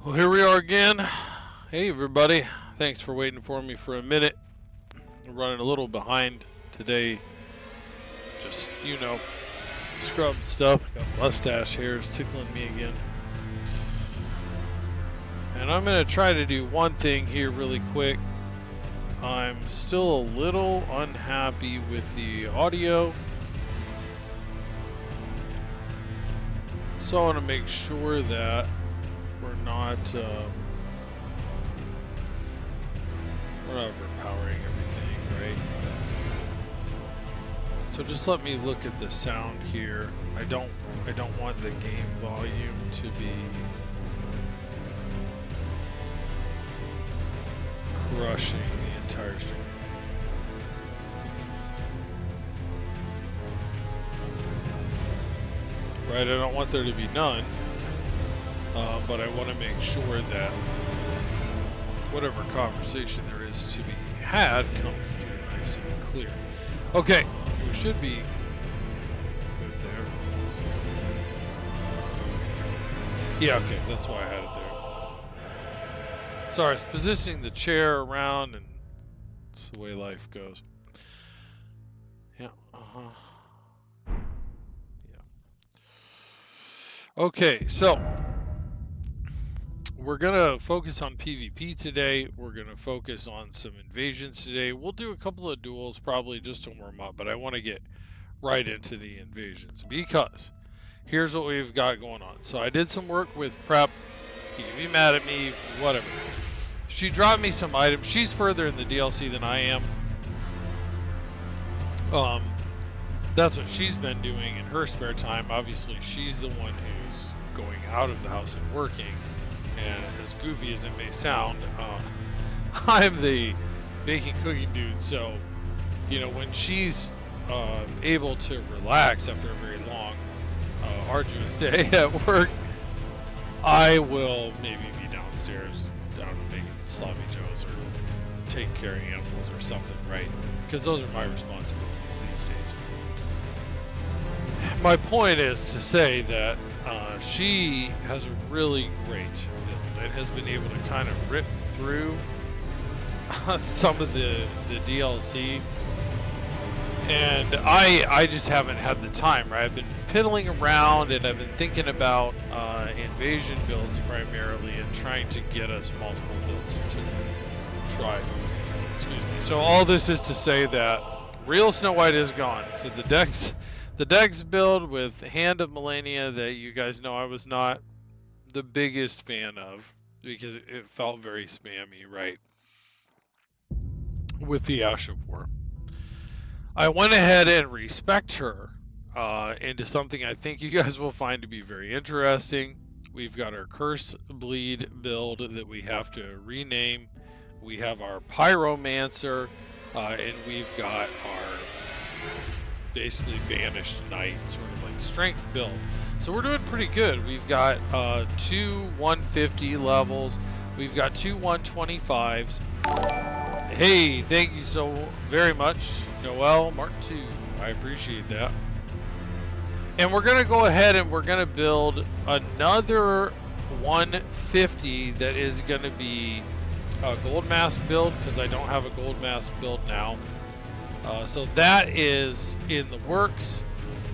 Well, here we are again. Hey, everybody. Thanks for waiting for me for a minute. I'm running a little behind today. Just, you know, scrub stuff. Got mustache hairs tickling me again. And I'm going to try to do one thing here really quick. I'm still a little unhappy with the audio. So I want to make sure that we're not overpowering everything, right? So just let me look at the sound here. I don't want the game volume to be crushing the entire stream. Right, I don't want there to be none, but I want to make sure that whatever conversation there is to be had comes through nice and clear. Okay, we should be good there. Yeah, okay, that's why I had it there. Sorry, I was positioning the chair around, and it's the way life goes. Yeah, Okay, so we're going to focus on PvP today. We're going to focus on some invasions today. We'll do a couple of duels probably just to warm up, but I want to get right into the invasions because here's what we've got going on. So I did some work with Prep. You can be mad at me, whatever. She dropped me some items. She's further in the DLC than I am. That's what she's been doing in her spare time. Obviously, she's the one who's going out of the house and working. And as goofy as it may sound, I'm the baking cooking dude. So, you know, when she's able to relax after a very long, arduous day at work, I will maybe be downstairs, making sloppy joes or taking care of animals or something, right? Because those are my responsibilities these days. My point is to say that she has a really great build and has been able to kind of rip through some of the DLC. And I just haven't had the time, right? I've been piddling around and I've been thinking about invasion builds primarily and trying to get us multiple builds to try. Excuse me. So all this is to say that real Snow White is gone. So the Dex build with Hand of Millennia that you guys know I was not the biggest fan of because it felt very spammy, right? With the Ash of War. I went ahead and respect her into something I think you guys will find to be very interesting. We've got our Curseblood build that we have to rename. We have our Pyromancer, and we've got our basically Banished Knight, sort of like strength build. So we're doing pretty good. We've got 2 150 levels. We've got 2 125s. Hey, thank you so very much, Noel Mark II. I appreciate that. And we're going to go ahead and we're going to build another 150 that is going to be a gold mask build because I don't have a gold mask build now. So that is in the works.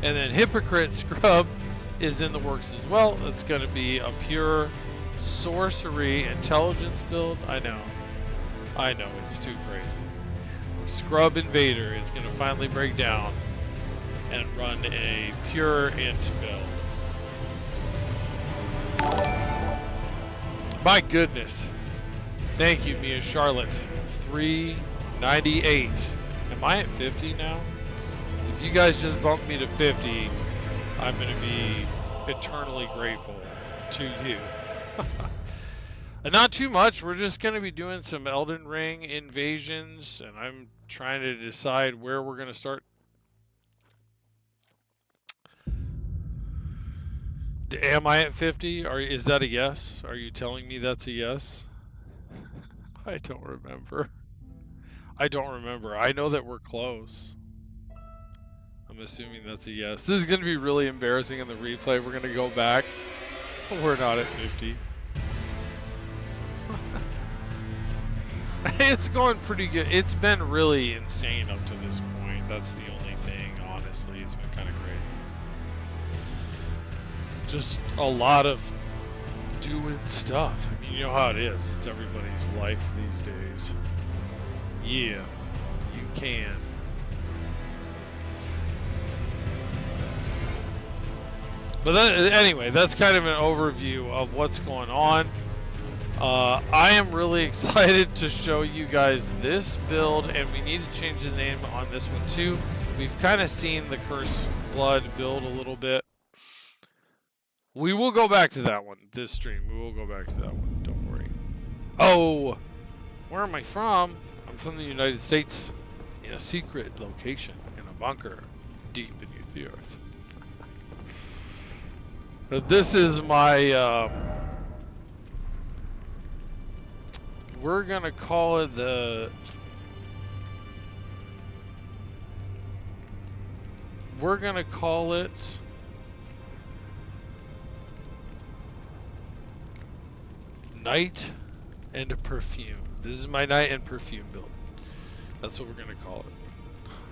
And then Hypocrite Scrub is in the works as well. It's going to be a pure sorcery intelligence build. I know, it's too crazy. SkrubInvader is going to finally break down and run a pure int build. My goodness. Thank you, Mia Charlotte. 398. Am I at 50 now? If you guys just bumped me to 50, I'm going to be eternally grateful to you. And not too much. We're just going to be doing some Elden Ring invasions, and I'm trying to decide where we're going to start. Am I at 50? Is that a yes? Are you telling me that's a yes? I don't remember. I know that we're close. I'm assuming that's a yes. This is going to be really embarrassing in the replay. We're going to go back. We're not at 50. It's going pretty good. It's been really insane up to this point. That's the only thing, honestly. It's been kind of crazy. Just a lot of doing stuff. I mean, you know how it is. It's everybody's life these days. Yeah, you can. But anyway, that's kind of an overview of what's going on. I am really excited to show you guys this build, and we need to change the name on this one too. We've kind of seen the Curseblood build a little bit. We will go back to that one this stream. We will go back to that one. Don't worry. Oh, where am I from? I'm from the United States, in a secret location, in a bunker deep beneath the earth. This is my, we're gonna call it the, we're gonna call it Night and Perfume. This is my Night and Perfume build. That's what we're gonna call it.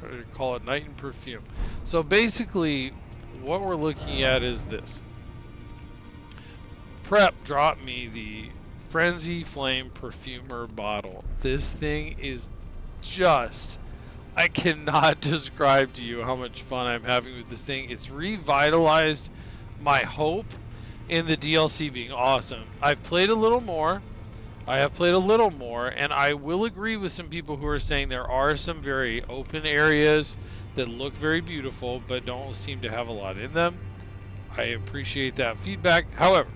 We're gonna call it Night and Perfume. So basically, what we're looking at is this. Prep dropped me the Frenzyflame Perfumer bottle. This thing is just, I cannot describe to you how much fun I'm having with this thing. It's revitalized my hope in the DLC being awesome. I've played a little more. I have played a little more, and I will agree with some people who are saying there are some very open areas that look very beautiful but don't seem to have a lot in them. I appreciate that feedback. However,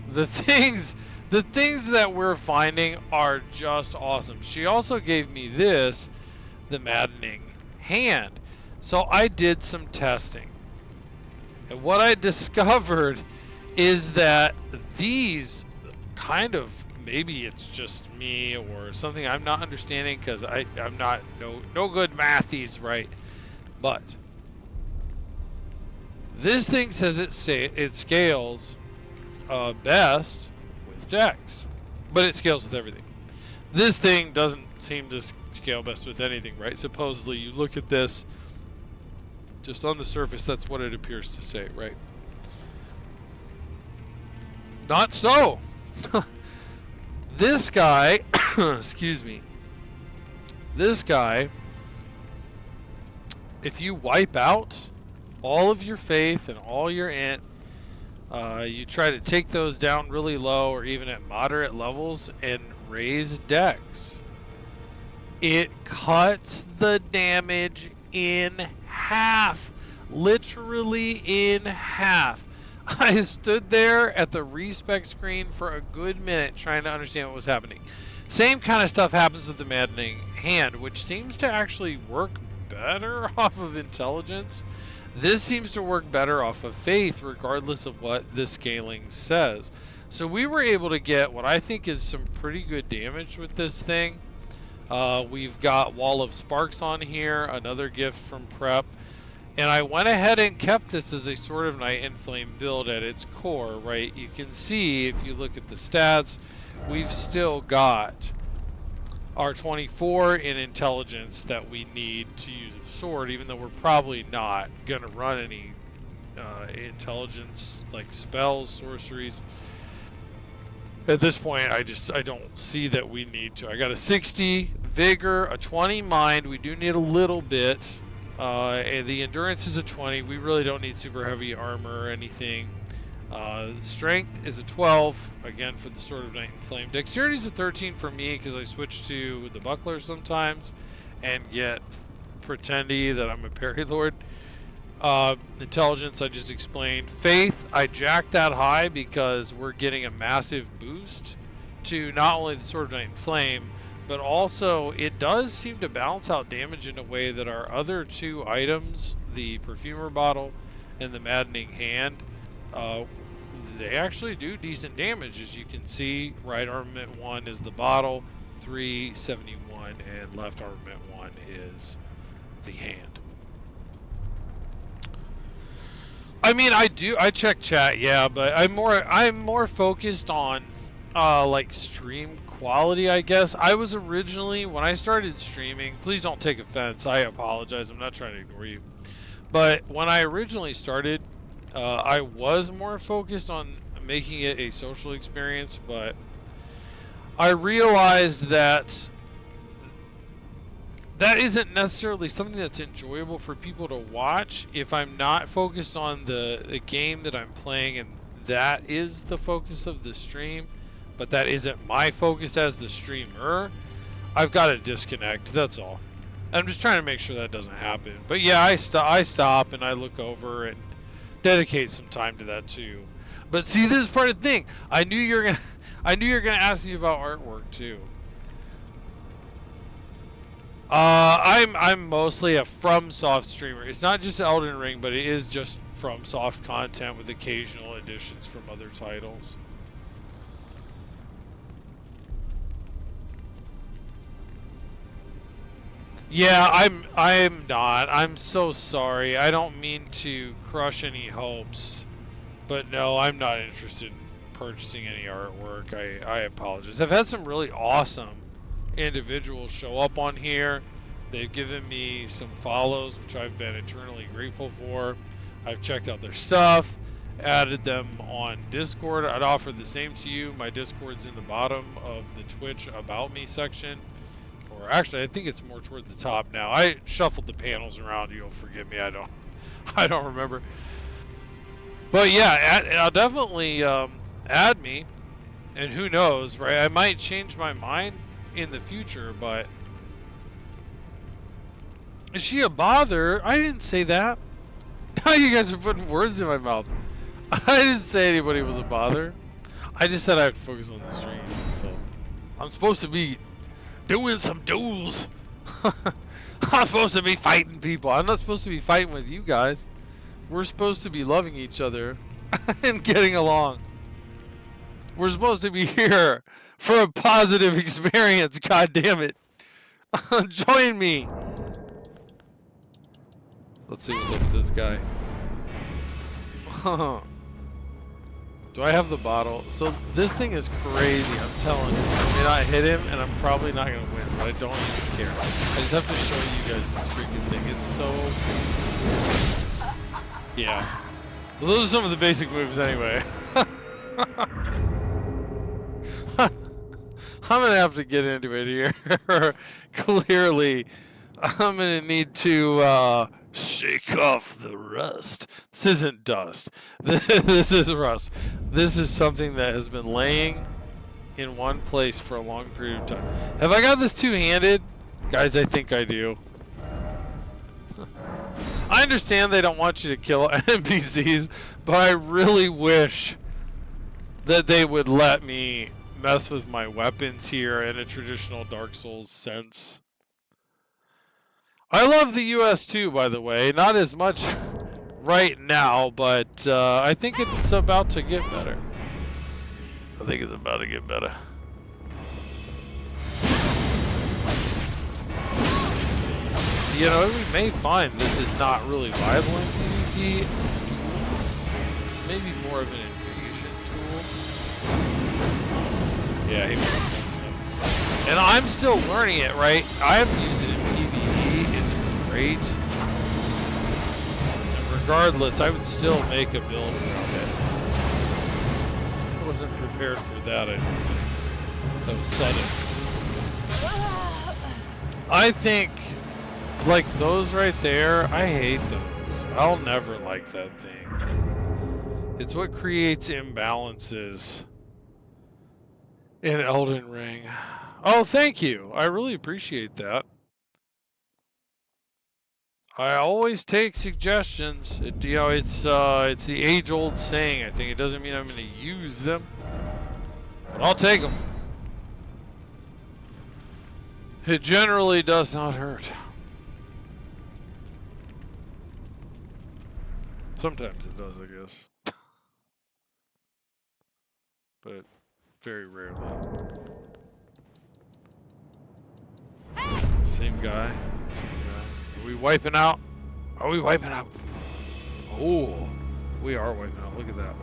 the things that we're finding are just awesome. She also gave me this, the Maddening Hand. So I did some testing. And what I discovered is that these kind of, maybe it's just me or something I'm not understanding, because I'm not no good mathies, right? But this thing says it scales best with decks, but it scales with everything. This thing doesn't seem to scale best with anything, right? Supposedly, you look at this, just on the surface, that's what it appears to say, right? Not so. This guy, excuse me, this guy, if you wipe out all of your faith and all your int, you try to take those down really low or even at moderate levels and raise decks, it cuts the damage in half. Literally in half. I stood there at the respec screen for a good minute trying to understand what was happening. Same kind of stuff happens with the Maddening Hand, which seems to actually work better off of intelligence. This seems to work better off of faith, regardless of what the scaling says. So we were able to get what I think is some pretty good damage with this thing. We've got Wall of Sparks on here, another gift from Prep. And I went ahead and kept this as a sort of Night and Flame build at its core, right? You can see, if you look at the stats, we've still got our 24 in intelligence that we need to use the sword, even though we're probably not going to run any intelligence, like spells, sorceries. At this point, I don't see that we need to. I got a 60 Vigor, a 20 Mind. We do need a little bit. And the endurance is a 20. We really don't need super heavy armor or anything. Strength is a 12, again for the Sword of Night and Flame. Dexterity is a 13 for me because I switch to the buckler sometimes and get pretendy that I'm a parry lord. Intelligence, I just explained. Faith, I jacked that high because we're getting a massive boost to not only the Sword of Night and Flame, but also it does seem to balance out damage in a way that our other two items, the Perfumer bottle and the Maddening Hand, they actually do decent damage. As you can see, right armament 1 is the bottle, 371, and left armament 1 is the hand. I mean, I check chat, yeah, but I'm more focused on like stream quality, I guess. I was originally, when I started streaming, please don't take offense, I apologize, I'm not trying to ignore you. But when I originally started, I was more focused on making it a social experience, but I realized that that isn't necessarily something that's enjoyable for people to watch if I'm not focused on the game that I'm playing, and that is the focus of the stream, but that isn't my focus as the streamer. I've got to disconnect, that's all. I'm just trying to make sure that doesn't happen. But yeah, I stop and I look over and dedicate some time to that too. But see, this is part of the thing. I knew you were gonna ask me about artwork too. I'm mostly a FromSoft streamer. It's not just Elden Ring, but it is just FromSoft content with occasional additions from other titles. Yeah, I'm not. I'm so sorry. I don't mean to crush any hopes, but no, I'm not interested in purchasing any artwork. I apologize. I've had some really awesome individuals show up on here. They've given me some follows, which I've been eternally grateful for. I've checked out their stuff, added them on Discord. I'd offer the same to you. My Discord's in the bottom of the Twitch About Me section. Or actually, I think it's more toward the top now. I shuffled the panels around. You'll forgive me. I don't remember. But yeah, I'll definitely add me. And who knows, right? I might change my mind in the future, but is she a bother? I didn't say that. Now you guys are putting words in my mouth. I didn't say anybody was a bother. I just said I would focus on the stream. So I'm supposed to be doing some duels. I'm supposed to be fighting people. I'm not supposed to be fighting with you guys. We're supposed to be loving each other and getting along. We're supposed to be here for a positive experience. God damn it. Join me. Let's see what's up with this guy. Do I have the bottle? So this thing is crazy, I'm telling you. I may not hit him, and I'm probably not going to win, but I don't even care. I just have to show you guys this freaking thing. It's so... Yeah. Well, those are some of the basic moves anyway. I'm going to have to get into it here. Clearly, I'm going to need to... shake off the rust. This isn't dust. This is rust. This is something that has been laying in one place for a long period of time. Have I got this two-handed? Guys, I think I do. I understand they don't want you to kill NPCs, but I really wish that they would let me mess with my weapons here in a traditional Dark Souls sense. I love the US too, by the way. Not as much right now, but I think it's about to get better. I think it's about to get better. You know, we may find this is not really viable in PvP duels. This may be more of an invasion tool. Yeah, he makes stuff. And I'm still learning it, right? I haven't used it in PvE. It's great. And regardless, I would still make a build around it. I wasn't prepared for that, I don't think. That was sudden. I think, like those right there, I hate those. I'll never like that thing. It's what creates imbalances in Elden Ring. Oh, thank you. I really appreciate that. I always take suggestions. You know, it's the age-old saying. I think it doesn't mean I'm going to use them, but I'll take them. It generally does not hurt. Sometimes it does, I guess. But very rarely. Same guy. Same guy. Are we wiping out? Are we wiping out? Oh, we are wiping out. Look at that.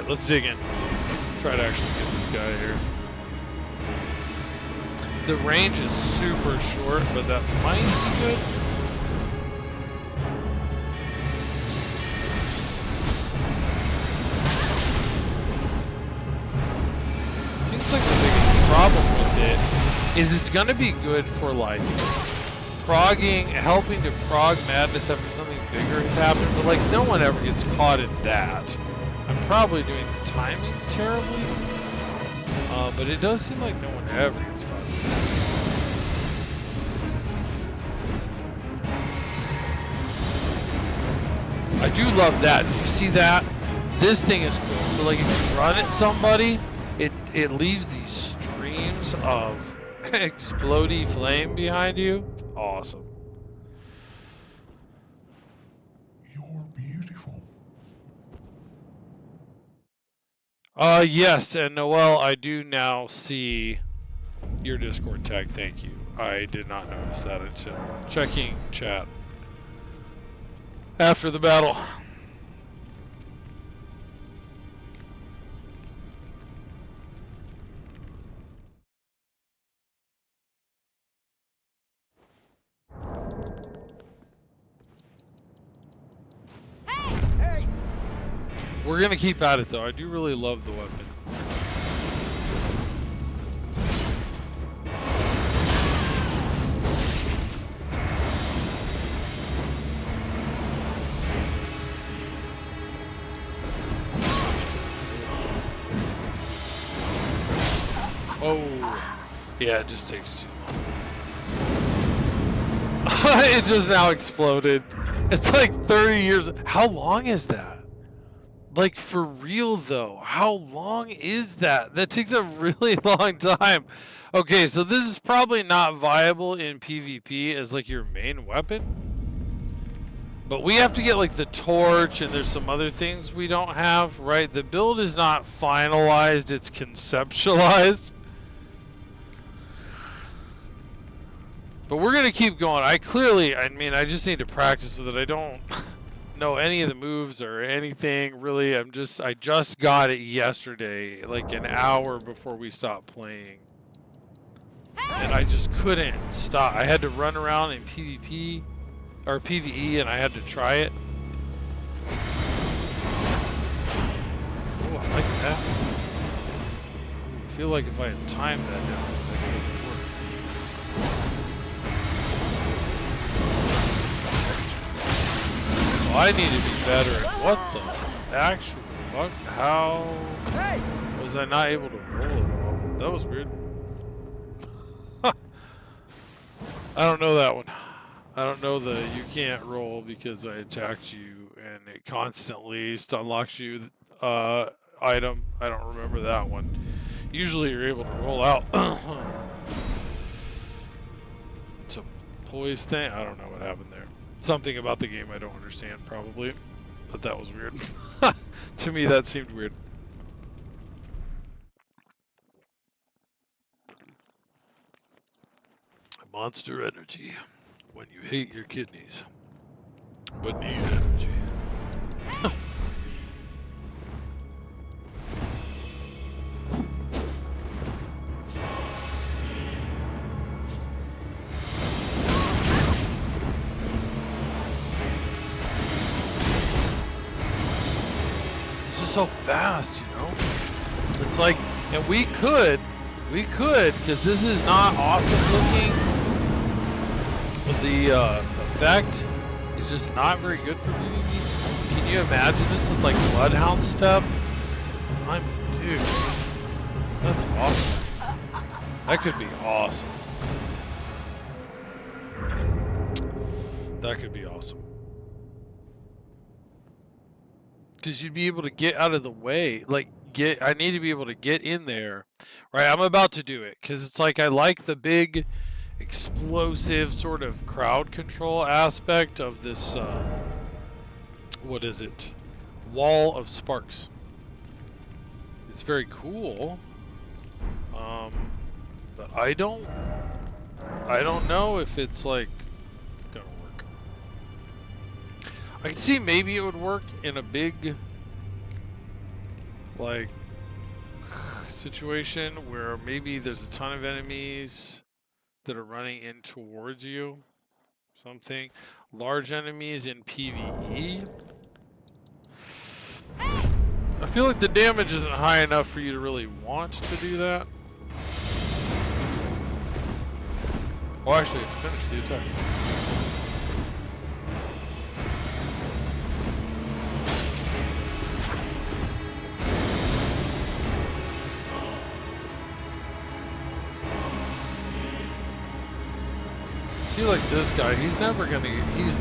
Alright, let's dig in. Try to actually get this guy here. The range is super short, but that might be good. Seems like the biggest problem with it is it's going to be good for like progging, helping to prog madness after something bigger has happened, but like no one ever gets caught in that. I'm probably doing the timing terribly, but it does seem like no one ever gets caught in that. I do love that. Did you see that? This thing is cool. So like if you run at somebody, it leaves these streams of explodey flame behind you. It's awesome. You're beautiful. Yes, and Noelle, I do now see your Discord tag. Thank you. I did not notice that until checking chat after the battle. Hey! We're gonna keep at it though. I do really love the weapon. Oh, yeah, it just takes too long. It just now exploded. It's like 30 years. How long is that? Like, for real, though. How long is that? That takes a really long time. Okay, so this is probably not viable in PvP as, like, your main weapon. But we have to get, like, the torch, and there's some other things we don't have, right? The build is not finalized. It's conceptualized. But we're going to keep going. I mean, I just need to practice with it. I don't know any of the moves or anything, really. I just got it yesterday, like an hour before we stopped playing. And I just couldn't stop. I had to run around in PvP, or PvE, and I had to try it. Oh, I like that. I feel like if I had timed that down, that could have worked. I need to be better at what the actual fuck? How was I not able to roll it all? That was weird. I don't know that one. I don't know the you can't roll because I attacked you and it constantly stun locks you item. I don't remember that one. Usually you're able to roll out. It's a poise thing. I don't know what happened there. Something about the game I don't understand, probably. But that was weird. To me, that seemed weird. Monster energy. When you hate your kidneys. But need energy. So fast, you know. It's like, and we could, because this is not awesome looking. But the effect is just not very good for PvP. Can you imagine this with like Bloodhound stuff? I mean, dude, that's awesome. That could be awesome. That could be awesome. Because you'd be able to get out of the way. Like, I need to be able to get in there. Right, I'm about to do it. Because it's like I like the big, explosive sort of crowd control aspect of this, what is it? Wall of sparks. It's very cool. But I don't know if it's like gonna work. I can see maybe it would work in a big, like situation where maybe there's a ton of enemies that are running in towards you. Something. Large enemies in PvE. I feel like the damage isn't high enough for you to really want to do that. Oh, actually, I have to finish the attack. See, like this guy, he's never gonna get close.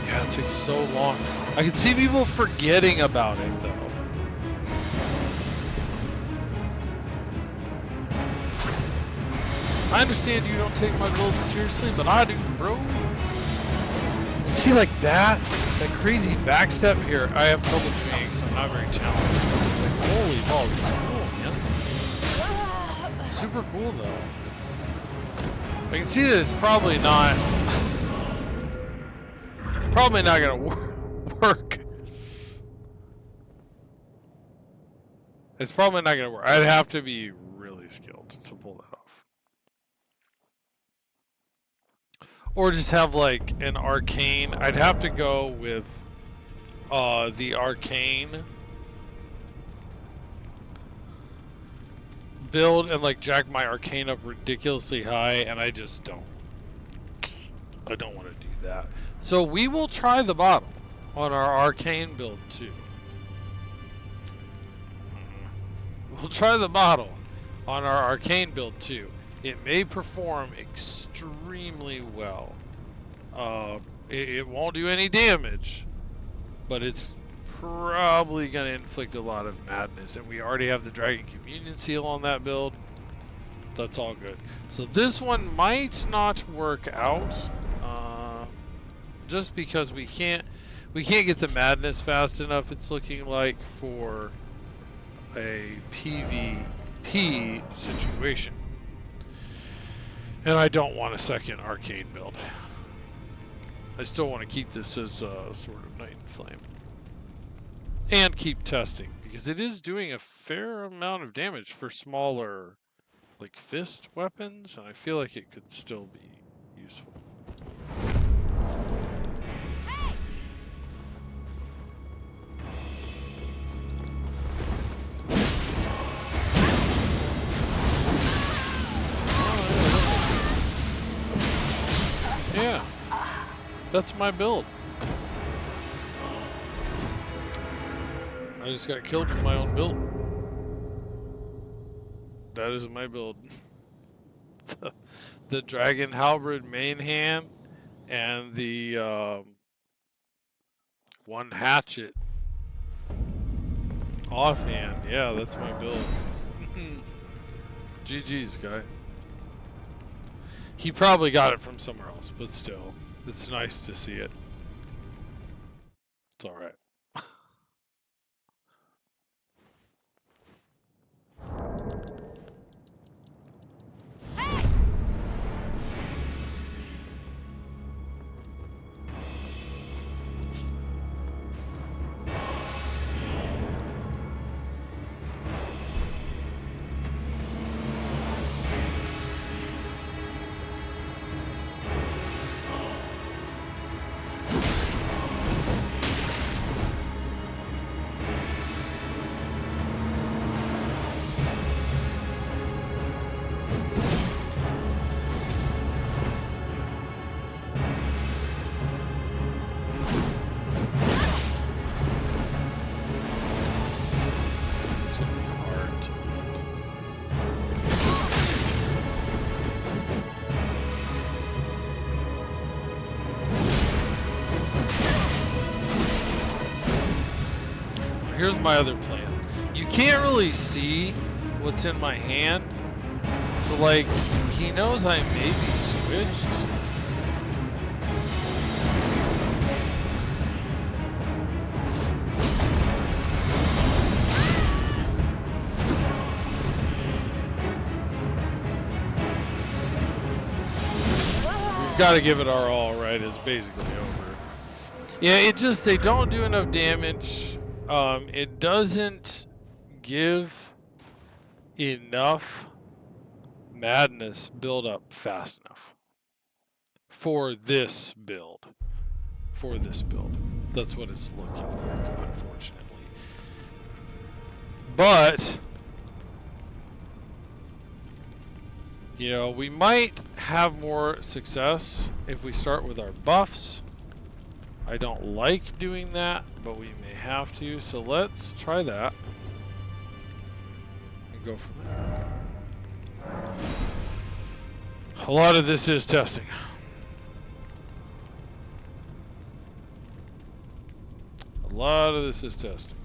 Yeah, it takes so long. I can see people forgetting about it, though. I understand you don't take my build seriously, but I do, bro. And see, like that crazy backstep here, I have trouble doing because I'm not very talented. It's like, holy balls, it's cool, man. Super cool, though. I can see that it's probably not gonna work. It's probably not gonna work. I'd have to be really skilled to pull that off. Or just have like an arcane. I'd have to go with the arcane build and like jack my arcane up ridiculously high, and I just don't. I don't want to do that. So we will try the bottle on our arcane build too. We'll try the bottle on our arcane build too. It may perform extremely well. It won't do any damage, but it's probably going to inflict a lot of madness. And we already have the Dragon Communion Seal on that build. That's all good. So this one might not work out, just because we can't get the madness fast enough. It's looking like for a PvP situation. And I don't want a second arcane build. I still want to keep this as a sort of Night and Flame. And keep testing, because it is doing a fair amount of damage for smaller, like, fist weapons, and I feel like it could still be useful. Yeah, that's my build. I just got killed with my own build. That is my build. The Dragon Halberd main hand and the one hatchet offhand. Yeah, that's my build. GG's, guy. He probably got it from somewhere else, but still, it's nice to see it. It's alright. Here's my other plan. You can't really see what's in my hand, So, like, he knows I may be switched. We've got to give it our all, right? It's basically over. Yeah, it just, they don't do enough damage. It doesn't give enough madness build up fast enough for this build. That's what it's looking like, unfortunately. But, you know, we might have more success if we start with our buffs. I don't like doing that, but we may have to, so let's try that and go from there. A lot of this is testing. A lot of this is testing.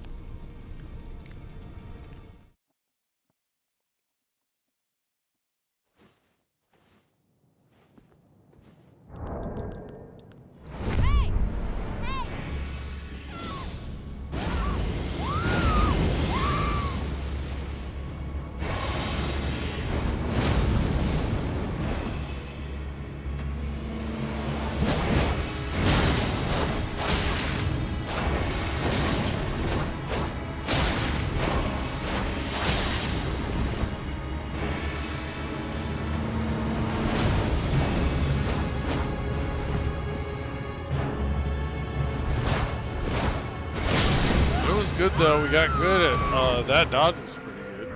Good though, we got good at that dodge was pretty good.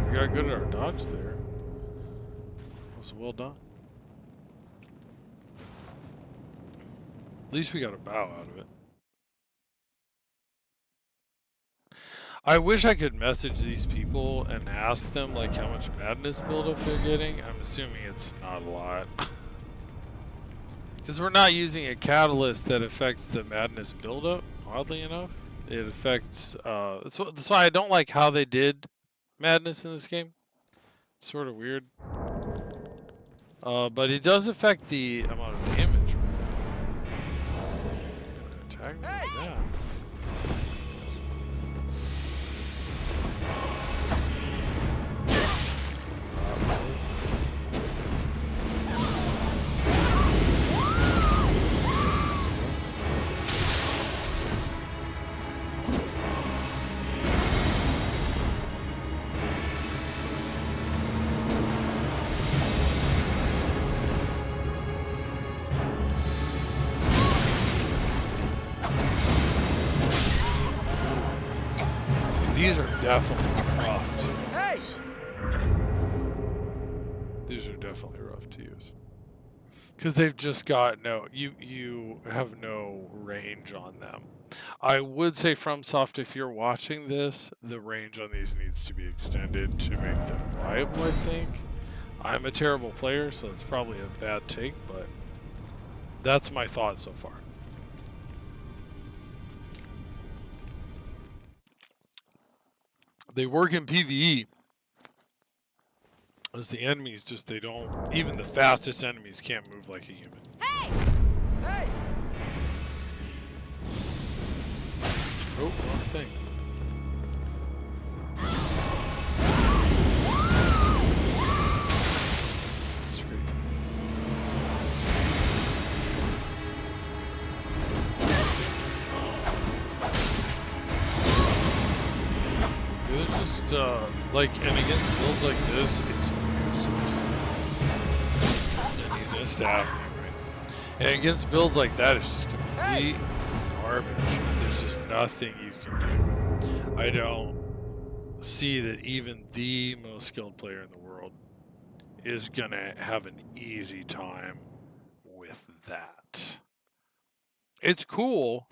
We got good at our dodge there. That was well done. At least we got a bow out of it. I wish I could message these people and ask them like how much madness buildup they're getting. I'm assuming it's not a lot. Because we're not using a catalyst that affects the madness buildup, oddly enough. It affects, that's why I don't like how they did madness in this game. It's sort of weird. But it does affect the amount of damage. Attack me with that. These are definitely rough to use. These are definitely rough to use. Because they've just got you have no range on them. I would say FromSoft, if you're watching this, the range on these needs to be extended to make them viable, I think. I'm a terrible player, so it's probably a bad take, but that's my thought so far. They work in PvE. As the enemies just, they don't, even the fastest enemies can't move like a human. Hey! Hey! Oh, wrong thing. That's great. They're just, like, and against builds like this, it's useless. And he's gonna stab me, right? And against builds like that, it's just complete garbage. There's just nothing you can do. I don't see that even the most skilled player in the world is gonna have an easy time with that. It's cool.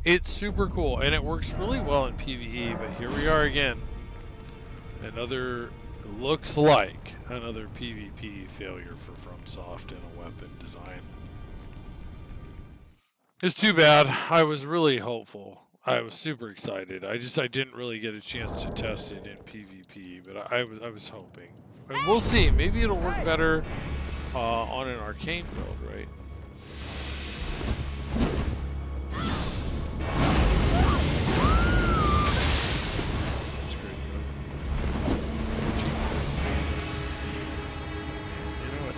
It's super cool, and it works really well in PvE, but here we are again. Another, looks like another PvP failure for FromSoft in a weapon design. It's too bad. I was really hopeful. I was super excited. I didn't really get a chance to test it in PvP, but I was hoping. And we'll see. Maybe it'll work better on an Arcane build, right? That's great. You know what?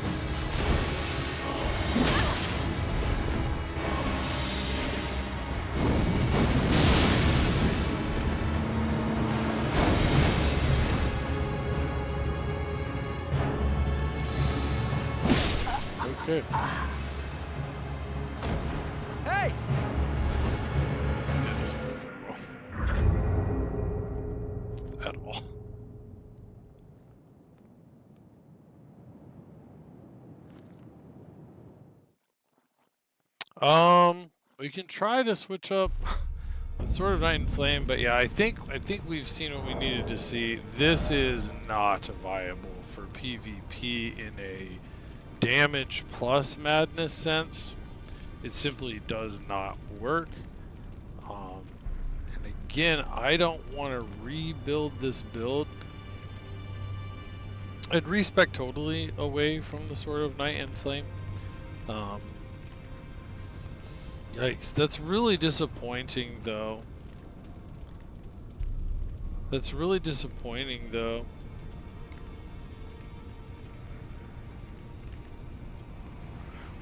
Okay. Hey! That doesn't work very well. At all. We can try to switch up with Sword of Night and Flame, but yeah, I think we've seen what we needed to see. This is not viable for PvP in a damage plus madness sense. It simply does not work. And again, I don't want to rebuild this build. I'd respec totally away from the Sword of Night and Flame. Yikes, that's really disappointing though. That's really disappointing though.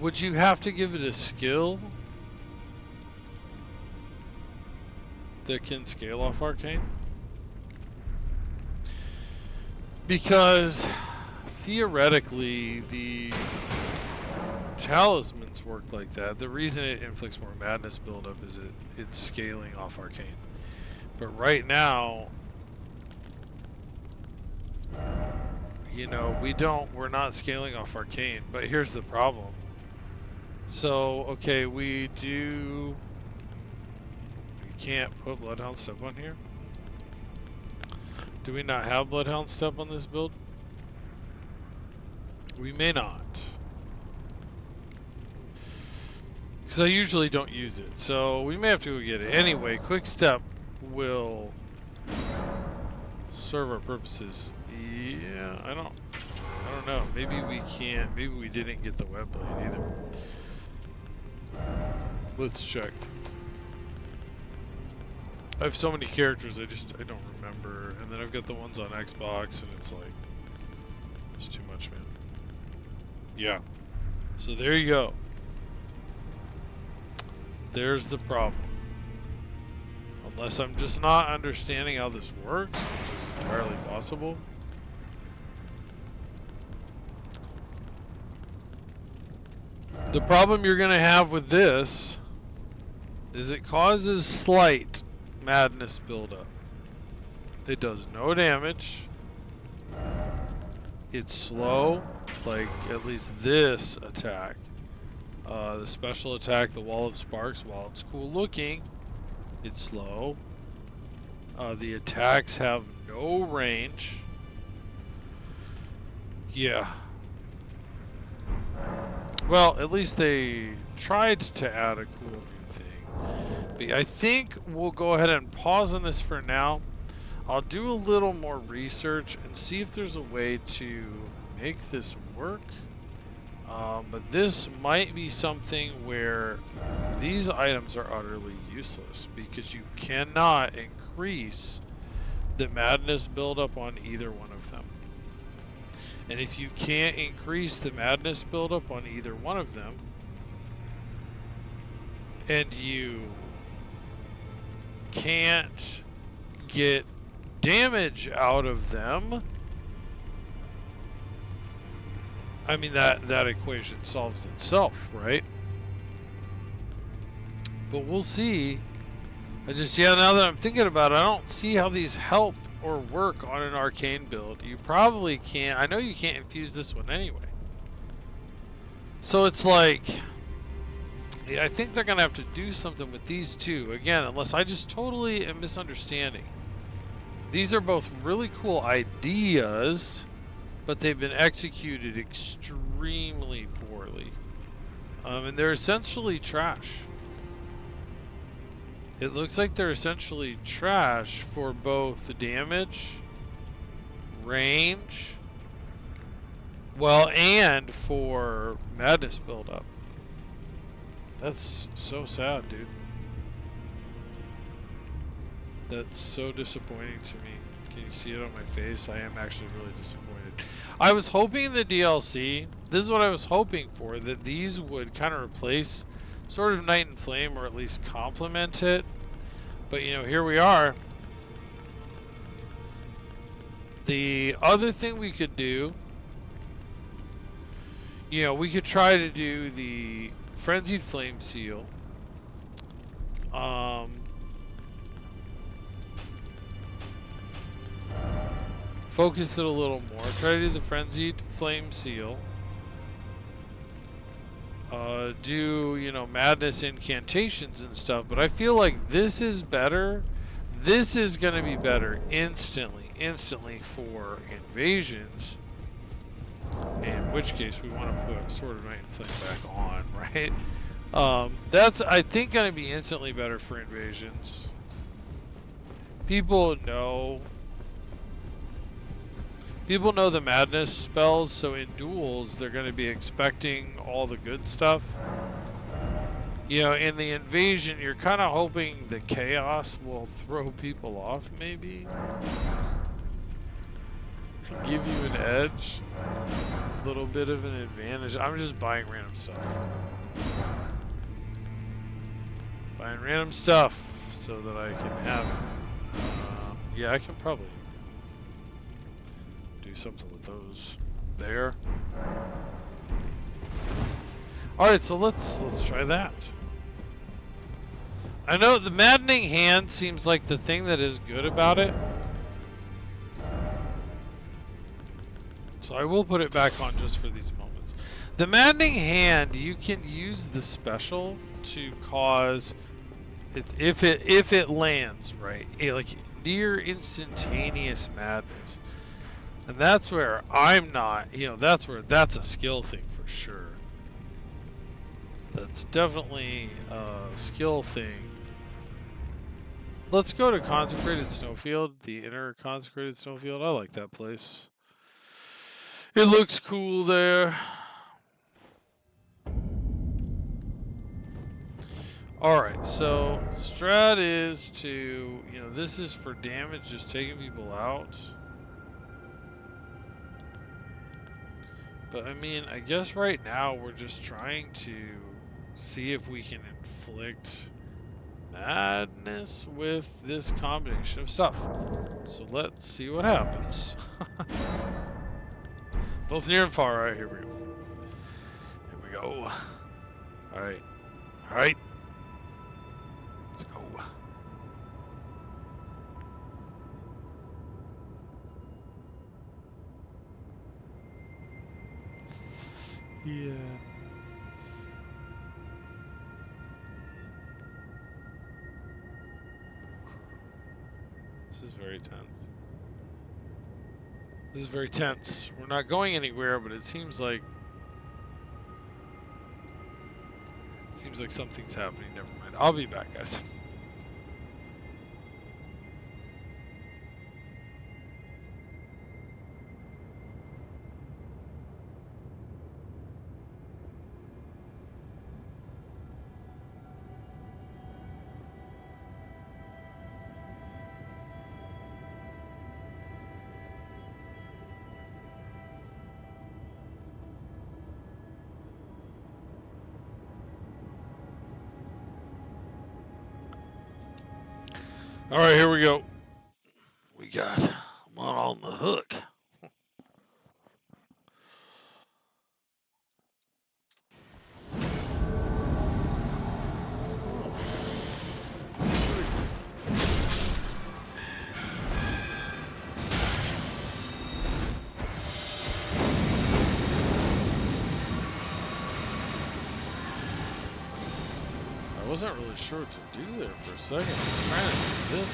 Would you have to give it a skill that can scale off Arcane? Because theoretically the Talismans work like that. The reason it inflicts more madness buildup is it's scaling off Arcane. But right now, you know, we're not scaling off Arcane. But here's the problem. So, okay, we can't put Bloodhound Step on here. Do we not have Bloodhound Step on this build? We may not. Because I usually don't use it, so we may have to go get it. Anyway, Quick Step will serve our purposes. Yeah, I don't know. Maybe we can't. Maybe we didn't get the web blade either. Let's check. I have so many characters, I don't remember. And then I've got the ones on Xbox, and it's like, it's too much, man. Yeah. So there you go. There's the problem. Unless I'm just not understanding how this works, which is entirely possible. The problem you're going to have with this is it causes slight madness buildup. It does no damage. It's slow, like at least this attack. The special attack, the Wall of Sparks, while it's cool looking, it's slow. The attacks have no range. Yeah. Well, at least they tried to add a cool new thing. But I think we'll go ahead and pause on this for now. I'll do a little more research and see if there's a way to make this work. But this might be something where these items are utterly useless because you cannot increase the madness buildup on either one of them. And if you can't increase the madness buildup on either one of them, and you can't get damage out of them, I mean, that equation solves itself, right? But we'll see. Yeah, now that I'm thinking about it, I don't see how these help or work on an Arcane build. You probably can't. I know you can't infuse this one anyway. So it's like, yeah, I think they're going to have to do something with these two. Again, unless I just totally am misunderstanding. These are both really cool ideas, but they've been executed extremely poorly. And they're essentially trash. It looks like they're essentially trash for both the damage, range, well, and for madness buildup. That's so sad, dude. That's so disappointing to me. Can you see it on my face? I am actually really disappointed. I was hoping the DLC, this is what I was hoping for, that these would kind of replace sort of Night and Flame, or at least complement it. But, you know, here we are. The other thing we could do, you know, we could try to do the Frenzied Flame Seal. Focus it a little more. Try to do the Frenzied Flame Seal. Do, you know, madness incantations and stuff. But I feel like this is better. This is going to be better instantly for invasions. In which case we want to put Sword of Night and Flame back on, right? That's, I think, going to be instantly better for invasions. People know the madness spells, so in duels they're going to be expecting all the good stuff. You know, in the invasion you're kind of hoping the chaos will throw people off, maybe. Give you an edge. A little bit of an advantage. I'm just buying random stuff. Buying random stuff so that I can have... yeah, I can probably do something with those there. Alright, so let's try that. I know the Maddening Hand seems like the thing that is good about it. So I will put it back on just for these moments. The Maddening Hand, you can use the special to cause it, if it lands right, like near instantaneous madness. And that's where I'm not, you know, that's a skill thing for sure. That's definitely a skill thing. Let's go to Consecrated Snowfield, the inner Consecrated Snowfield. I like that place. It looks cool there. Alright, so strat is to, you know, this is for damage, just taking people out. But I mean, I guess right now we're just trying to see if we can inflict madness with this combination of stuff. So let's see what happens. Both near and far. Alright, here we go. Here we go. Alright. Alright. Let's go. Yeah. This is very tense. This is very tense. We're not going anywhere, but it seems like something's happening. Never mind. I'll be back, guys. All right, here we go. We got one on the hook. I wasn't really sure what to do there for a second. I was trying to do this.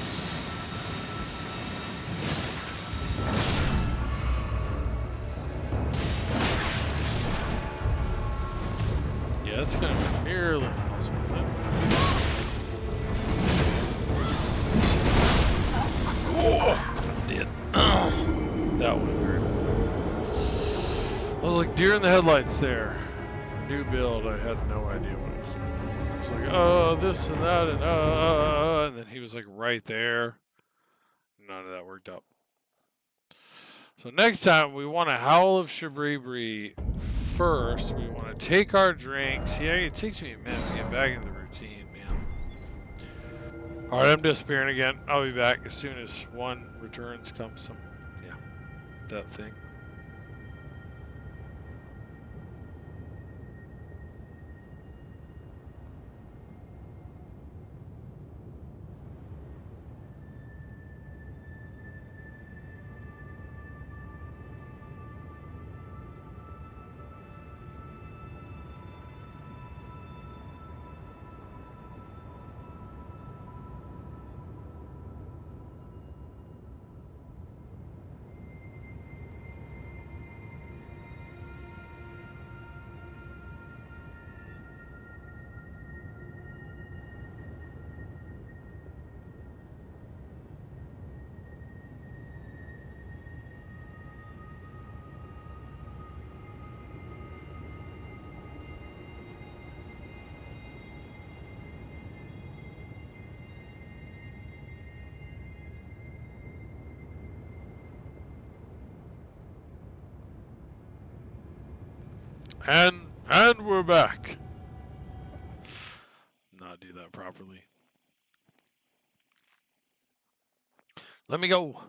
Yeah, that's going to be nearly impossible. Oh, did. That one hurt. I was like deer in the headlights there. New build, I had no idea what I was doing. I was like, this and that, and then he was like right there. None of that worked out. So next time we want to Howl of Shabribri first. We want to take our drinks. Yeah, it takes me a minute to get back into the routine, man. Alright, I'm disappearing again. I'll be back as soon as one returns, comes some, yeah, that thing. And we're back. Not do that properly. Let me go.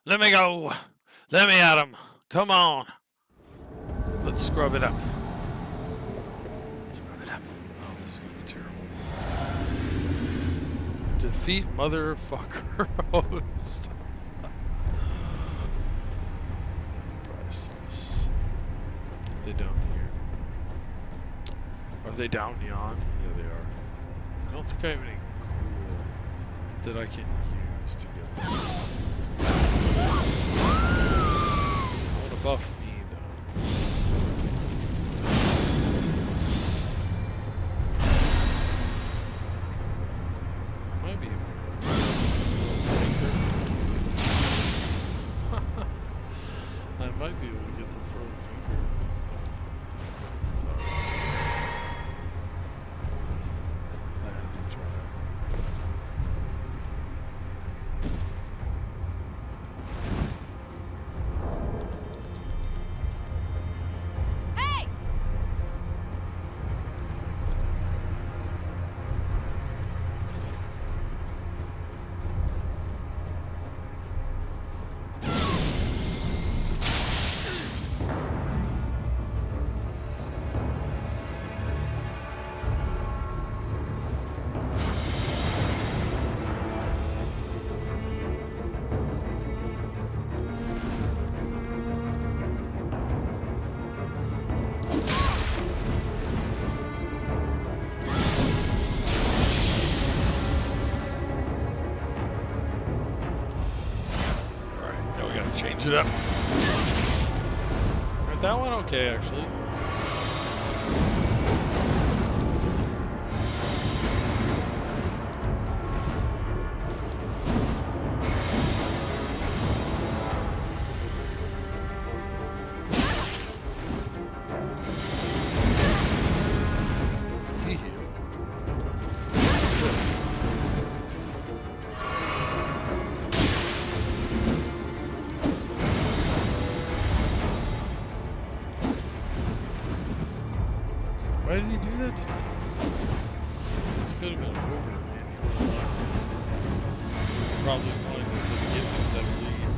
Let me go. Let me at him. Come on. Let's scrub it up. Scrub it up. Oh, this is gonna be terrible. Defeat motherfucker host. Priceless. They down here. Are they down neon? Yeah, they are. I don't think I have anything cool that I can use to get them. I want to buff me, though. I might be able to. I might be able to get the frozen finger. Sorry. I had to try that. Hey! Change it up. Alright, that one okay, actually. Why did he do that to me? This could have been over, man. Probably wanted this to get me a better lead.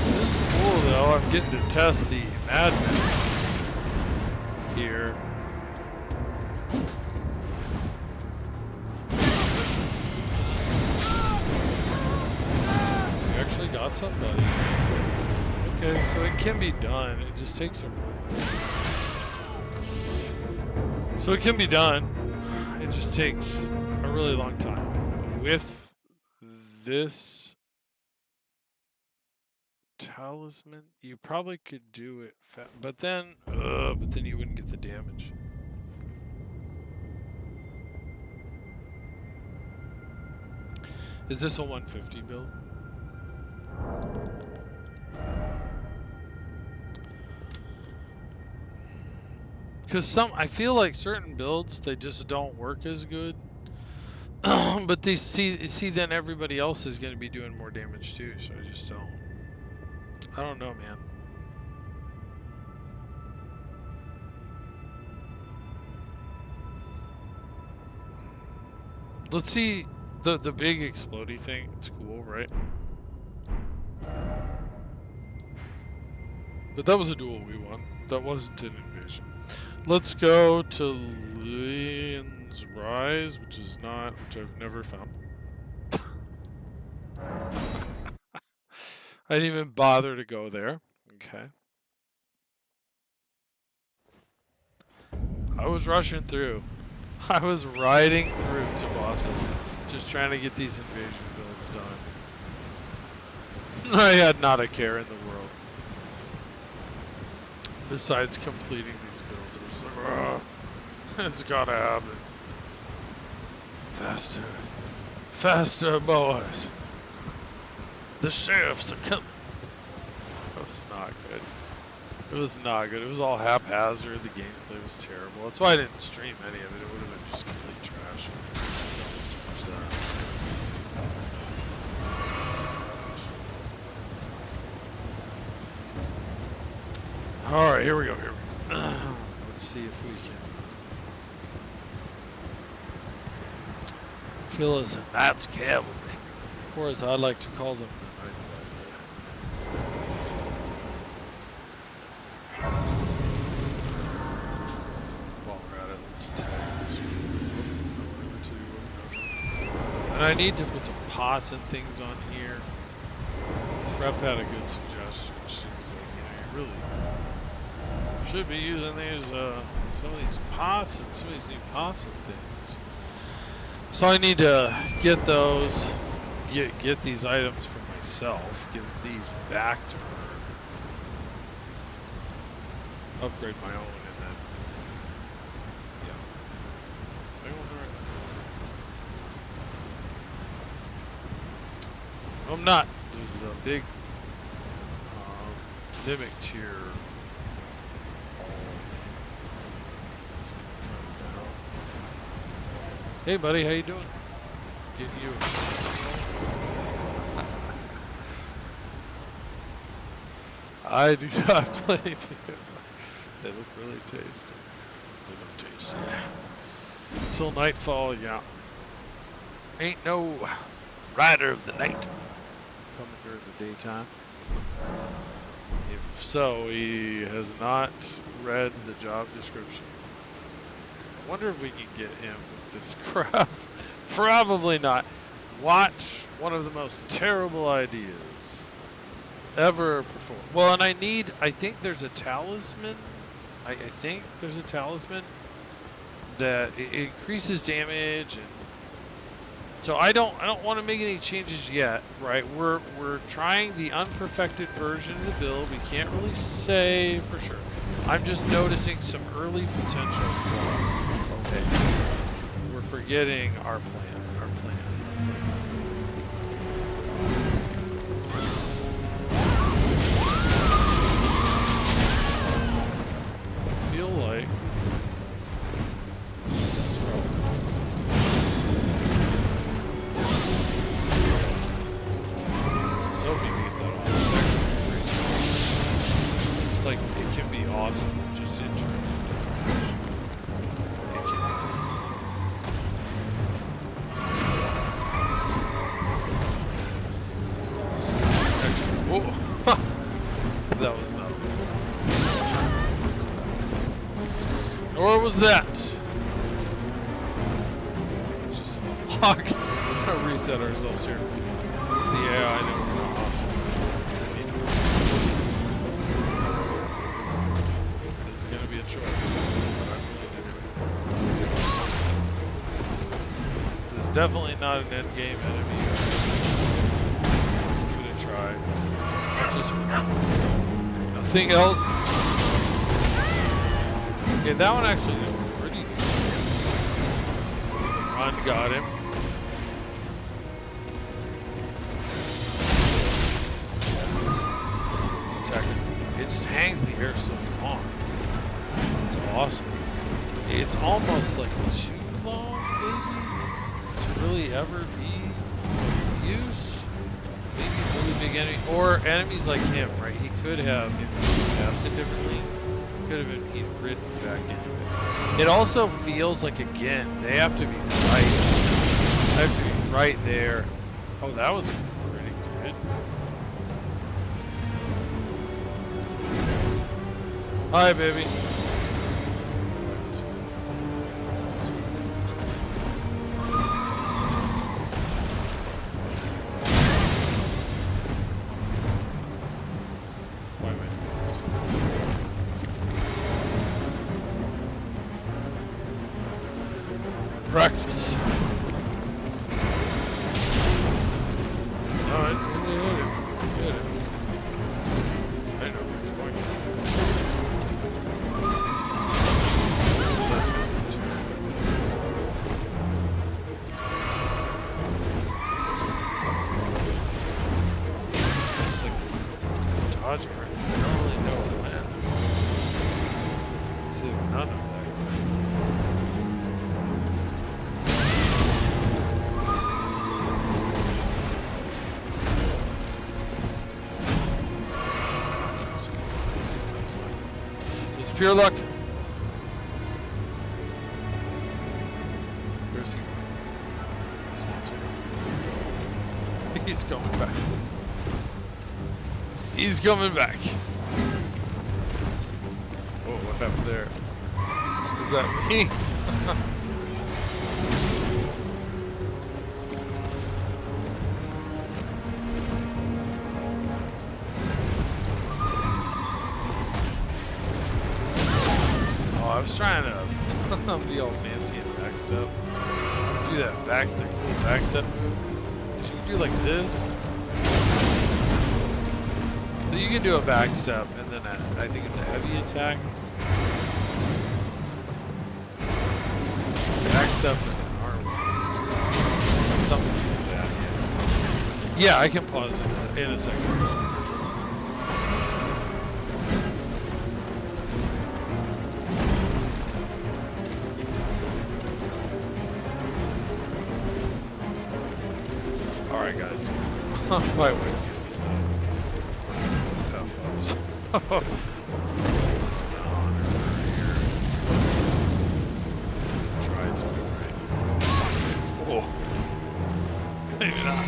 This is cool, though. I'm getting to test the madness here. Got somebody. Okay, so it can be done. It just takes a really. So it can be done. It just takes a really long time. With this Talisman. You probably could do it, but then you wouldn't get the damage. Is this a 150 build? Because I feel like certain builds, they just don't work as good. But they see then everybody else is going to be doing more damage too, so I just don't. I don't know, man. Let's see the big explodey thing. It's cool, right? But that was a duel we won. That wasn't an invasion. Let's go to Leon's Rise, which I've never found. I didn't even bother to go there. Okay. I was rushing through. I was riding through to bosses, just trying to get these invasion builds done. I had not a care in the world. Besides completing these builds, it was like, it's gotta happen. Faster. Faster, boys. The sheriffs are coming. That was not good. It was not good. It was all haphazard. The gameplay was terrible. That's why I didn't stream any of it. It would have been just complete trash. Alright, here we go. Let's see if we can kill us a Knight's Cavalry. Or as I like to call them, the Night While we're at it, let's tag this one. And I need to put some pots and things on here. Rep had a good suggestion. She was like, you really should be using these, some of these pots and some of these new pots and things. So I need to get those, get these items for myself, give these back to her, upgrade my own, and then, yeah. I'm not. There's a big mimic tier. Hey buddy, how you doing? Getting you a I do not play them. They look really tasty. They look tasty. Until nightfall, yeah. Ain't no rider of the night coming during the daytime. If so, he has not read the job description. I wonder if we can get him with this crap. Probably not. Watch one of the most terrible ideas ever performed. Well, and I think there's a talisman. I think there's a talisman that it increases damage, and so I don't want to make any changes yet, right? We're trying the unperfected version of the build. We can't really say for sure. I'm just noticing some early potential flaws. Okay. We're forgetting our plan. I feel like it's like it can be awesome just in terms of damage. It can be. Whoa! That was not a nor was that. Just unlock. We're gonna reset ourselves here. The AI know we're awesome. This is gonna be a choice. This is definitely not an end game enemy. Let's give it a try. Just nothing else. Okay, that one actually did pretty good. Run got him. It just hangs in the air so long. It's awesome. It's almost like too long, maybe, to really ever be used. Maybe really big enemy, or enemies like him, right? He could have, if he cast it differently, could have been ridden back into it. It also feels like, again, they have to be right. They have to be right there. Oh, that was pretty good. Hi, baby. Practice. Alright, hit it. I know where he's going. Let's go. Just like dodging right. I don't really know when. See, none of that. Pure luck. Where's he going? He's coming back. He's coming back. Whoa, what happened there? Was that me? I was trying to be all fancy and backstep. Do that backstep move. You can do like this. So you can do a backstep and then I think it's a heavy attack. Backstep and an arm. Something like that. Yeah, I can pause it in a second. Alright guys, my wife gets this time. Try to, right? Oh. Maybe not.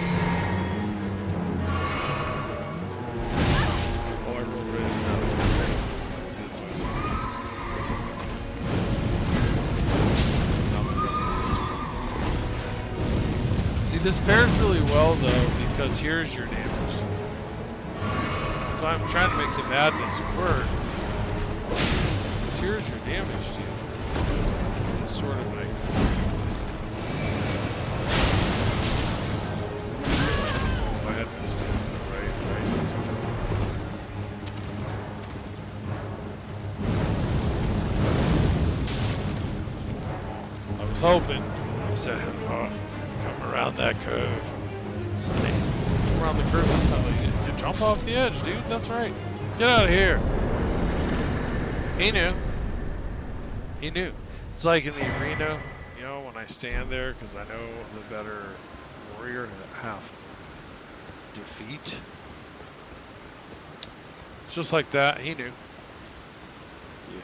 Oh, I rolled right in that. See, that's why I saw it. See, this pairs really well though, because here's your damage. So I'm trying to make the madness work. Because here's your damage deal. It's sort of like. Oh, I had missed it. Right. I was hoping. I said, oh. Come around that curve. Sonny. Come around the curve. That's how you jump off the edge, dude. That's right. Get out of here. He knew. He knew. It's like in the arena, you know, when I stand there, because I know the better warrior to have defeat. It's just like that. He knew. Yeah.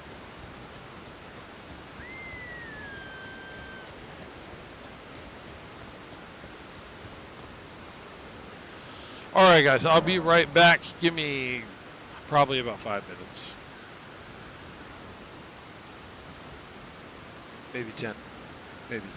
Alright guys, I'll be right back. Give me probably about 5 minutes. Maybe 10. Maybe 10.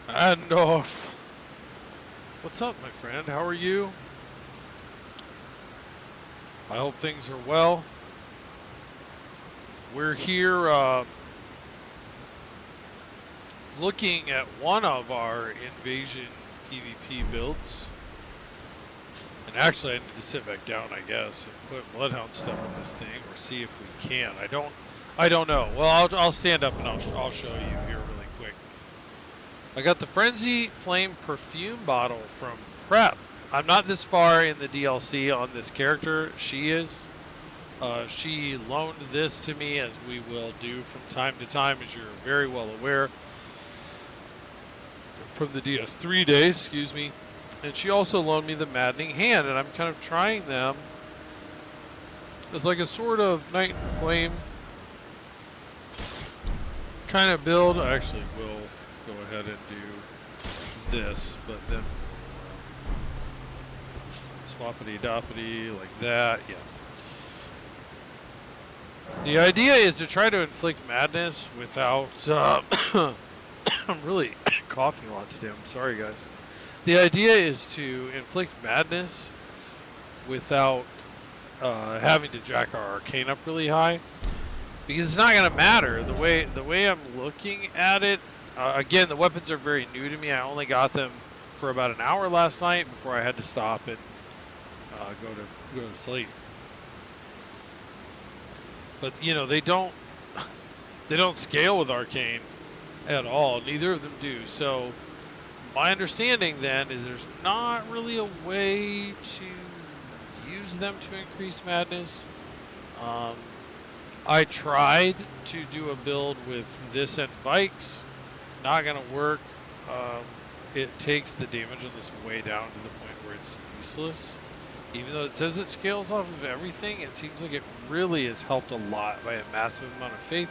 And what's up, my friend? How are you? I hope things are well. We're here looking at one of our invasion PvP builds. And actually, I need to sit back down, I guess, and put Bloodhound stuff on this thing, or see if we can. I don't know. Well, I'll stand up and I'll show you here really quick. I got the Frenzyflame Perfume bottle from Prep. I'm not this far in the DLC on this character. She is. She loaned this to me, as we will do from time to time, as you're very well aware, from the DS3 days, excuse me. And she also loaned me the Maddening Hand, and I'm kind of trying them as like a sort of Night and Flame kind of build. I actually will go ahead and do this, but then swappity doppity like that. Yeah. The idea is to try to inflict madness without I'm really coughing a lot today. I'm sorry, guys. The idea is to inflict madness without having to jack our arcane up really high, because it's not going to matter. The way I'm looking at it, again, the weapons are very new to me. I only got them for about an hour last night before I had to stop and go to sleep. But you know, they don't scale with arcane at all. Neither of them do. So my understanding then is there's not really a way to use them to increase madness. I tried to do a build with this and Vikes. Not gonna work. It takes the damage on this way down to the point where it's useless. Even though it says it scales off of everything, it seems like it really has helped a lot by a massive amount of faith.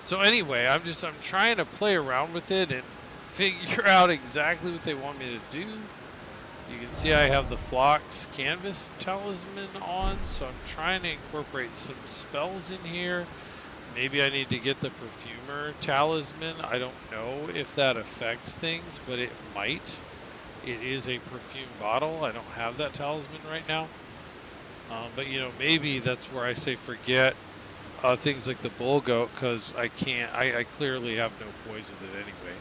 So anyway, I'm trying to play around with it and figure out exactly what they want me to do. You can see I have the Phlox Canvas Talisman on, so I'm trying to incorporate some spells in here. Maybe I need to get the Perfumer Talisman. I don't know if that affects things, but it might. It is a perfume bottle. I don't have that talisman right now. But you know, maybe that's where I say forget things like the bull goat, because I clearly have no poison with it anyway.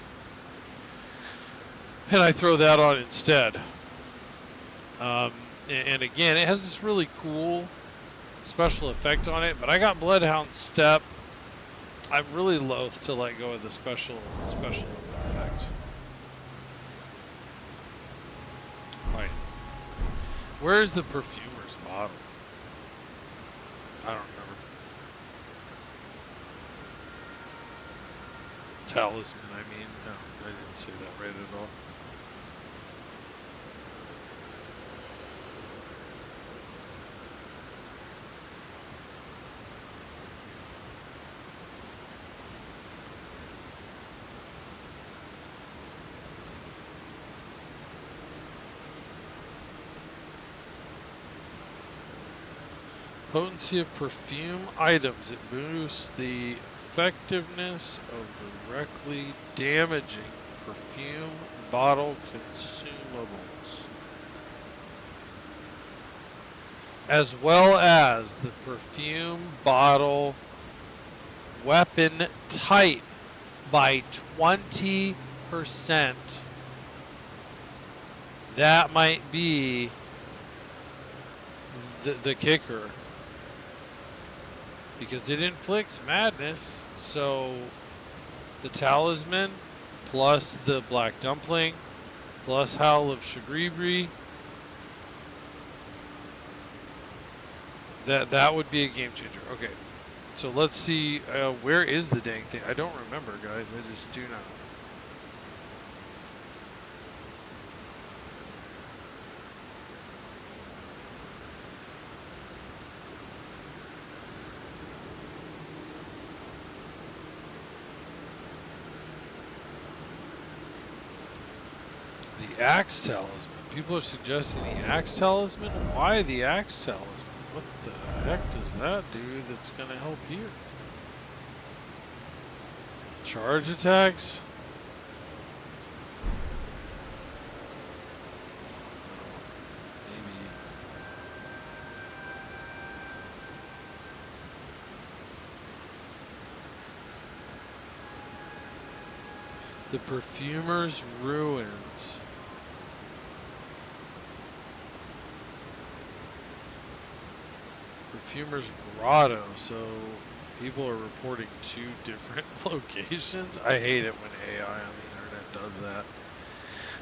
And I throw that on instead. And again, it has this really cool special effect on it, but I got Bloodhound Step. I'm really loath to let go of the special effect. Right. Where's the perfumer's bottle? I don't remember. Talisman, I mean. No, I didn't say that right at all. Potency of perfume items. It boosts the effectiveness of directly damaging perfume bottle consumables, as well as the perfume bottle weapon type by 20%. That might be the kicker. Because it inflicts madness, so the talisman plus the black dumpling plus Howl of Shagribri, that would be a game changer. Okay, so let's see, where is the dang thing? I don't remember, guys. I just do not. The Axe Talisman. People are suggesting the Axe Talisman. Why the Axe Talisman? What the heck does that do that's going to help here? Charge attacks? The Perfumer's Ruins. Perfumer's Grotto. So people are reporting 2 different locations. I hate it when AI on the internet does that.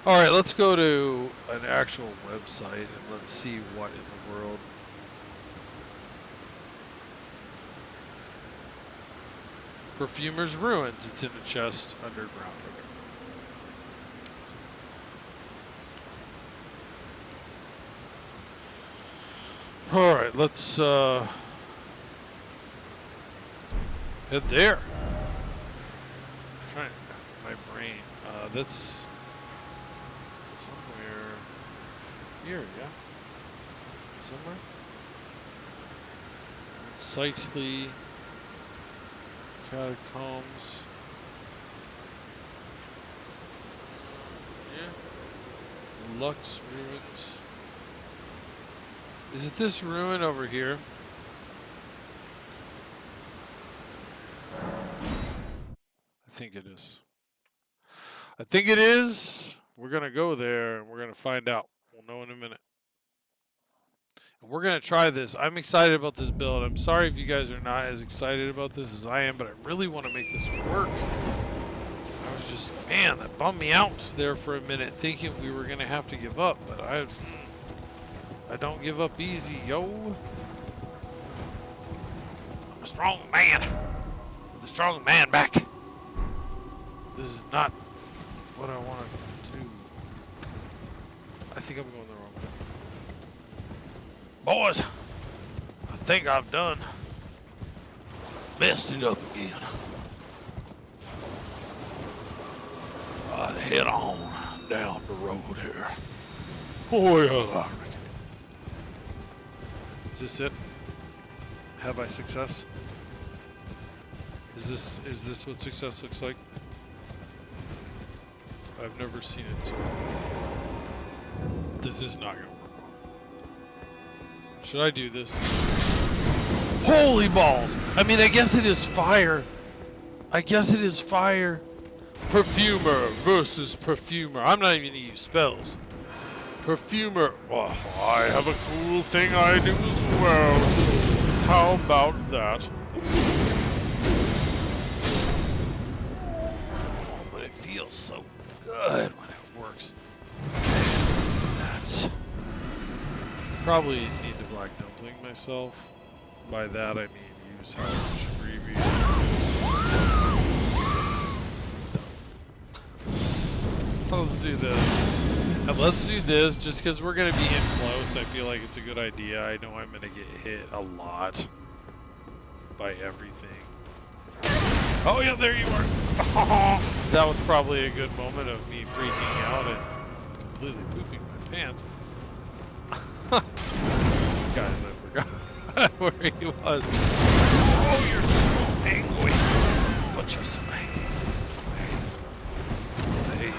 Alright, let's go to an actual website and let's see what in the world. Perfumer's Ruins. It's in a chest underground. Alright, let's head there. I'm trying my brain. That's somewhere here, yeah? Somewhere? Sightly Catacombs. Yeah. Lux Ruins. Is it this ruin over here? I think it is. I think it is. We're going to go there and we're going to find out. We'll know in a minute. And we're going to try this. I'm excited about this build. I'm sorry if you guys are not as excited about this as I am, but I really want to make this work. I was just, man, that bummed me out there for a minute thinking we were going to have to give up, but I don't give up easy, yo. I'm a strong man. With a strong man back. This is not what I want to do. I think I'm going the wrong way. Boys, I think I've done messed it up again. I'd head on down the road here. Oh yeah. Is this it? Have I success? Is this what success looks like? I've never seen it, so this is not gonna work well. Should I do this? Holy balls! I mean, I guess it is fire. I guess it is fire. Perfumer versus Perfumer. I'm not even gonna use spells. Perfumer. Oh, I have a cool thing I do as well. How about that? Oh, but it feels so good when it works. That's probably need to black dumpling myself. By that I mean use how Let's do this. And let's do this just because we're going to be in close. I feel like it's a good idea. I know I'm going to get hit a lot by everything. Oh yeah, there you are. That was probably a good moment of me freaking out and completely pooping my pants. Guys, I forgot where he was. Oh, you're so angry. But you're so angry. I hate you.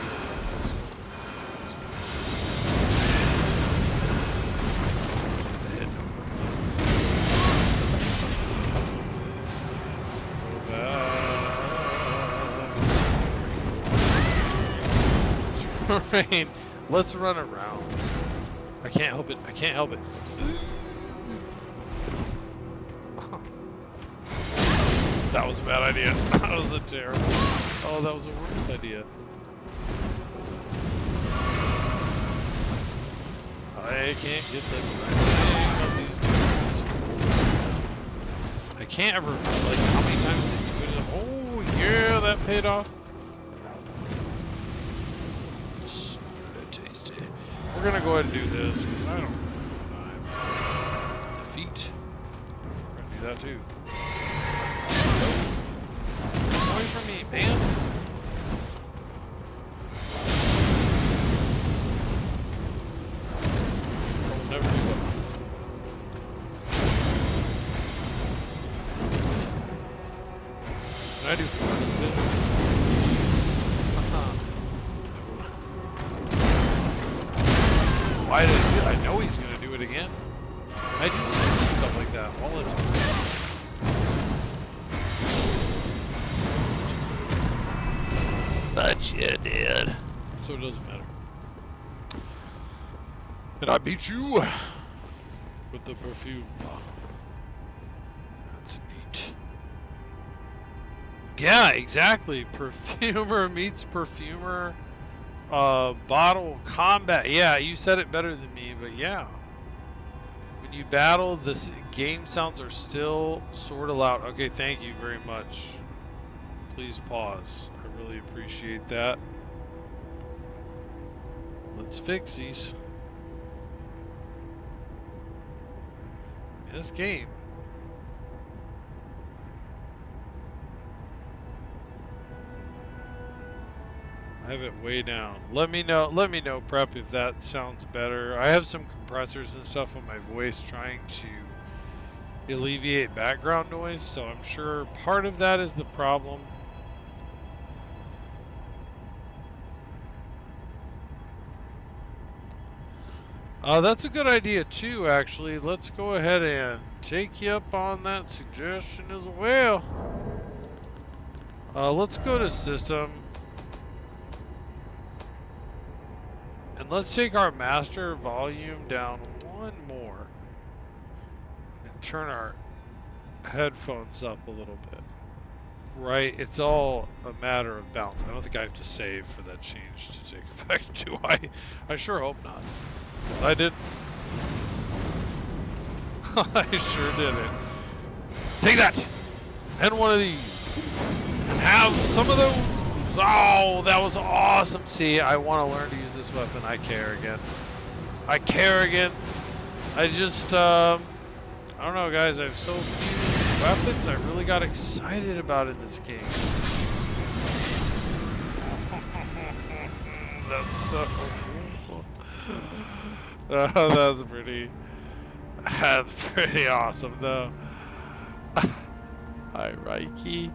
Rain. Let's run around. I can't help it. I can't help it. That was a bad idea. That was a terrible. Oh, that was a worse idea. I can't get this right. I can't ever, like, how many times did you put it up? Oh, yeah, that paid off. We're gonna go ahead and do this because I don't have time. Defeat. We're gonna do that too. Get away from me, man. I'll never do that. Can I do this? Why did I do it? I know he's going to do it again. I do stuff like that all the time. But beat you, dude. So it doesn't matter. And I beat you with the perfume. That's neat. Yeah, exactly. Perfumer meets perfumer. Bottle combat. Yeah, you said it better than me, but yeah. When you battle, this game sounds are still sort of loud. Okay, thank you very much. Please pause. I really appreciate that. Let's fix these. This game. I have it way down. Let me know, Prep, if that sounds better. I have some compressors and stuff on my voice trying to alleviate background noise, so I'm sure part of that is the problem. That's a good idea too, actually. Let's go ahead and take you up on that suggestion as well. Let's go to system. And let's take our master volume down one more. And turn our headphones up a little bit. Right? It's all a matter of balance. I don't think I have to save for that change to take effect, do I? I sure hope not. Because I did. I sure didn't. Take that! And one of these. And have some of those. Oh, that was awesome. See, I want to learn to use this weapon. I care again. I care again. I just, I don't know, guys. I have so few weapons I really got excited about in this game. That's so cool. That's pretty awesome, though. Iriki.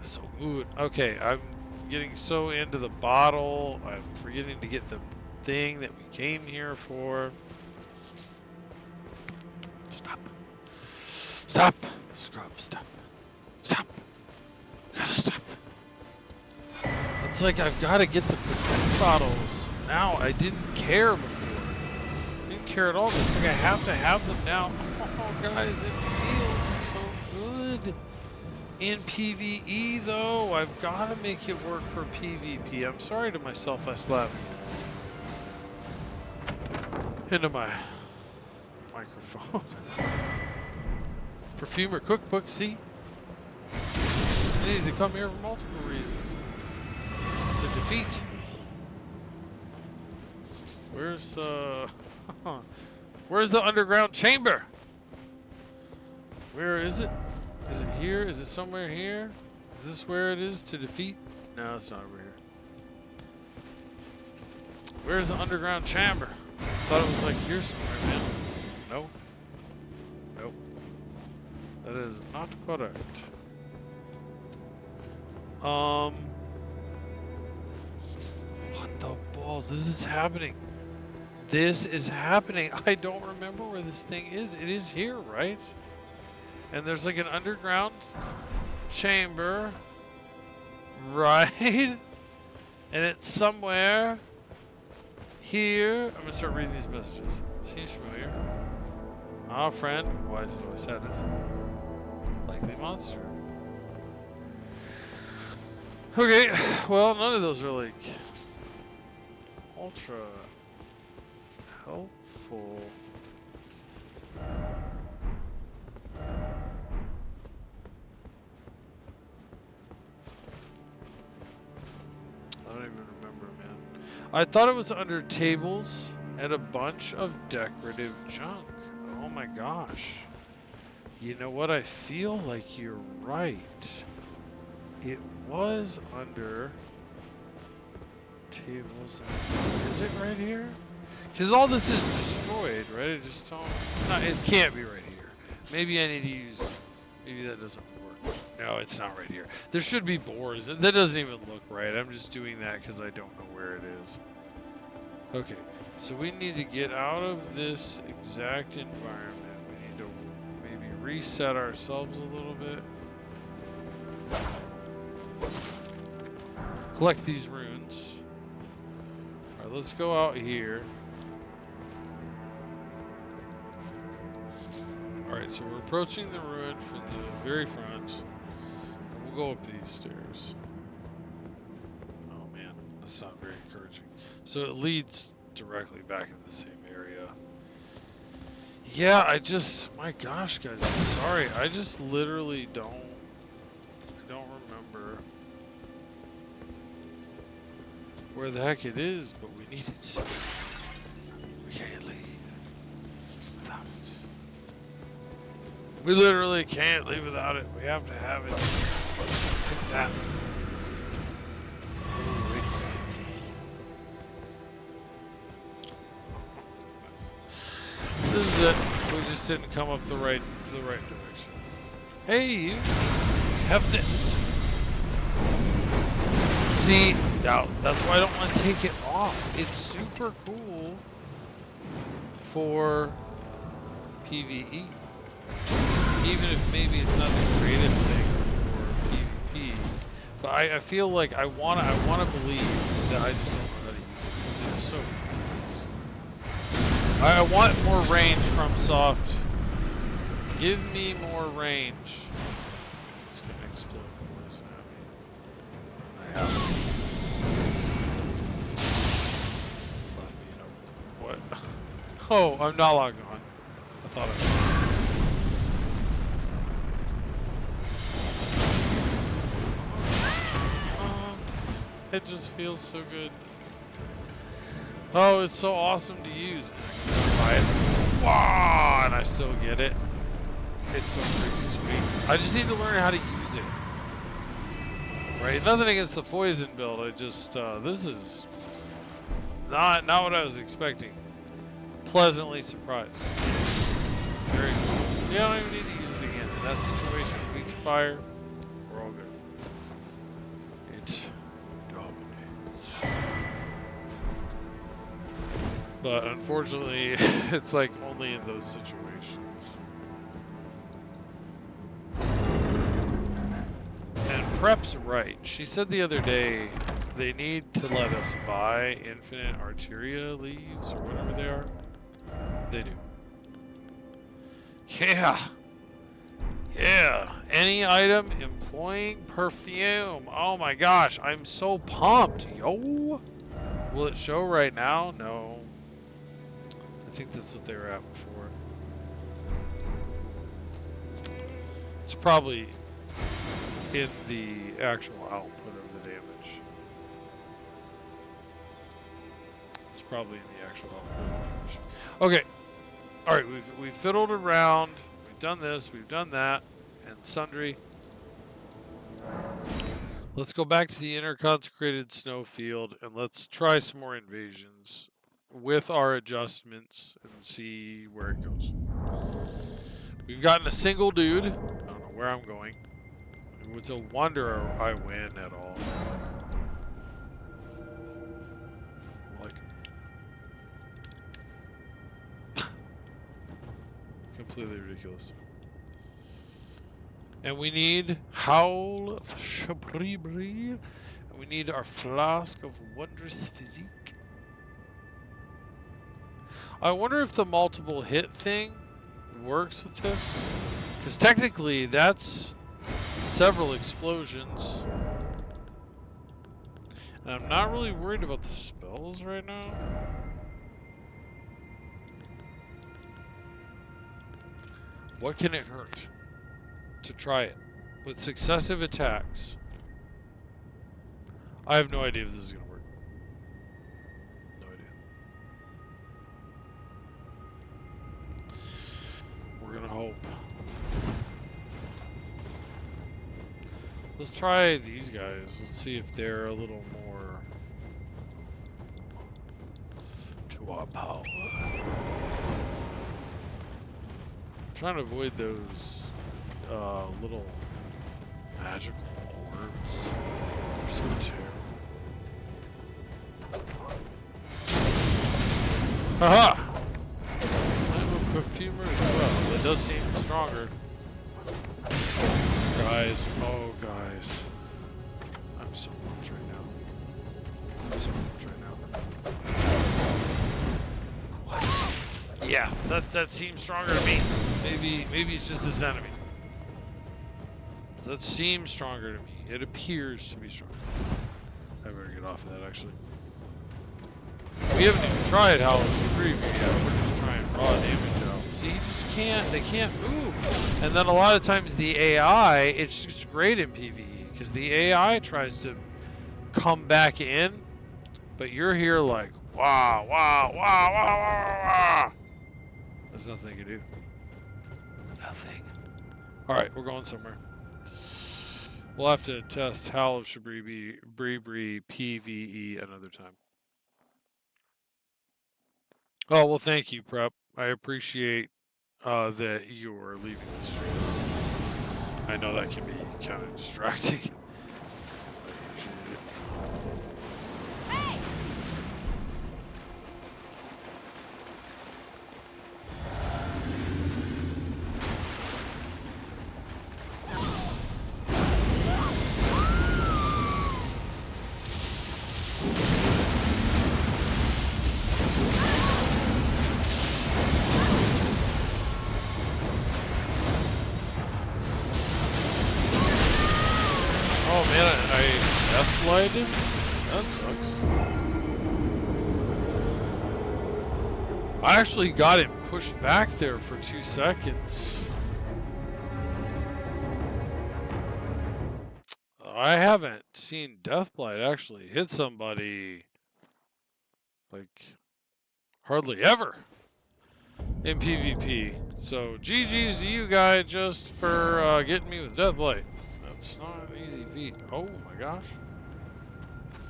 So good. Okay, I'm getting so into the bottle. I'm forgetting to get the thing that we came here for. Stop. Scrub, stop. Gotta stop. It's like I've got to get the bottles now. I didn't care before. I didn't care at all. It's like I have to have them now. Oh, guys, it feels so good. In PvE, though, I've got to make it work for PvP. I'm sorry to myself I slapped into my microphone. Perfumer cookbook, see? I needed to come here for multiple reasons. To defeat. Where's the underground chamber? Where is it? Is it here? Is it somewhere here? Is this where it is to defeat? No, it's not over here. Where's the underground chamber? I thought it was like here somewhere, man. Nope. That is not correct. What the balls? This is happening. I don't remember where this thing is. It is here, right? And there's like an underground chamber, right? And it's somewhere here. I'm gonna start reading these messages. Seems familiar. Ah, friend. Why is it always sadness? Likely monster. Okay, well, none of those are like ultra helpful. I don't even remember, man. I thought it was under tables and a bunch of decorative junk. Oh my gosh. You know what? I feel like you're right. It was under tables. Is it right here? Because all this is destroyed, right? It just don't. No, it can't be right here. Maybe I need to use. Maybe that doesn't work. No, it's not right here. There should be boards. That doesn't even look right. I'm just doing that because I don't know where it is. Okay, so we need to get out of this exact environment. We need to maybe reset ourselves a little bit. collect these runes. Alright, let's go out here. Alright, so we're approaching the ruin from the very front. And we'll go up these stairs. Oh man, that's not very encouraging. So it leads directly back into the same area. Yeah, my gosh guys, I'm sorry. I just literally don't remember where the heck it is, but we need it. We can't leave without it. We literally can't leave without it. We have to have it. Look at that. This is it. We just didn't come up the right direction. Hey, you have this. See, now that's why I don't want to take it off. It's super cool for PvE. Even if maybe it's not the greatest thing for PvP, but I feel like I wanna believe that I just don't know how to use it because it's so cool. I want more range from Soft. Give me more range. It's gonna explode poison at me. I have it. Left me in a what? Oh, I'm not logged on. I thought I was. It just feels so good. Oh, it's so awesome to use. Buy it. Wow, and I still get it. It's so freaking sweet. I just need to learn how to use it. Right? Nothing against the poison build. I just this is not what I was expecting. Pleasantly surprised. Very cool. See, I don't even need to use it again. In that situation, weak to fire, we're all good. It dominates. But unfortunately, it's like only in those situations. And Prep's right. She said the other day they need to let us buy infinite arteria leaves or whatever they are. They do. Yeah. Yeah. Any item employing perfume. Oh my gosh. I'm so pumped. Yo. Will it show right now? No. I think that's what they were at before. It's probably in the actual output of the damage. It's probably in the actual output of the damage. Okay. Alright, we've fiddled around. We've done this, we've done that, and sundry. Let's go back to the inner consecrated snowfield and let's try some more invasions with our adjustments and see where it goes. We've gotten a single dude. I don't know where I'm going. It's a wonder I win at all. Like, completely ridiculous. And we need Howl of Shabribri. And we need our Flask of Wondrous Physique. I wonder if the multiple hit thing works with this. Because technically that's several explosions. And I'm not really worried about the spells right now. What can it hurt to try it with successive attacks? I have no idea if this is going to work. No idea. We're going to hope. Let's try these guys. Let's see if they're a little more to our power. I'm trying to avoid those little magical orbs. They're so terrible. Haha! I'm a perfumer as well. It does seem stronger. Guys, oh guys. I'm so pumped right now. so much right now. What? Yeah, that seems stronger to me. Maybe it's just this enemy. That seems stronger to me. It appears to be stronger. I better get off of that, actually. We haven't even tried Howl's Preview yet. We're just trying raw damage out. See, you just can't. They can't move. And then a lot of times the AI, it's just great in PvE because the AI tries to come back in, but you're here like, wow, wow, wow, wow, wow, wow. There's nothing you can do. Nothing. All right, we're going somewhere. We'll have to test Howl of Shabriri PvE another time. Oh, well, thank you, Prep. I appreciate that you're leaving the stream. I know that can be kind of distracting. Hey! Oh man, I death blinded? That sucks. I actually got him pushed back there for 2 seconds. I haven't seen Deathblight actually hit somebody like hardly ever in PvP. So GG's to you guy just for getting me with Deathblight. That's not an easy feat. Oh my gosh.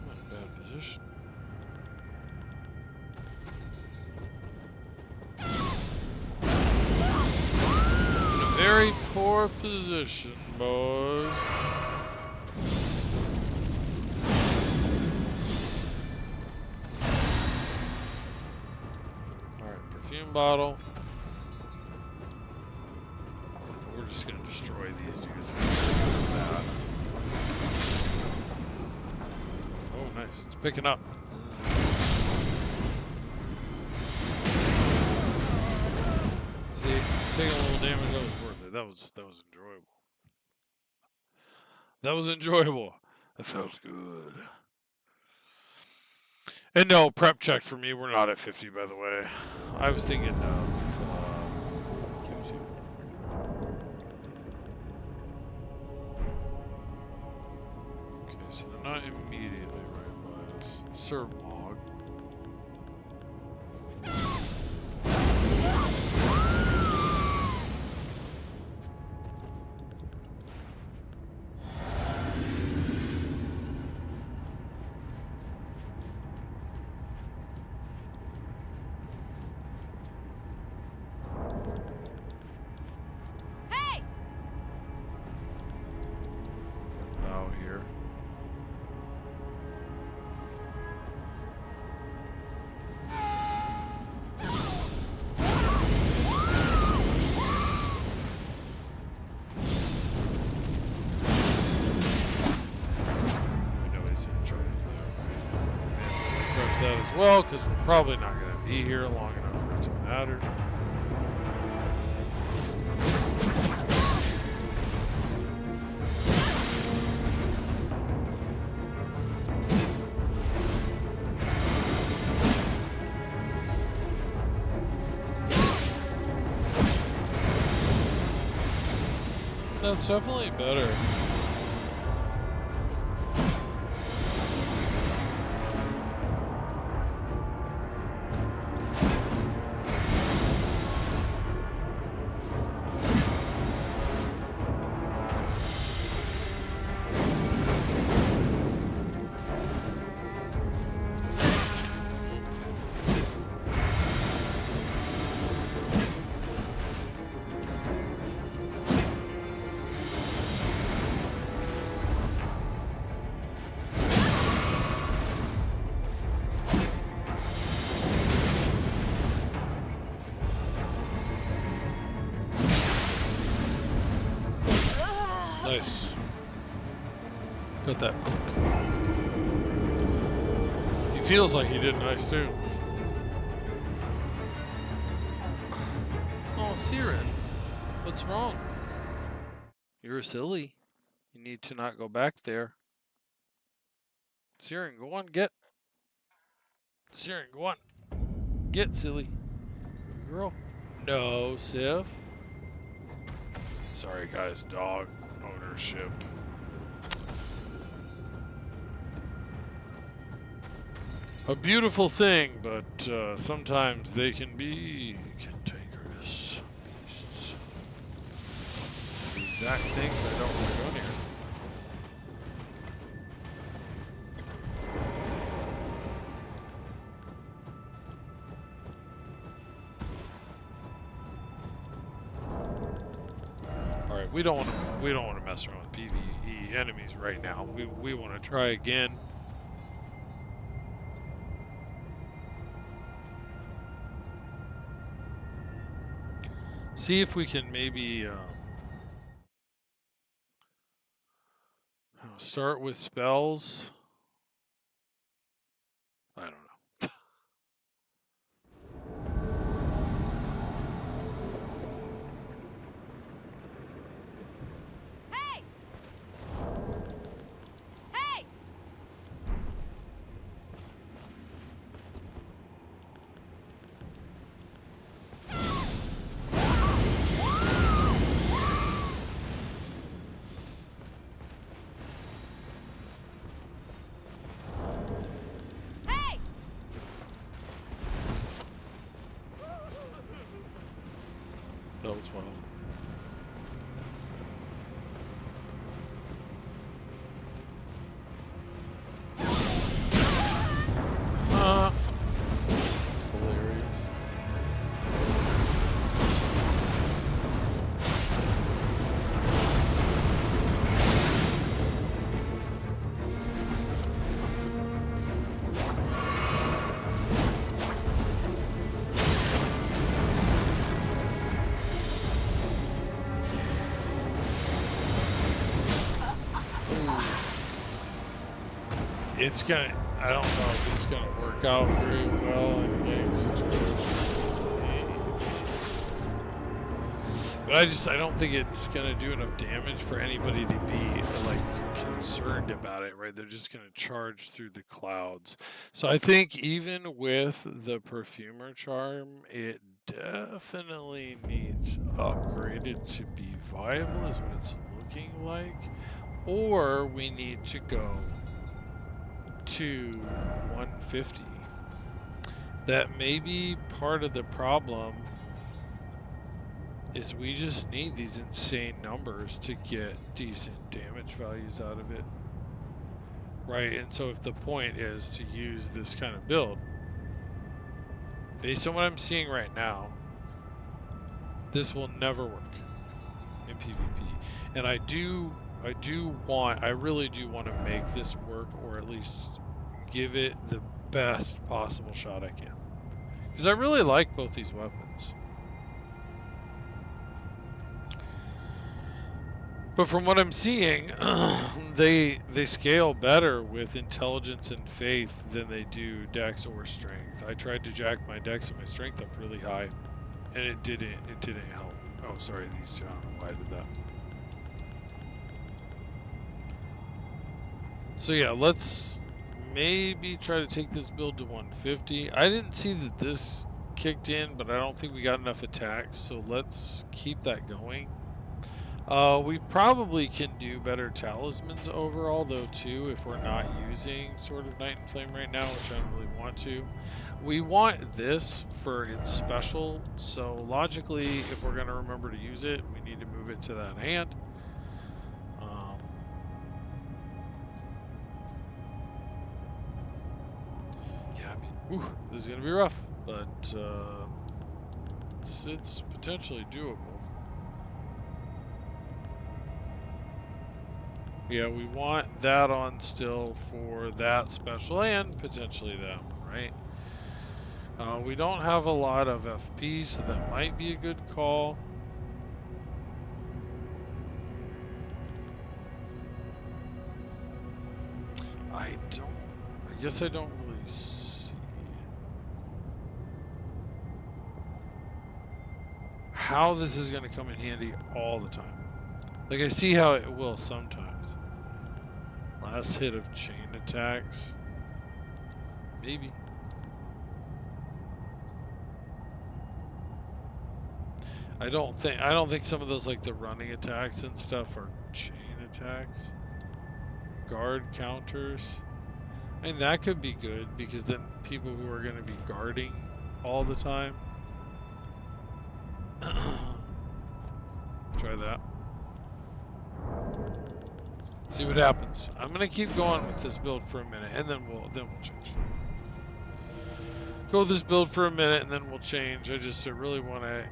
I'm in a bad position. In a very poor position, boys. Alright, perfume bottle. We're just gonna destroy these dudes. Oh, nice. It's picking up. See, taking a little damage, that was worth it. That was enjoyable. That was enjoyable. That felt good. And no, prep check for me. We're not at 50, by the way. I was thinking okay, so they're not immediately right by us. Sir Mog. Hey! Bow here. That as well, because we're probably not going to be here long enough for it to matter. That's definitely better. Nice. Got that poke. feels like he did nice too. Oh, Siren, what's wrong? You're silly. You need to not go back there. Siren, go on, get. Siren, go on. Get, silly. Good girl. No, Sif. Sorry, guys. Dog ownership. A beautiful thing, but sometimes they can be cantankerous beasts. The exact things I don't want to go near. All right, we don't want to mess around with PvE enemies right now. We want to try again. See if we can maybe start with spells. I don't know. Hey! Hey! Hey! That was wild. Hilarious. It's gonna, I don't know if it's gonna work out very well in gang situations. But I don't think it's gonna do enough damage for anybody to be like concerned about it, right? They're just gonna charge through the clouds. So I think even with the Perfumer charm, it definitely needs upgraded to be viable, is what it's looking like. Or we need to go to 150. That may be part of the problem, is we just need these insane numbers to get decent damage values out of it, right? And so if the point is to use this kind of build, based on what I'm seeing right now, this will never work in PvP. And I really do want to make this work, or at least give it the best possible shot I can. Because I really like both these weapons. But from what I'm seeing, they scale better with intelligence and faith than they do dex or strength. I tried to jack my dex and my strength up really high, and it didn't help. Oh, sorry, these two. I don't know why I did that. So yeah, let's maybe try to take this build to 150. I didn't see that this kicked in, but I don't think we got enough attacks, so let's keep that going. We probably can do better talismans overall, though, too, if we're not using Sword of Night and Flame right now, which I don't really want to. We want this for its special, so logically, if we're going to remember to use it, we need to move it to that hand. Yeah, I mean, this is going to be rough, but it's potentially doable. Yeah, we want that on still for that special and potentially that one, right? We don't have a lot of FP, so that might be a good call. I guess I don't really how this is going to come in handy all the time. Like, I see how it will sometimes. Last hit of chain attacks. Maybe. I don't think some of those, like the running attacks and stuff, are chain attacks. Guard counters. I mean, that could be good because then people who are going to be guarding all the time. Try that. See what happens. I'm going to keep going with this build for a minute and then we'll change. Go with this build for a minute and then we'll change. I really want to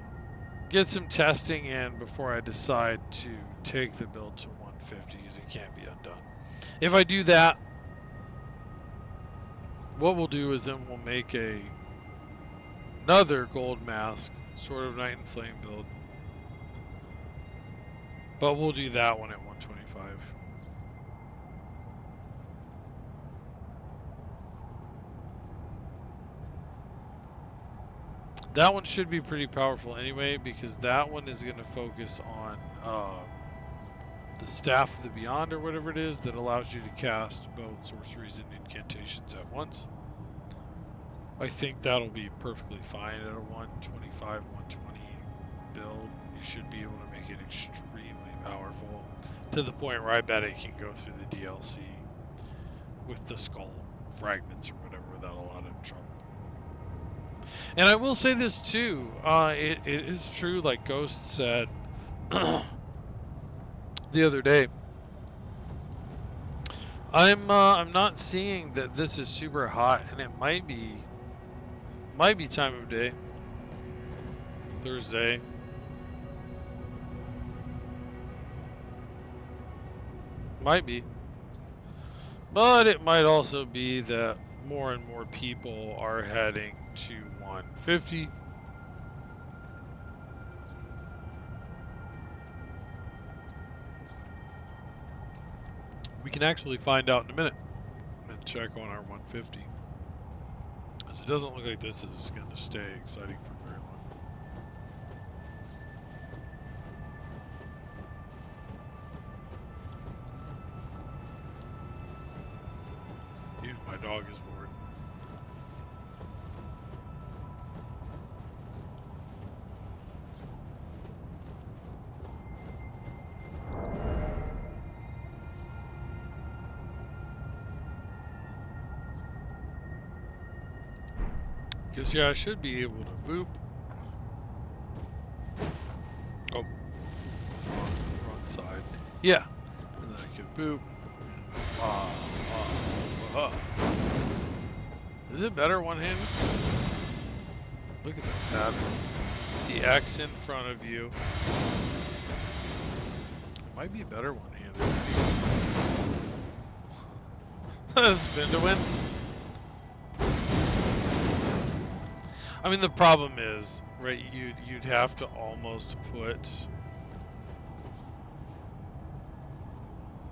get some testing in before I decide to take the build to 150 because it can't be undone. If I do that, what we'll do is then we'll make another gold mask, sort of Night and Flame build. But we'll do that one at 125. That one should be pretty powerful anyway, because that one is going to focus on the Staff of the Beyond, or whatever it is, that allows you to cast both sorceries and incantations at once. I think that'll be perfectly fine at a 125, 120 build. You should be able to make it extremely powerful, to the point where I bet it can go through the DLC with the skull fragments or whatever without a lot of trouble. And I will say this too, it is true, like Ghost said the other day, I'm not seeing that this is super hot, and it might be time of day, Thursday. Might be. But it might also be that more and more people are heading to 150. We can actually find out in a minute and check on our 150. Because it doesn't look like this is going to stay exciting for very long. My dog is bored. Because, yeah, I should be able to boop. Oh. Wrong side. Yeah. And then I can boop. Is it better one-handed? Look at that pattern. The X in front of you. Might be better one-handed. Spin to win. I mean, the problem is, right, you'd have to almost put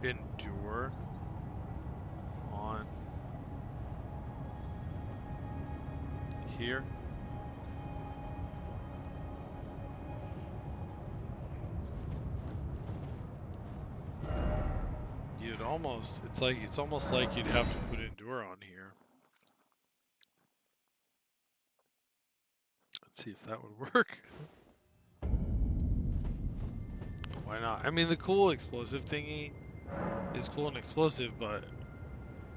Endure on here. You'd almost, it's almost like you'd have to put Endure on here. Let's see if that would work. Why not? I mean, the cool explosive thingy is cool and explosive,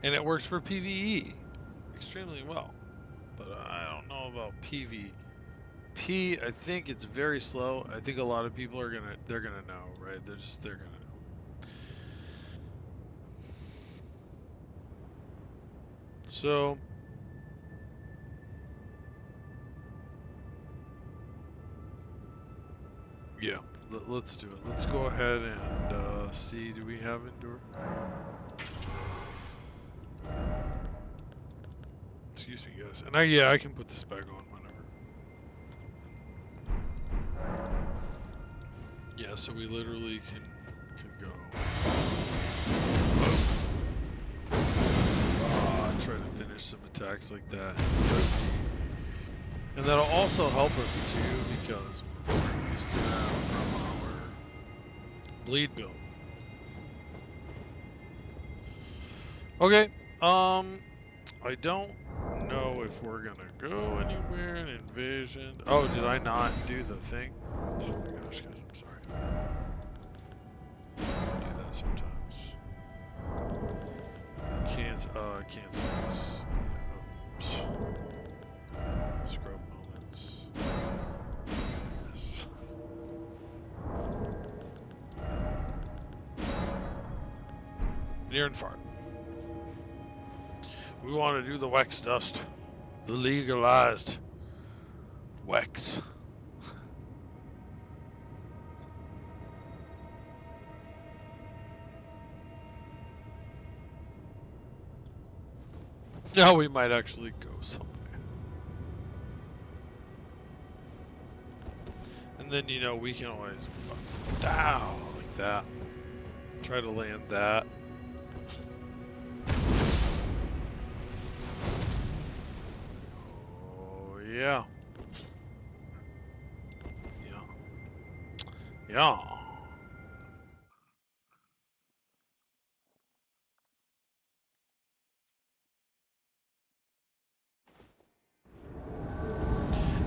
and it works for PvE extremely well. But I don't know about PvP. I think it's very slow. I think a lot of people they're gonna know, right? They're gonna know. So yeah, let's do it. Let's go ahead and see. Do we have Endure? Excuse me, guys. And I can put this back on whenever. Yeah, so we literally can go. Try to finish some attacks like that. And that'll also help us too, because we're used to have from our bleed build. Okay, I don't know if we're gonna go anywhere in Invasion. Oh, did I not do the thing? Oh my gosh, guys, I'm sorry. I do that sometimes. Cancel this. Oops. Scrub moments. Yes. Near and far. We want to do the wax dust. The legalized wax. Now we might actually go somewhere. And then, you know, we can always down like that. Try to land that. Oh, yeah. Yeah. Yeah.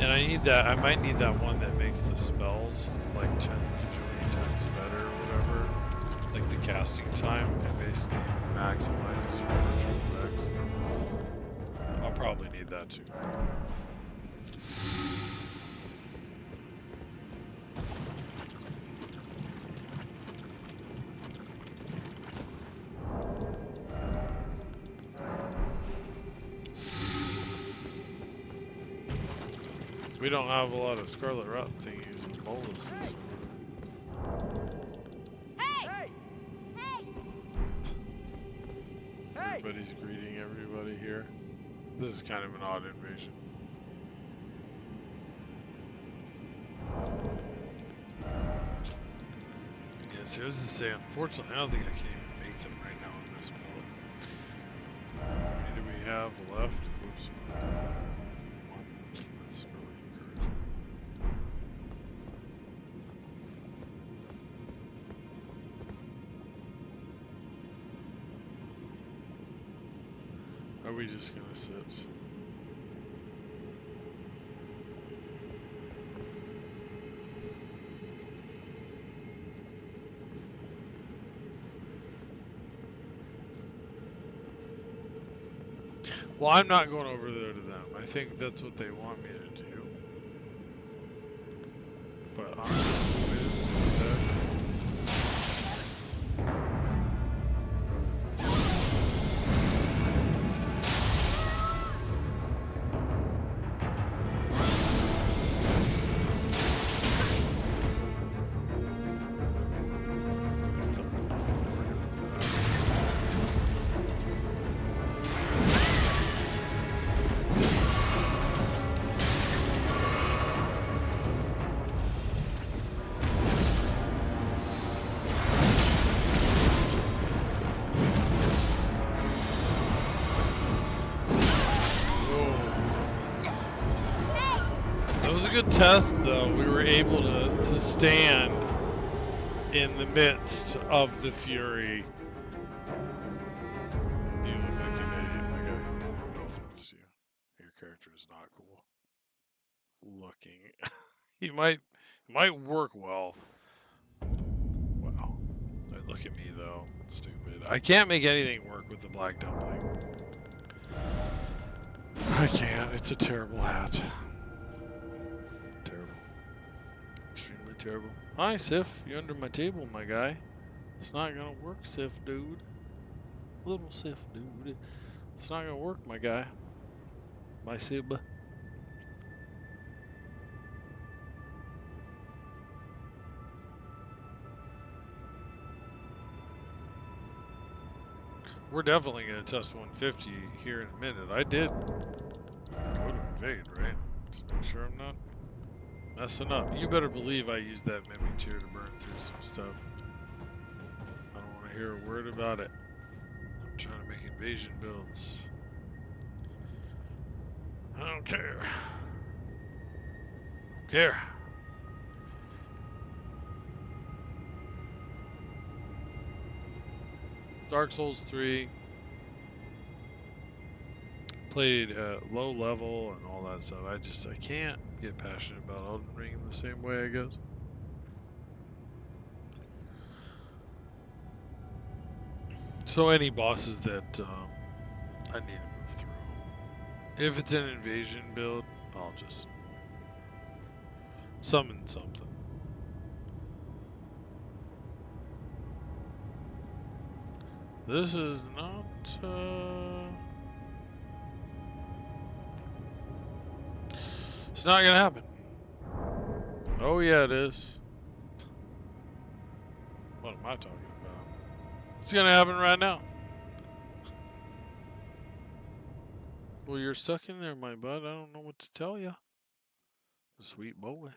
And I need that, I might need that one that makes the spells like 10 gajillion times better or whatever. Like the casting time, it basically maximizes your virtual effects. I'll probably need that too. We don't have a lot of Scarlet Rot thingies and boluses. Hey! Hey! Everybody's greeting everybody here. This is kind of an odd invasion. Yeah, so as I say, unfortunately, I don't think I can even make them right now in this build. How many do we have left? Oops. One. That's really encouraging. Are we just gonna sit? Well, I'm not going over there to them. I think that's what they want me to do. But I'm just going instead. Good test, though. We were able to stand in the midst of the fury. You look like an idiot, my guy. No offense to you. Your character is not cool looking. He might work well. Wow. Look at me, though. Stupid. I can't make anything work with the black dumpling. I can't. It's a terrible hat. Extremely terrible. Hi, Sif. You're under my table, my guy. It's not gonna work, Sif, dude. Little Sif, dude. It's not gonna work, my guy. My Sib. We're definitely gonna test 150 here in a minute. I did go to invade, right? Just make sure I'm not messing up. You better believe I used that Mimic Tear to burn through some stuff. I don't want to hear a word about it. I'm trying to make invasion builds. I don't care. I don't care. Dark Souls 3. Played at low level and all that stuff. I can't get passionate about Elden Ring in the same way, I guess. So any bosses that I need to move through. If it's an invasion build, I'll just summon something. This is not it's not gonna happen. Oh yeah, it is. What am I talking about? It's gonna happen right now. Well, you're stuck in there, my bud. I don't know what to tell you. Sweet boy.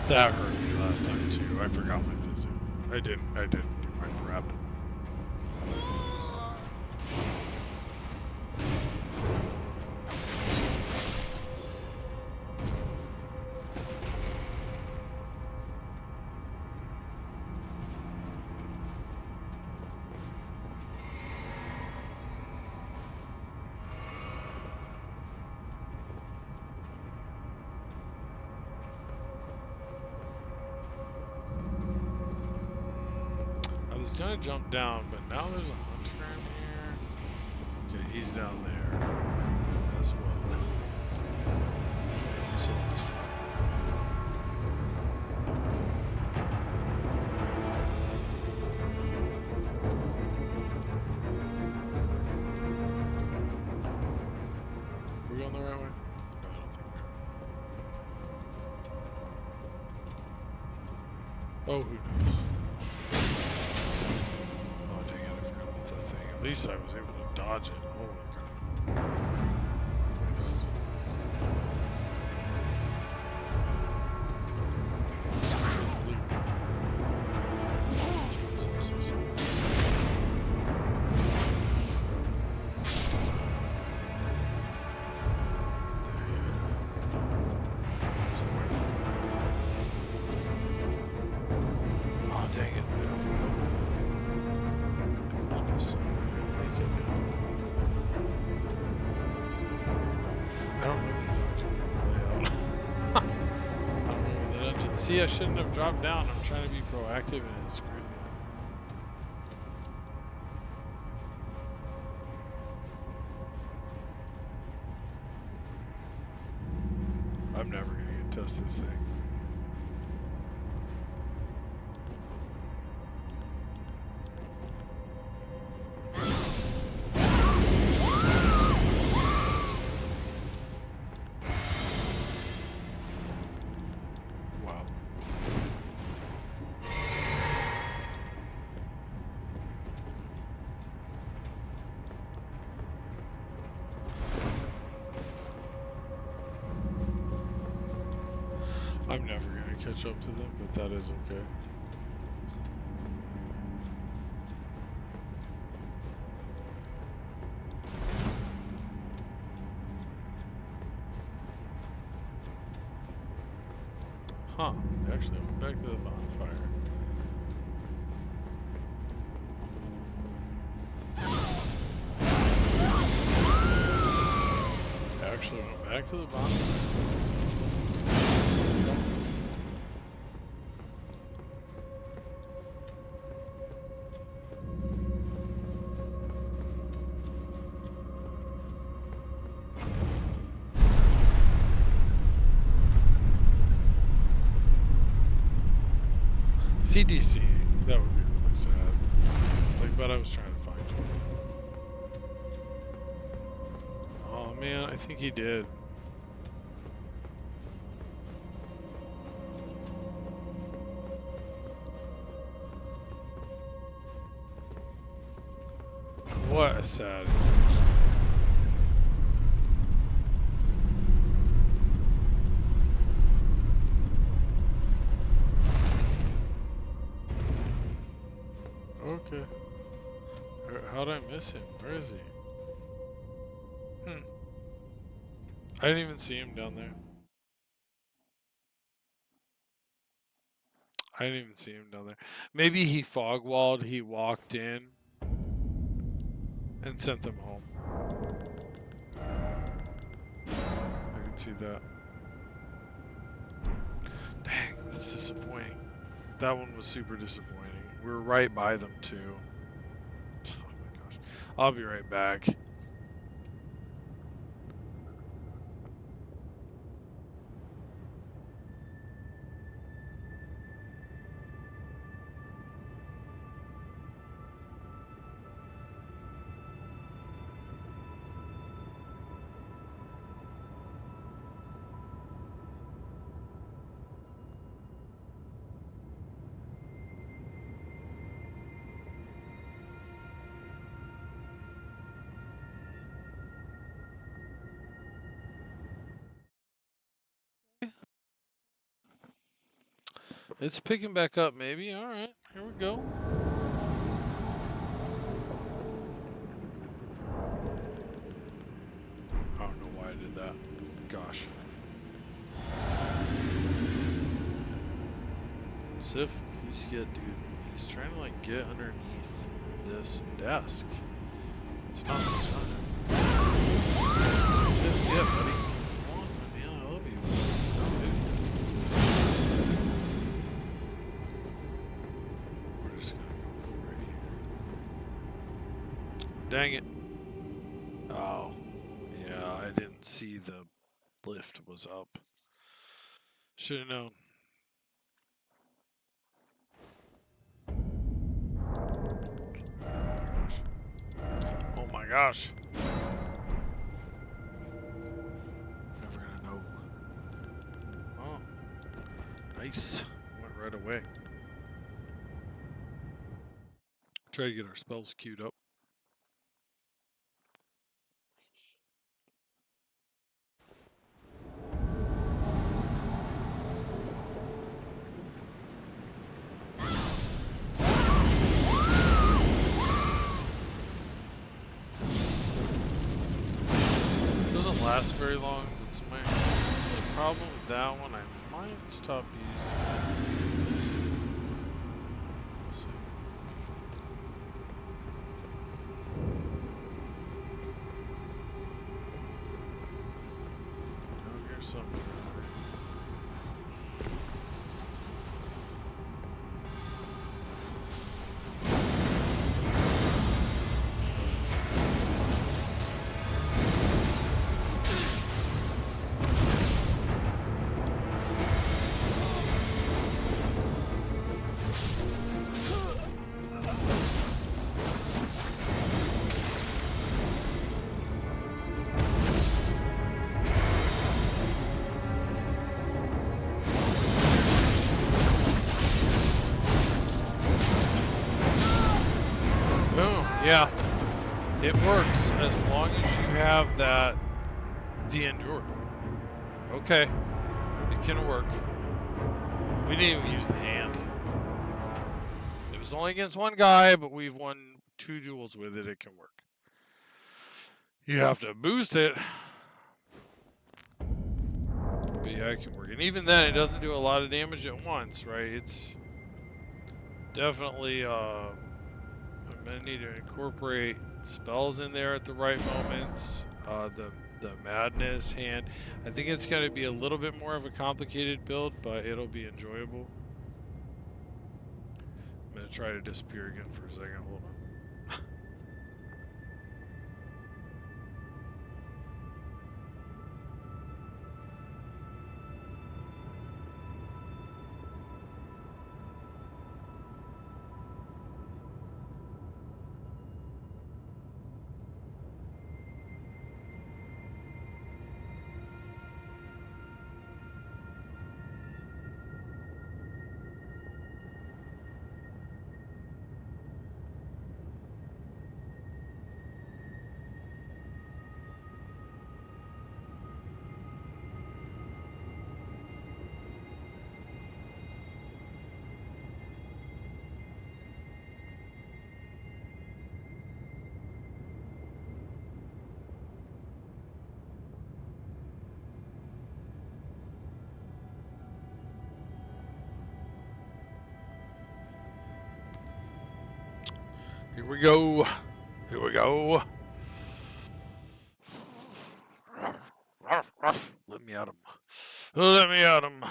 That hurt me last time too. I forgot my physical. I didn't do my prep. I was gonna jump down, but now there's a hunter in here. Okay, he's down there as well. So let's try. Are we going the right way? No, I don't think we are. Oh, who knows? At least I was able to dodge it. Holy crap. Oh, dang it. See, I shouldn't have dropped down. I'm trying to be proactive and it screwed me up. I'm never going to get to test this thing. I'm never going to catch up to them, but that is okay. Huh, actually I went back to the bonfire. Actually went back to the bonfire. CDC, that would be really sad. Like, but I was trying to find you. Oh man, I think he did. What a sad. Okay. How'd I miss him? Where is he? I didn't even see him down there. I didn't even see him down there. Maybe he fog-walled, he walked in, and sent them home. I can see that. Dang, that's disappointing. That one was super disappointing. We were right by them, too. Oh my gosh. I'll be right back. It's picking back up, maybe. All right, here we go. I don't know why I did that. Gosh. Sif, please get, dude. He's trying to like get underneath this desk. It's not his time. Sif, yeah, buddy. Come on, man. I love you. Don't do. We're just gonna go for right here. Dang it. Oh. Yeah, I didn't see the lift was up. Should have known. Oh my gosh. Never gonna know. Oh. Nice. Went right away. Try to get our spells queued up. Doesn't last very long. That's my the problem with that one. I might stop using it. We'll see. We'll see. Oh, here's something. Yeah, it works as long as you have the endure. Okay, it can work. We didn't even use the hand. It was only against one guy, but we've won 2 duels with it. It can work. You have to boost it. But yeah, it can work. And even then, it doesn't do a lot of damage at once, right? It's definitely, I'm going to need to incorporate spells in there at the right moments. The madness hand. I think it's going to be a little bit more of a complicated build, but it'll be enjoyable. I'm going to try to disappear again for a second. Hold on. Here we go. Here we go. Let me at him. Let me at him.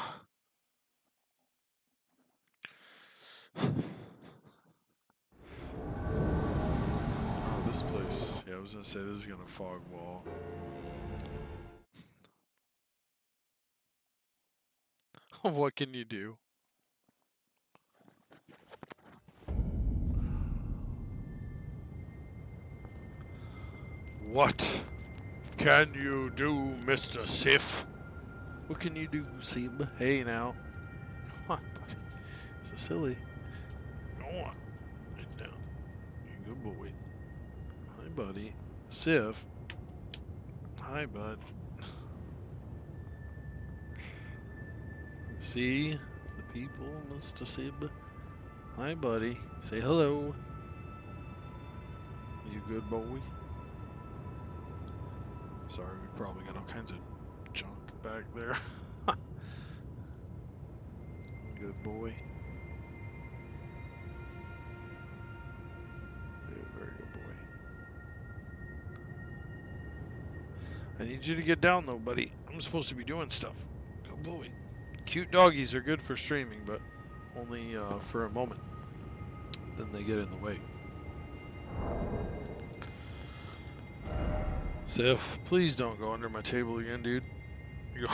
Oh, this place. Yeah, I was gonna say this is gonna fog wall. What can you do? What can you do, Mr. Sif? What can you do, Sib? Hey now. Come on, buddy. So silly. Go on. Get down. Good boy. Hi, buddy. Sif. Hi, bud. See the people, Mr. Sib. Hi, buddy. Say hello. You good boy? Sorry, we probably got all kinds of junk back there. Good boy. Yeah, very good boy. I need you to get down though, buddy. I'm supposed to be doing stuff. Good boy. Cute doggies are good for streaming, but only for a moment. Then they get in the way. Sif, please don't go under my table again, dude. You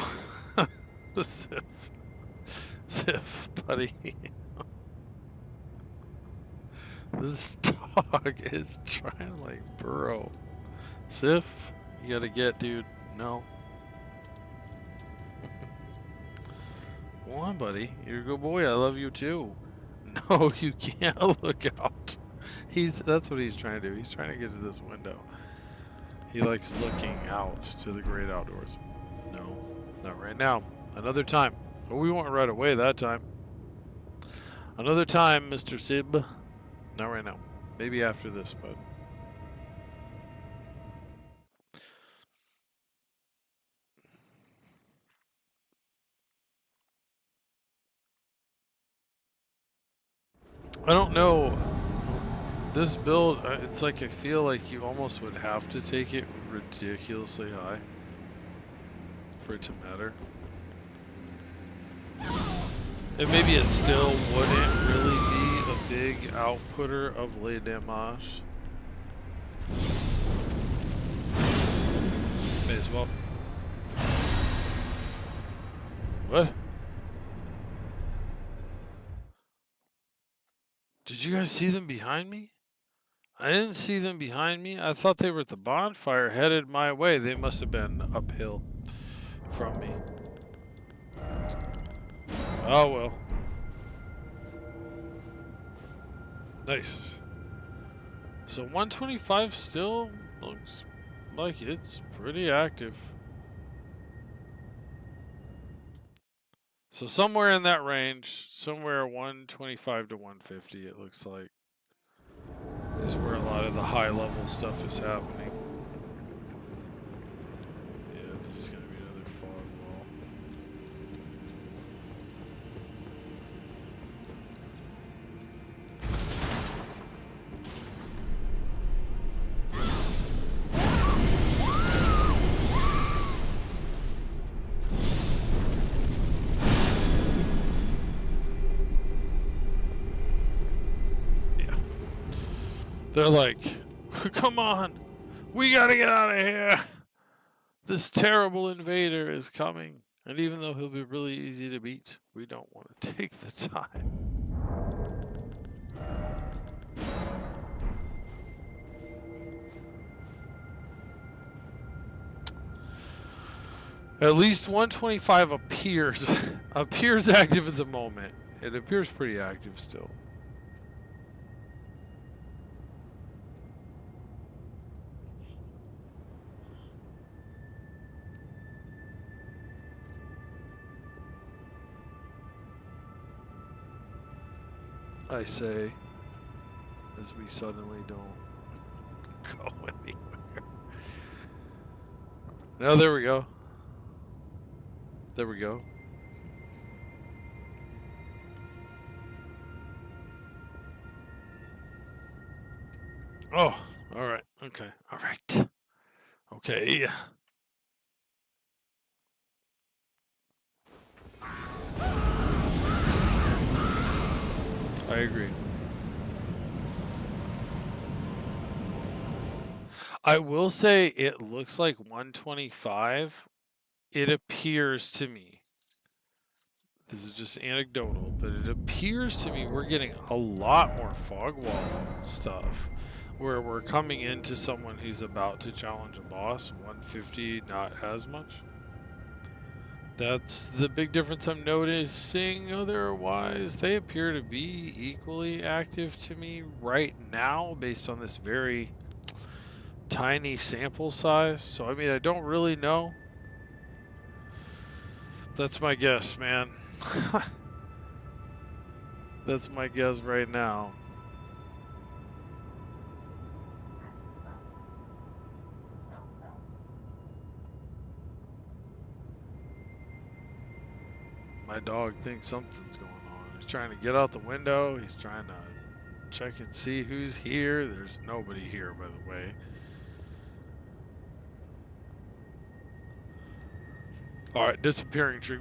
go. Sif. Sif, buddy. This dog is trying to like burrow. Sif, you gotta get, dude. No. Come on, buddy. You're a good boy. I love you too. No, you can't look out. That's what he's trying to do. He's trying to get to this window. He likes looking out to the great outdoors. No, not right now. Another time. Oh, we went right away that time. Another time, Mr. Sib. Not right now. Maybe after this, but... I don't know. This build, it's like I feel like you almost would have to take it ridiculously high for it to matter. And maybe it still wouldn't really be a big outputter of le damage. May as well. What? Did you guys see them behind me? I didn't see them behind me. I thought they were at the bonfire headed my way. They must have been uphill from me. Oh well. Nice. So 125 still looks like it's pretty active. So somewhere in that range, somewhere 125 to 150 it looks like, is where a lot of the high level stuff is happening. Yeah, this is going to be another fog wall. They're like, come on, we gotta get out of here. This terrible invader is coming. And even though he'll be really easy to beat, we don't want to take the time. At least 125 appears active at the moment. It appears pretty active still. I say, as we suddenly don't go anywhere. No, there we go. There we go. Oh, all right. Okay. All right. Okay. I agree. I will say it looks like 125. It appears to me. This is just anecdotal, but it appears to me we're getting a lot more fog wall stuff. Where we're coming into someone who's about to challenge a boss. 150, not as much. That's the big difference I'm noticing. Otherwise, they appear to be equally active to me right now based on this very tiny sample size. So, I mean, I don't really know. That's my guess, man. That's my guess right now. My dog thinks something's going on. He's trying to get out the window. He's trying to check and see who's here. There's nobody here, by the way. All right, disappearing tree.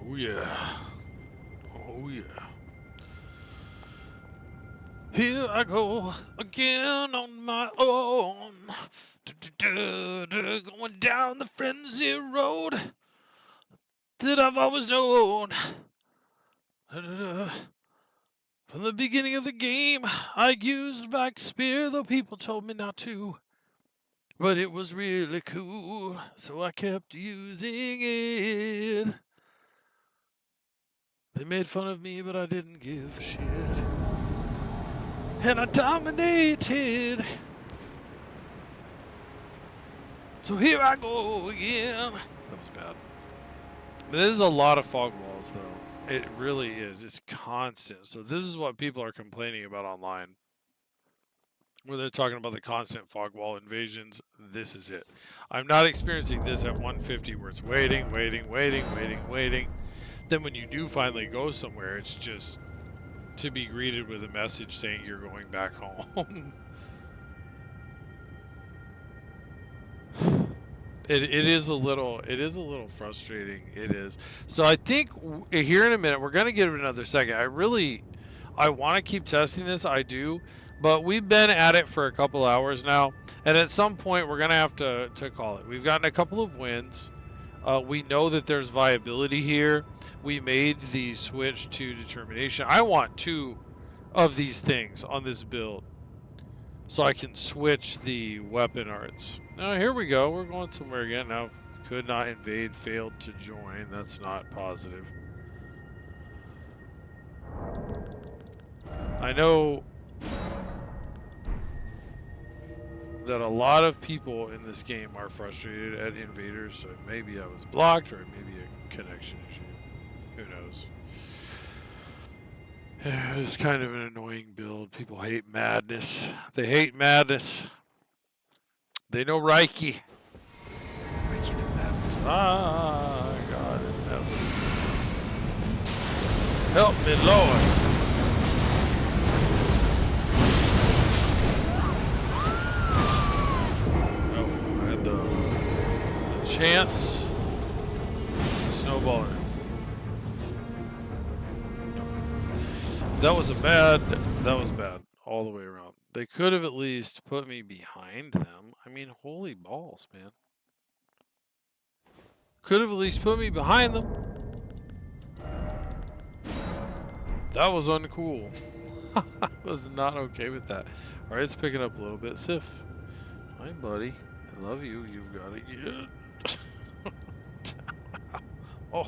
Oh yeah. Oh yeah. Here I go again on my own. Going down the frenzy road that I've always known. From the beginning of the game, I used Vax Spear, though people told me not to. But it was really cool, so I kept using it. They made fun of me, but I didn't give a shit. And I dominated. So here I go again. That was bad. There's a lot of fog walls, though. It really is. It's constant. So this is what people are complaining about online. When they're talking about the constant fog wall invasions, this is it. I'm not experiencing this at 150 where it's waiting. Then when you do finally go somewhere, it's just to be greeted with a message saying you're going back home. It is a little frustrating. It is. So I think here in a minute we're gonna give it another second. I want to keep testing this. I do, but we've been at it for a couple hours now, and at some point we're gonna have to call it. We've gotten a couple of wins. We know that there's viability here. We made the switch to determination. I want 2 of these things on this build, so I can switch the weapon arts. Now here we go. We're going somewhere again. Now could not invade, failed to join. That's not positive. I know that a lot of people in this game are frustrated at invaders, so maybe I was blocked or maybe a connection issue. Who knows? It's kind of an annoying build. People hate madness. They hate madness. They know Reiki. Reiki to madness. Ah, God in heaven. Help me, Lord. chance. Snowballer. That was bad all the way around. They could have at least put me behind them. I mean, holy balls, man. Could have at least put me behind them. That was uncool. I was not okay with that. Alright, it's picking up a little bit. Sif. Hi, buddy. I love you. You've got to get... oh.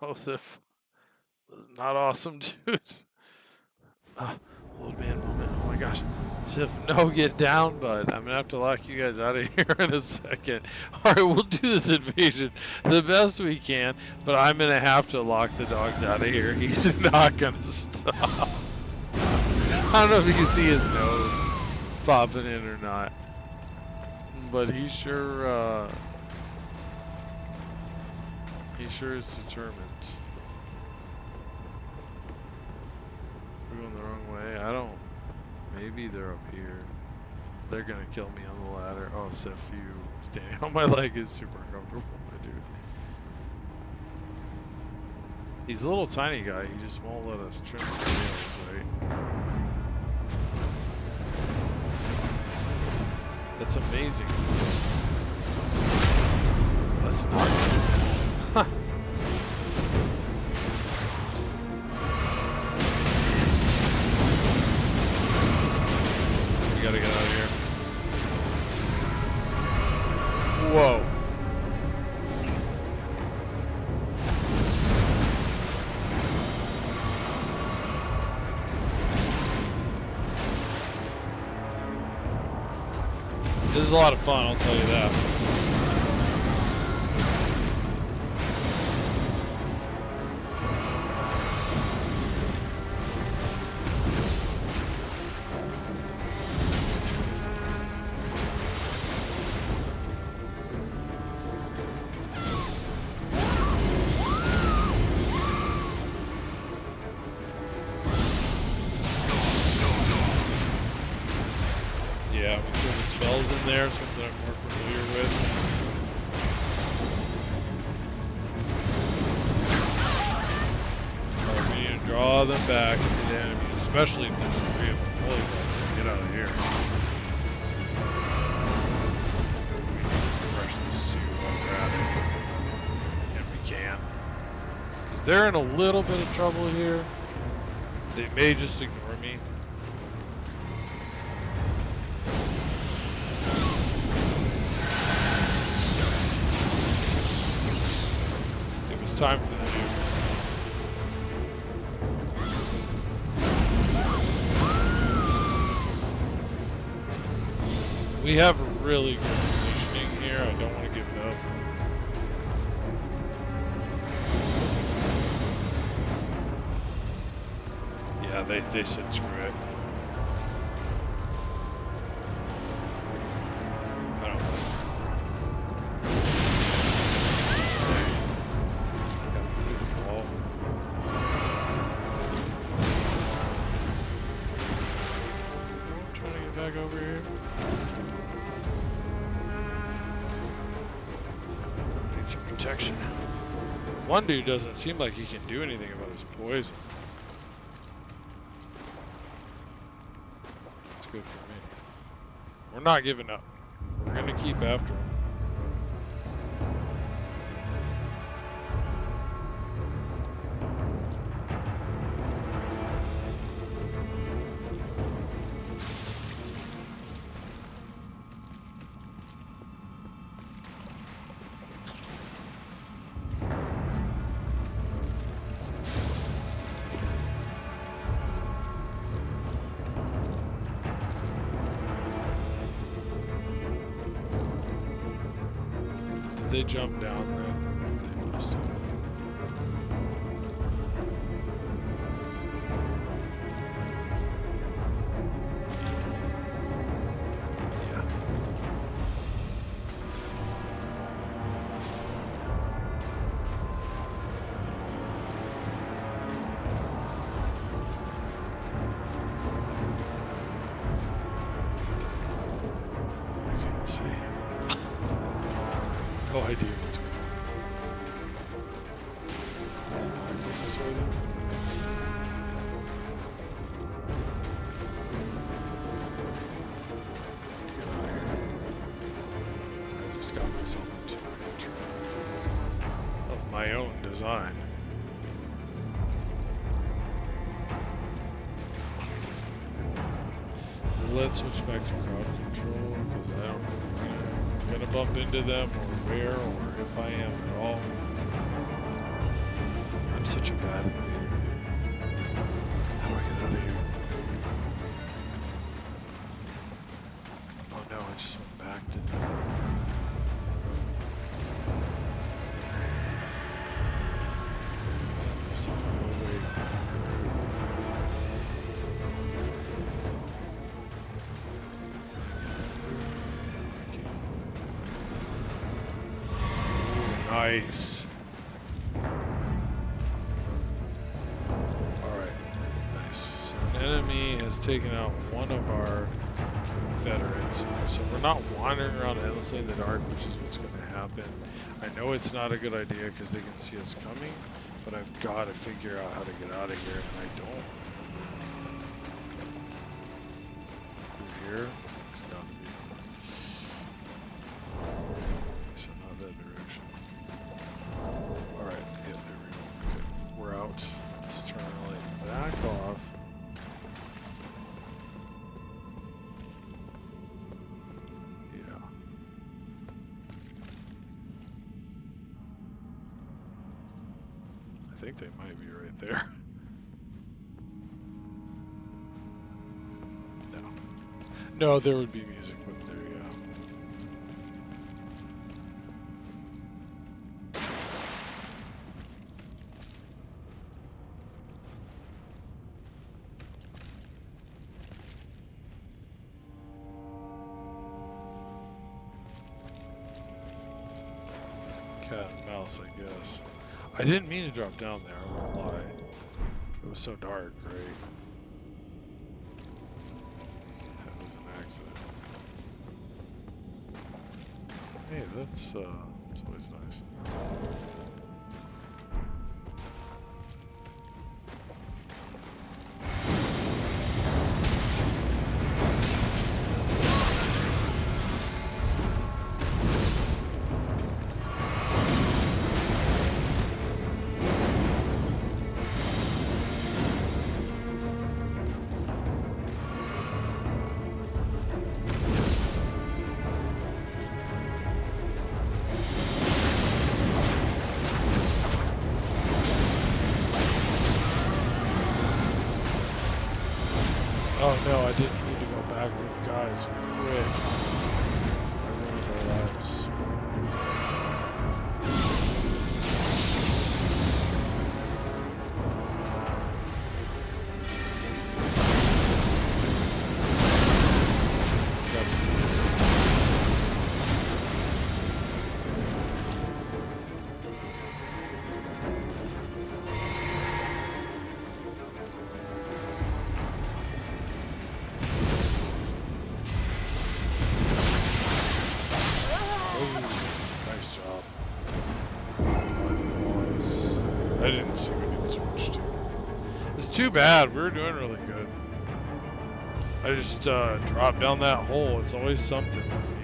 Oh, Sif. That's not awesome, dude. Old man moment. Oh my gosh. Sif, no, get down, bud. I'm gonna have to lock you guys out of here in a second. Alright, we'll do this invasion the best we can, but I'm gonna have to lock the dogs out of here. He's not gonna stop. I don't know if you can see his nose popping in or not. But he sure is determined. We're going the wrong way. I don't. Maybe they're up here. They're gonna kill me on the ladder. Oh, Sif, you standing on my leg is super uncomfortable, my dude. He's a little tiny guy. He just won't let us trim his nails, right? That's amazing. That's not amazing. We gotta get out of here. Whoa. This is a lot of fun, I'll tell you that. Yeah, we put the spells in there, something I'm more familiar with. Oh, we need to draw them back to the enemies, especially if there's 3 of them. Holy balls, get out of here. We need to refresh these 2 while we're at it. And we can. Because they're in a little bit of trouble here. They may just ignore me. Time for the nuke. We have a really good positioning here. I don't want to give it up. Yeah, they said screw it. I don't know. Over here. Need some protection. One dude doesn't seem like he can do anything about his poison. That's good for me. We're not giving up. We're gonna keep after him. They jumped down then. They must have. Yeah. I can't see. design. Let's switch back to crowd control because I don't know if I'm gonna bump into them or where or if I am at all. I'm such a bad invader. How do I get out of here? Oh no, I just went back to Nice. Alright, nice. So an enemy has taken out one of our Confederates. So we're not wandering around endlessly in the dark, which is what's going to happen. I know it's not a good idea because they can see us coming, but I've got to figure out how to get out of here, and I don't. Through here? It's got to be. So not that direction. Alright, yeah, there we go. Okay, we're out. Let's turn the light back off. Yeah. I think they might be right there. No. No, there would be music, but there, yeah. Cat and mouse, I guess. I didn't mean to drop down there, I won't lie. It was so dark, right? That was an accident. Hey, that's always nice. Oh no, I didn't need to go back with guys quick. I ruined their lives. Nice job. I didn't see we didn't switch to. It's too bad. We were doing really good. I just dropped down that hole. It's always something with me.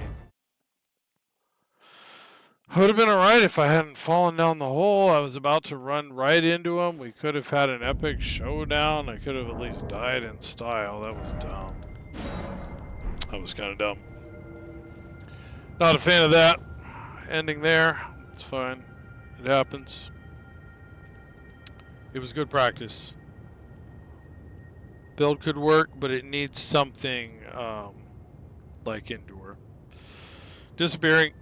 Would have been alright if I hadn't fallen down the hole. I was about to run right into him. We could have had an epic showdown. I could have at least died in style. That was dumb. That was kind of dumb. Not a fan of that. Ending there. It's fine. It happens. It was good practice. Build could work, but it needs something like Endure. Disappearing.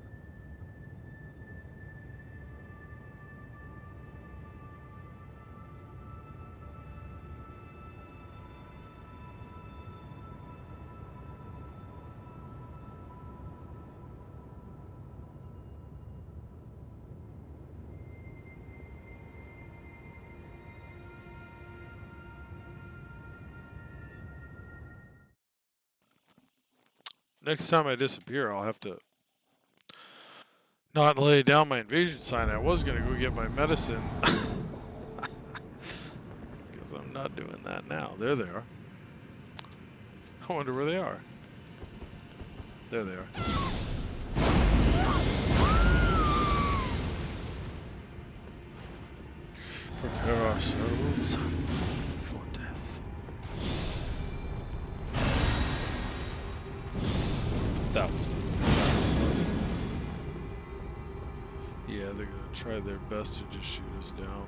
Next time I disappear, I'll have to not lay down my invasion sign. I was going to go get my medicine. Because I'm not doing that now. There they are. I wonder where they are. There they are. Prepare ourselves for death. That was it. Yeah, they're gonna try their best to just shoot us down.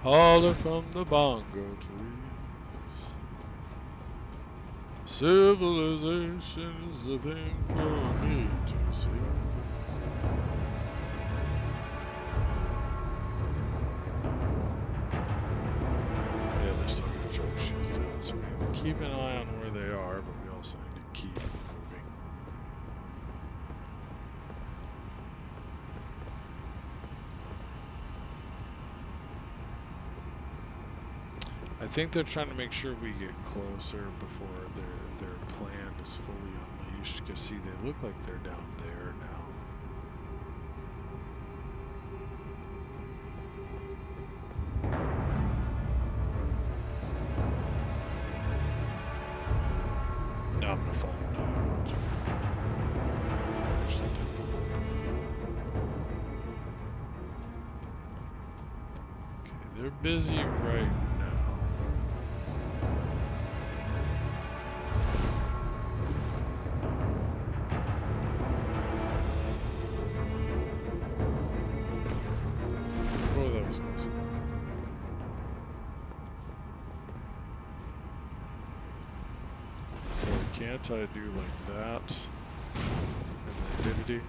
Holler from the bongo trees. Civilization is the thing for me to see. Yeah, they're still gonna try to shoot us down, so we need to keep an eye on where they are, but we also need to keep moving. I think they're trying to make sure we get closer before their plan is fully unleashed. Because see, they look like they're down there now. No, I'm gonna follow them. Actually, okay, they're busy right now. Can't I do like that? And then dividend?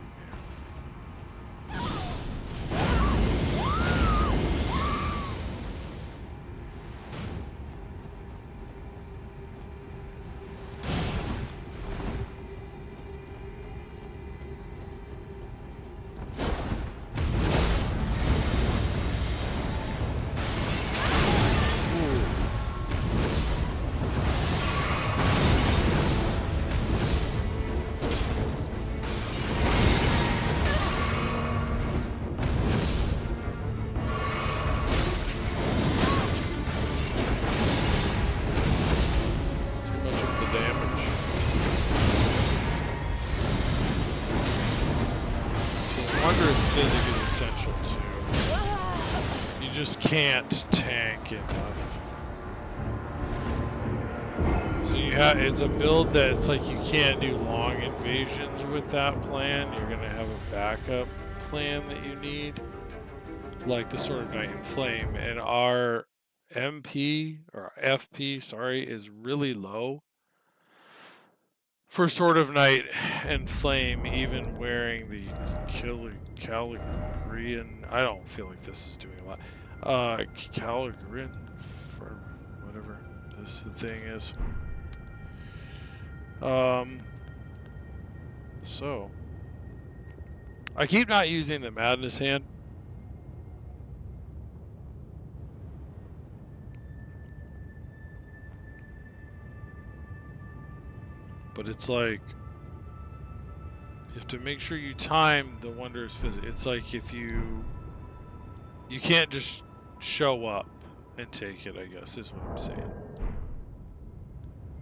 Can't tank enough. So you have, it's a build that it's like you can't do long invasions with that plan. You're gonna have a backup plan that you need, like the Sword of Night and Flame, and our MP or FP, sorry, is really low for Sword of Night and Flame, even wearing the Caligrian. I don't feel like this is doing a lot. Caligrian, for whatever this thing is. So I keep not using the Madness hand. But it's like you have to make sure you time the Wondrous Visit. It's like if you can't just show up and take it, I guess, is what I'm saying.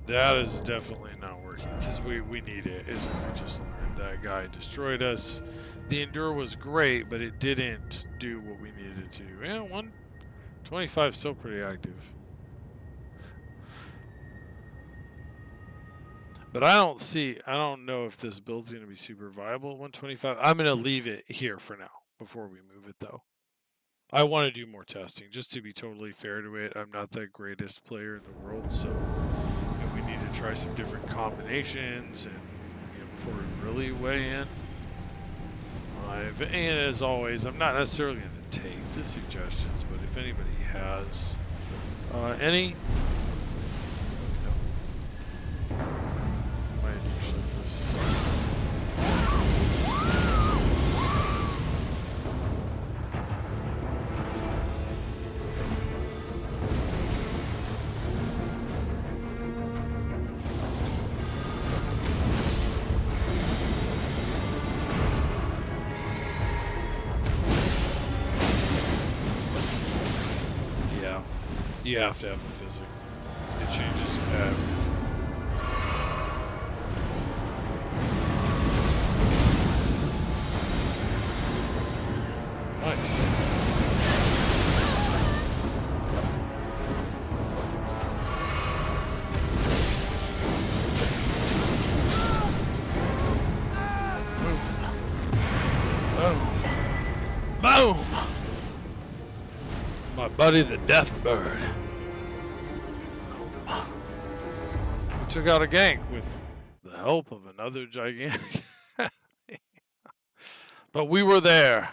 That is definitely not working, because we need it, is what we just learned. That guy destroyed us. The Endure was great, but it didn't do what we needed it to do. Yeah, 125 is still pretty active. But I don't know if this build's going to be super viable at 125. I'm going to leave it here for now, before we move it, though. I want to do more testing, just to be totally fair to it. I'm not the greatest player in the world, so we need to try some different combinations and before we really weigh in. And as always, I'm not necessarily going to take the suggestions, but if anybody has any, might usually this. You have to have the physic. It changes nice. Boom! My buddy the Death Bird. We took out a gank with the help of another gigantic. But we were there.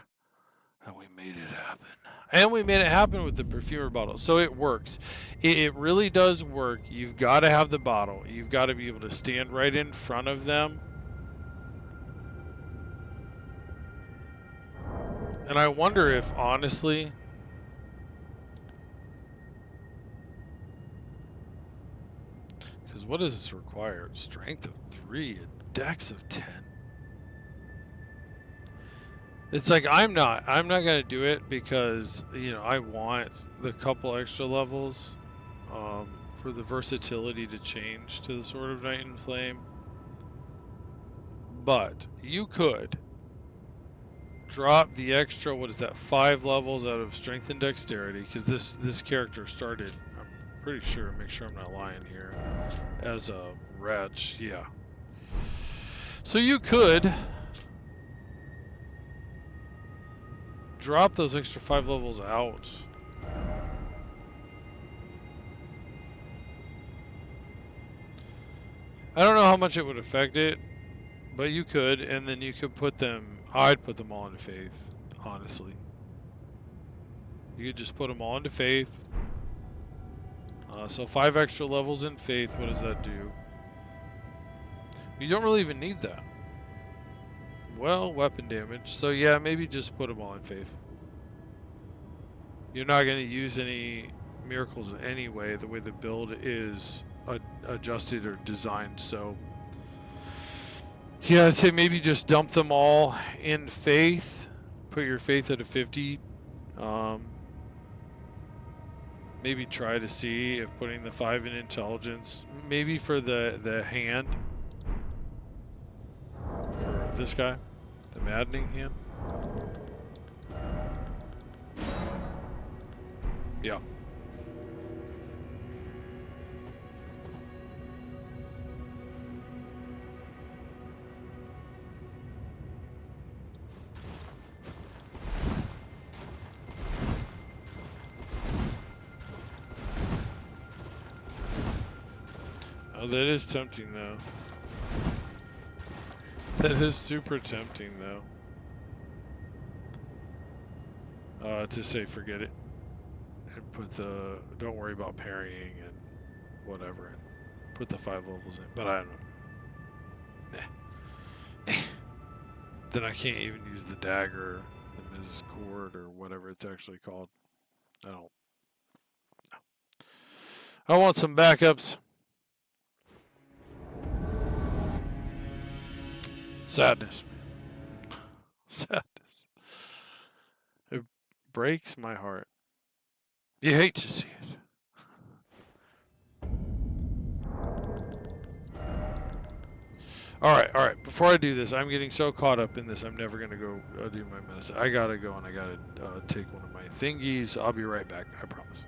And we made it happen. And we made it happen with the perfumer bottle. So it works. It really does work. You've got to have the bottle. You've got to be able to stand right in front of them. And I wonder if, honestly, because what does this require? Strength of 3, a dex of 10. It's like I'm not gonna do it because, you know, I want the couple extra levels for the versatility to change to the Sword of Night and Flame. But you could drop the extra, what is that, 5 levels out of strength and dexterity, because this character started, I'm pretty sure, make sure I'm not lying here, as a wretch. Yeah, so you could drop those extra 5 levels out. I don't know how much it would affect it, but you could, and then you could put them, I'd put them all into Faith, honestly. You could just put them all into Faith. So 5 extra levels in Faith, what does that do? You don't really even need that. Well, weapon damage. So yeah, maybe just put them all in Faith. You're not going to use any miracles anyway, the way the build is adjusted or designed, so... Yeah, I'd say maybe just dump them all in Faith. Put your Faith at a 50. Maybe try to see if putting the 5 in Intelligence, maybe for the hand, for this guy, the Maddening Hand. Yeah. Oh, that is tempting, though. That is super tempting, though. To say forget it. And put the... Don't worry about parrying and whatever. And put the 5 levels in. But I don't know. Then I can't even use the dagger, the Mrs. Cord, or whatever it's actually called. I don't... No. I want some backups. Sadness, man. Sadness. It breaks my heart. You hate to see it. Alright. Before I do this, I'm getting so caught up in this, I'm never going to go do my medicine. I gotta go and I gotta take one of my thingies. I'll be right back, I promise.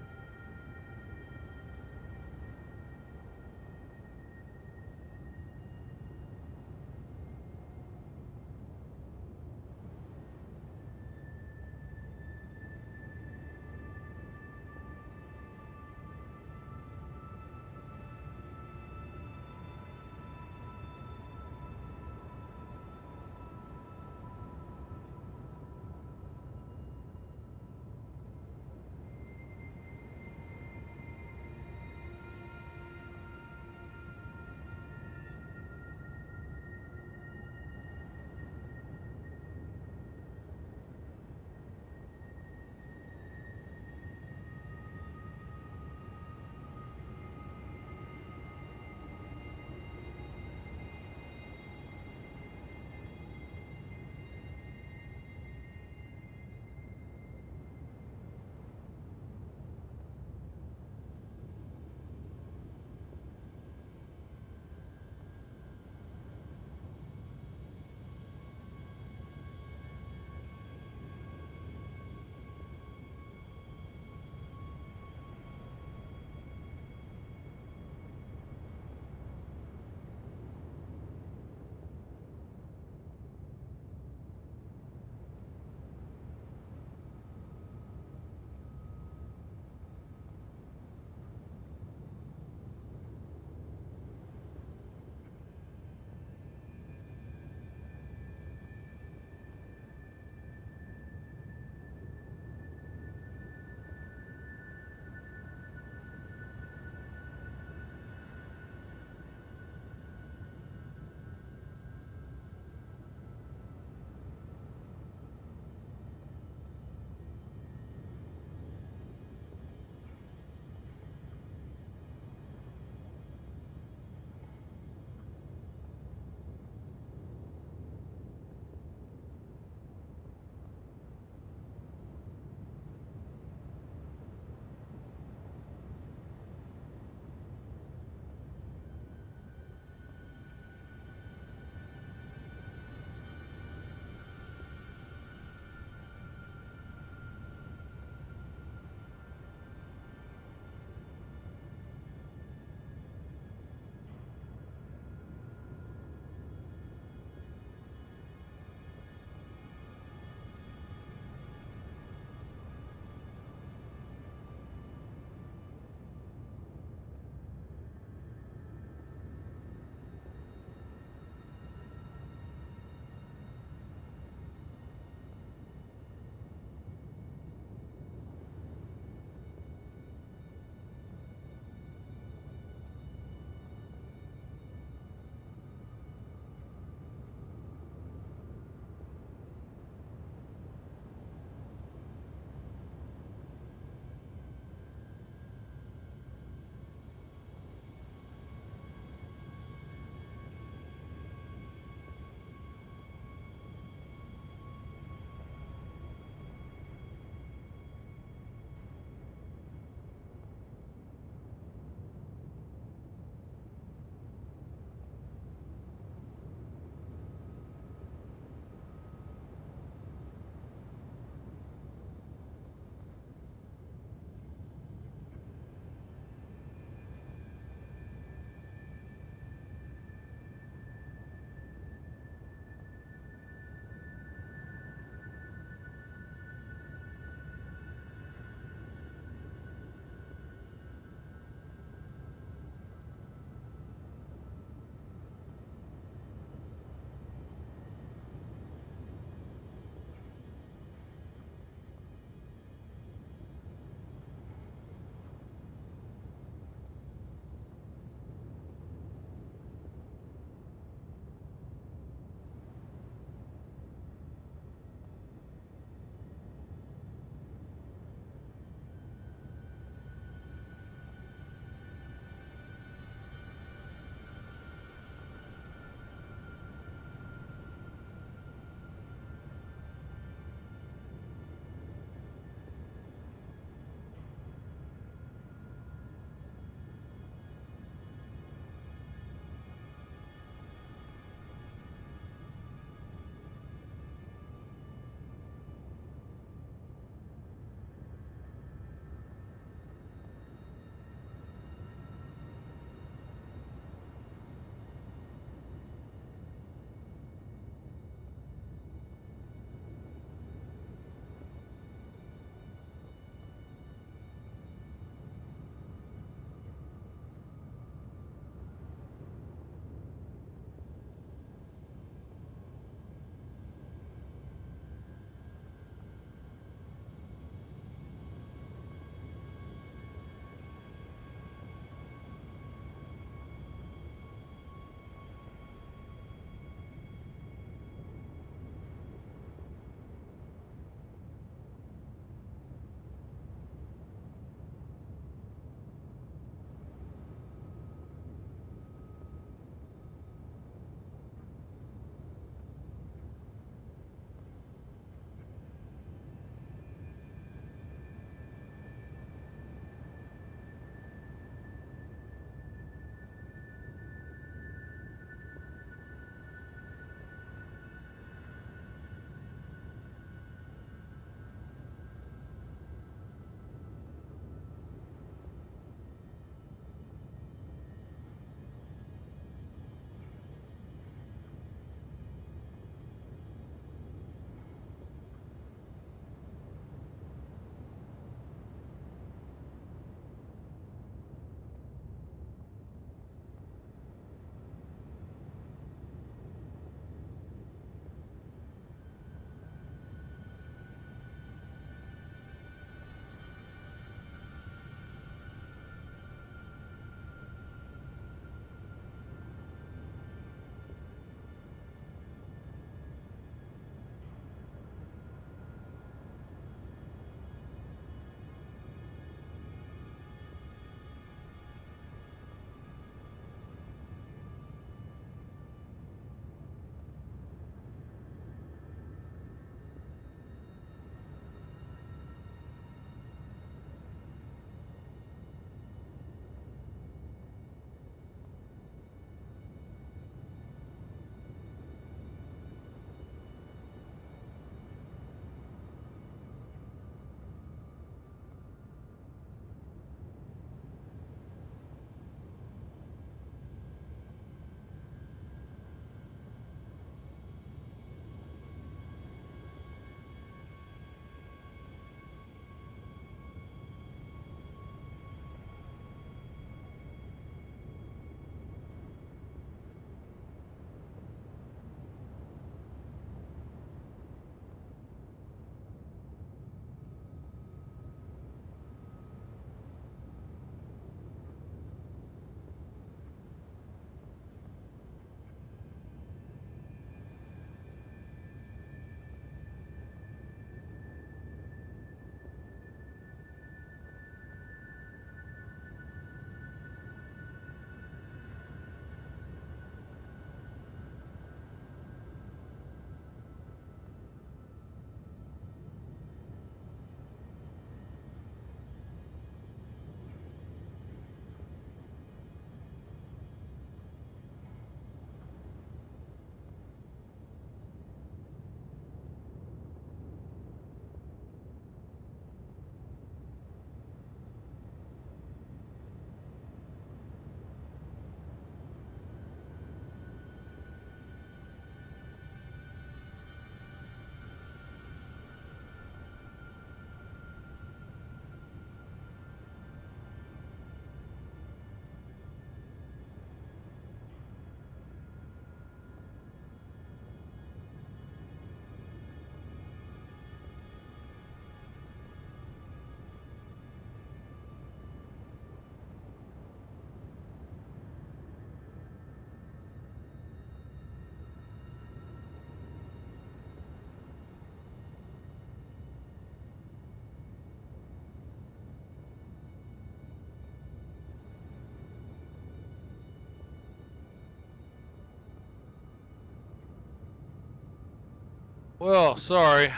Well, sorry.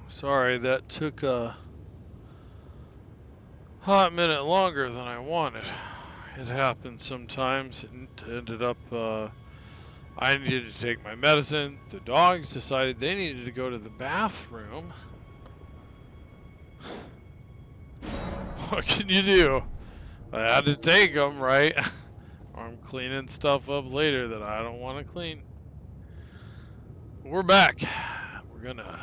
Sorry, that took a hot minute longer than I wanted. It happens sometimes. It ended up, I needed to take my medicine. The dogs decided they needed to go to the bathroom. What can you do? I had to take them, right? Or I'm cleaning stuff up later that I don't want to clean. We're back. We're gonna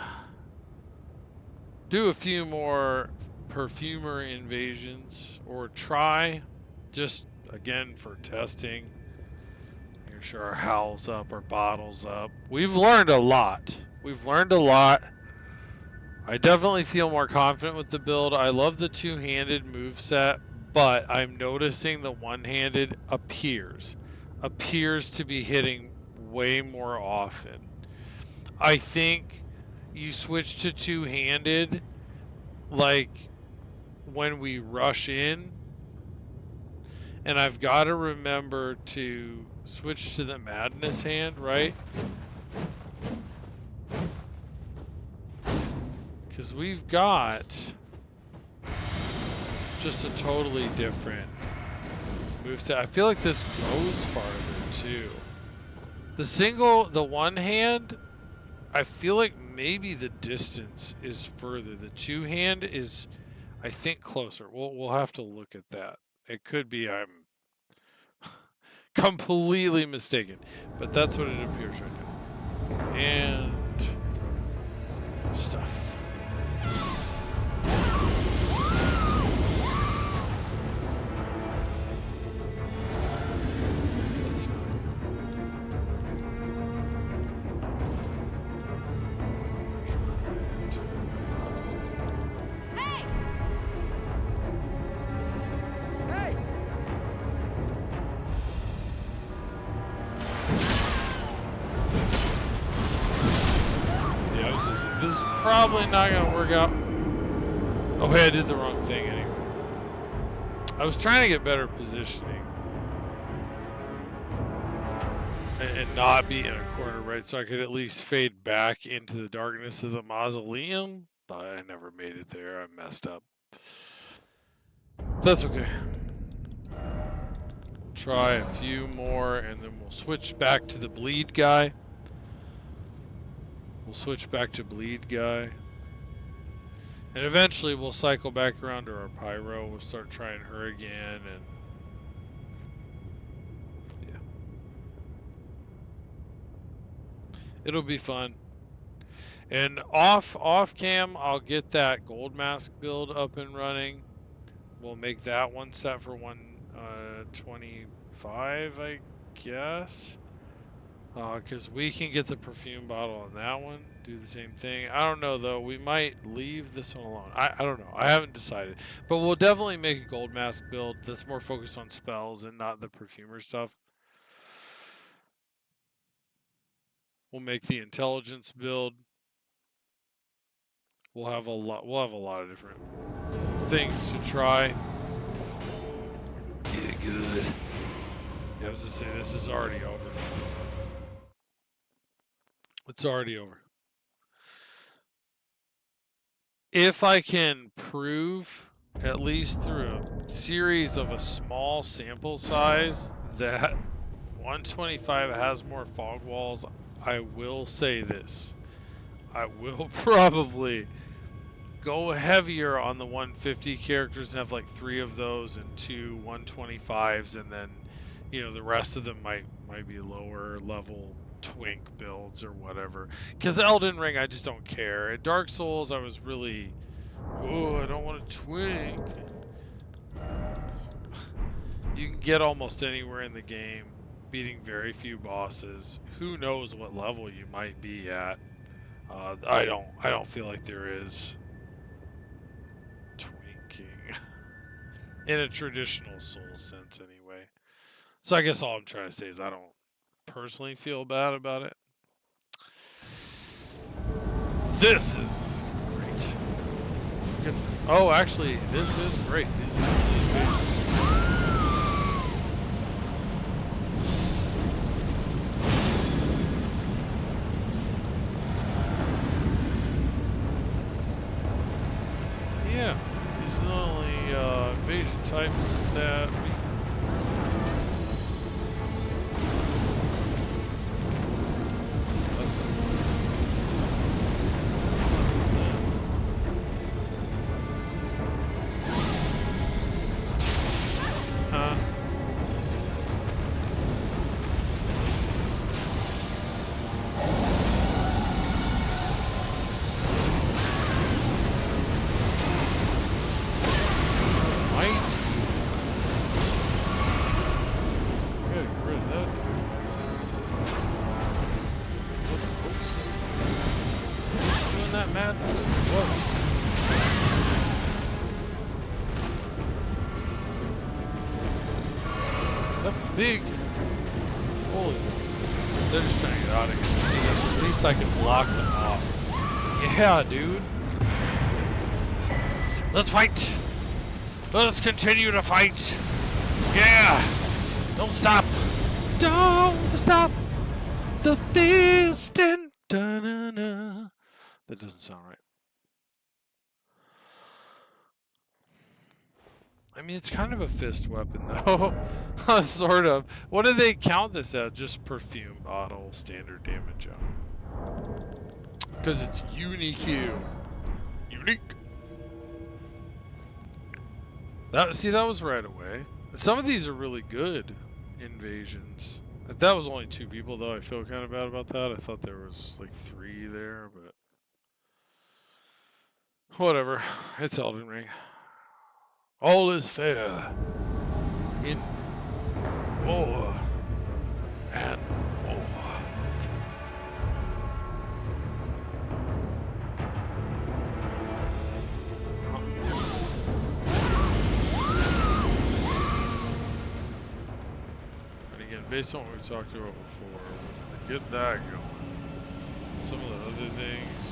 do a few more Perfumer Invasions, or try, just again for testing. Make sure our howl's up, our bottle's up. We've learned a lot. I definitely feel more confident with the build. I love the two-handed moveset, but I'm noticing the one-handed appears to be hitting way more often. I think you switch to two-handed, like when we rush in, and I've got to remember to switch to the madness hand, right? Because we've got just a totally different moveset. I feel like this goes farther too. The one hand, I feel like maybe the distance is further. The two hand is, I think, closer. We'll have to look at that. It could be I'm completely mistaken, but that's what it appears right now. And stuff. This is probably not going to work out. Oh, hey, I did the wrong thing anyway. I was trying to get better positioning and not be in a corner, right? So I could at least fade back into the darkness of the mausoleum, but I never made it there. I messed up. That's okay. Try a few more, and then we'll switch back to the bleed guy. We'll switch back to bleed guy. And eventually we'll cycle back around to our pyro. We'll start trying her again, and yeah. It'll be fun. And off cam, I'll get that gold mask build up and running. We'll make that one set for 125, I guess. Because we can get the perfume bottle on that one, do the same thing. I don't know, though. We might leave this one alone. I don't know. I haven't decided. But we'll definitely make a gold mask build that's more focused on spells and not the perfumer stuff. We'll make the intelligence build. We'll have a lot of different things to try. Get good. Yeah, I was just saying, this is already over. It's already over. If I can prove, at least through a series of a small sample size, that 125 has more fog walls, I will say this. I will probably go heavier on the 150 characters and have like 3 of those and 2 125s, and then, you know, the rest of them might be lower level twink builds or whatever. Because Elden Ring, I just don't care. At Dark Souls, I was really, oh, I don't want to twink. You can get almost anywhere in the game, beating very few bosses. Who knows what level you might be at? I don't feel like there is twinking in a traditional Souls sense, anyway. So I guess all I'm trying to say is I don't personally feel bad about it. This is great. Oh, actually, this is great. These are really amazing. types that we... Big. Holy. They're just trying to get out of here. See, at least I can block them off. Yeah, dude. Let's fight. Let's continue to fight. Yeah. Don't stop. Don't stop. The fisting. Da-na-na. That doesn't sound right. I mean, it's kind of a fist weapon, though. Sort of. What do they count this as? Just perfume bottle, standard damage out. Because it's unique. Unique. See, that was right away. Some of these are really good invasions. That was only 2 people, though. I feel kind of bad about that. I thought there was like 3 there, but... whatever. It's Elden Ring. All is fair in war and war. And again, based on what we talked about before, get that going. Some of the other things.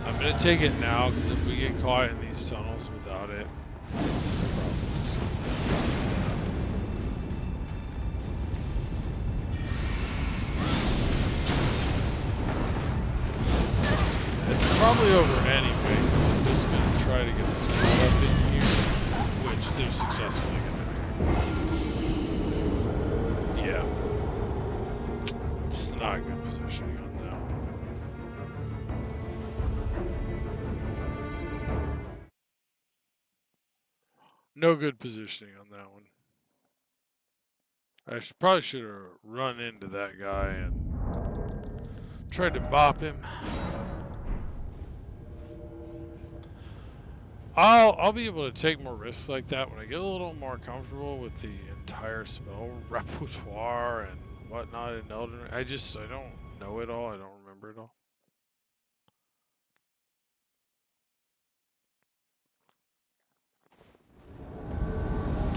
I'm gonna take it now because if we get caught in these tunnels without it, it's probably over anyway. I'm just gonna try to get this caught up in here, which they're successfully gonna do. Yeah, it's not good positioning on that one. No good positioning on that one. I probably should have run into that guy and tried to bop him. I'll be able to take more risks like that when I get a little more comfortable with the entire spell repertoire and whatnot in Elden Ring. I don't know it all. I don't remember it all.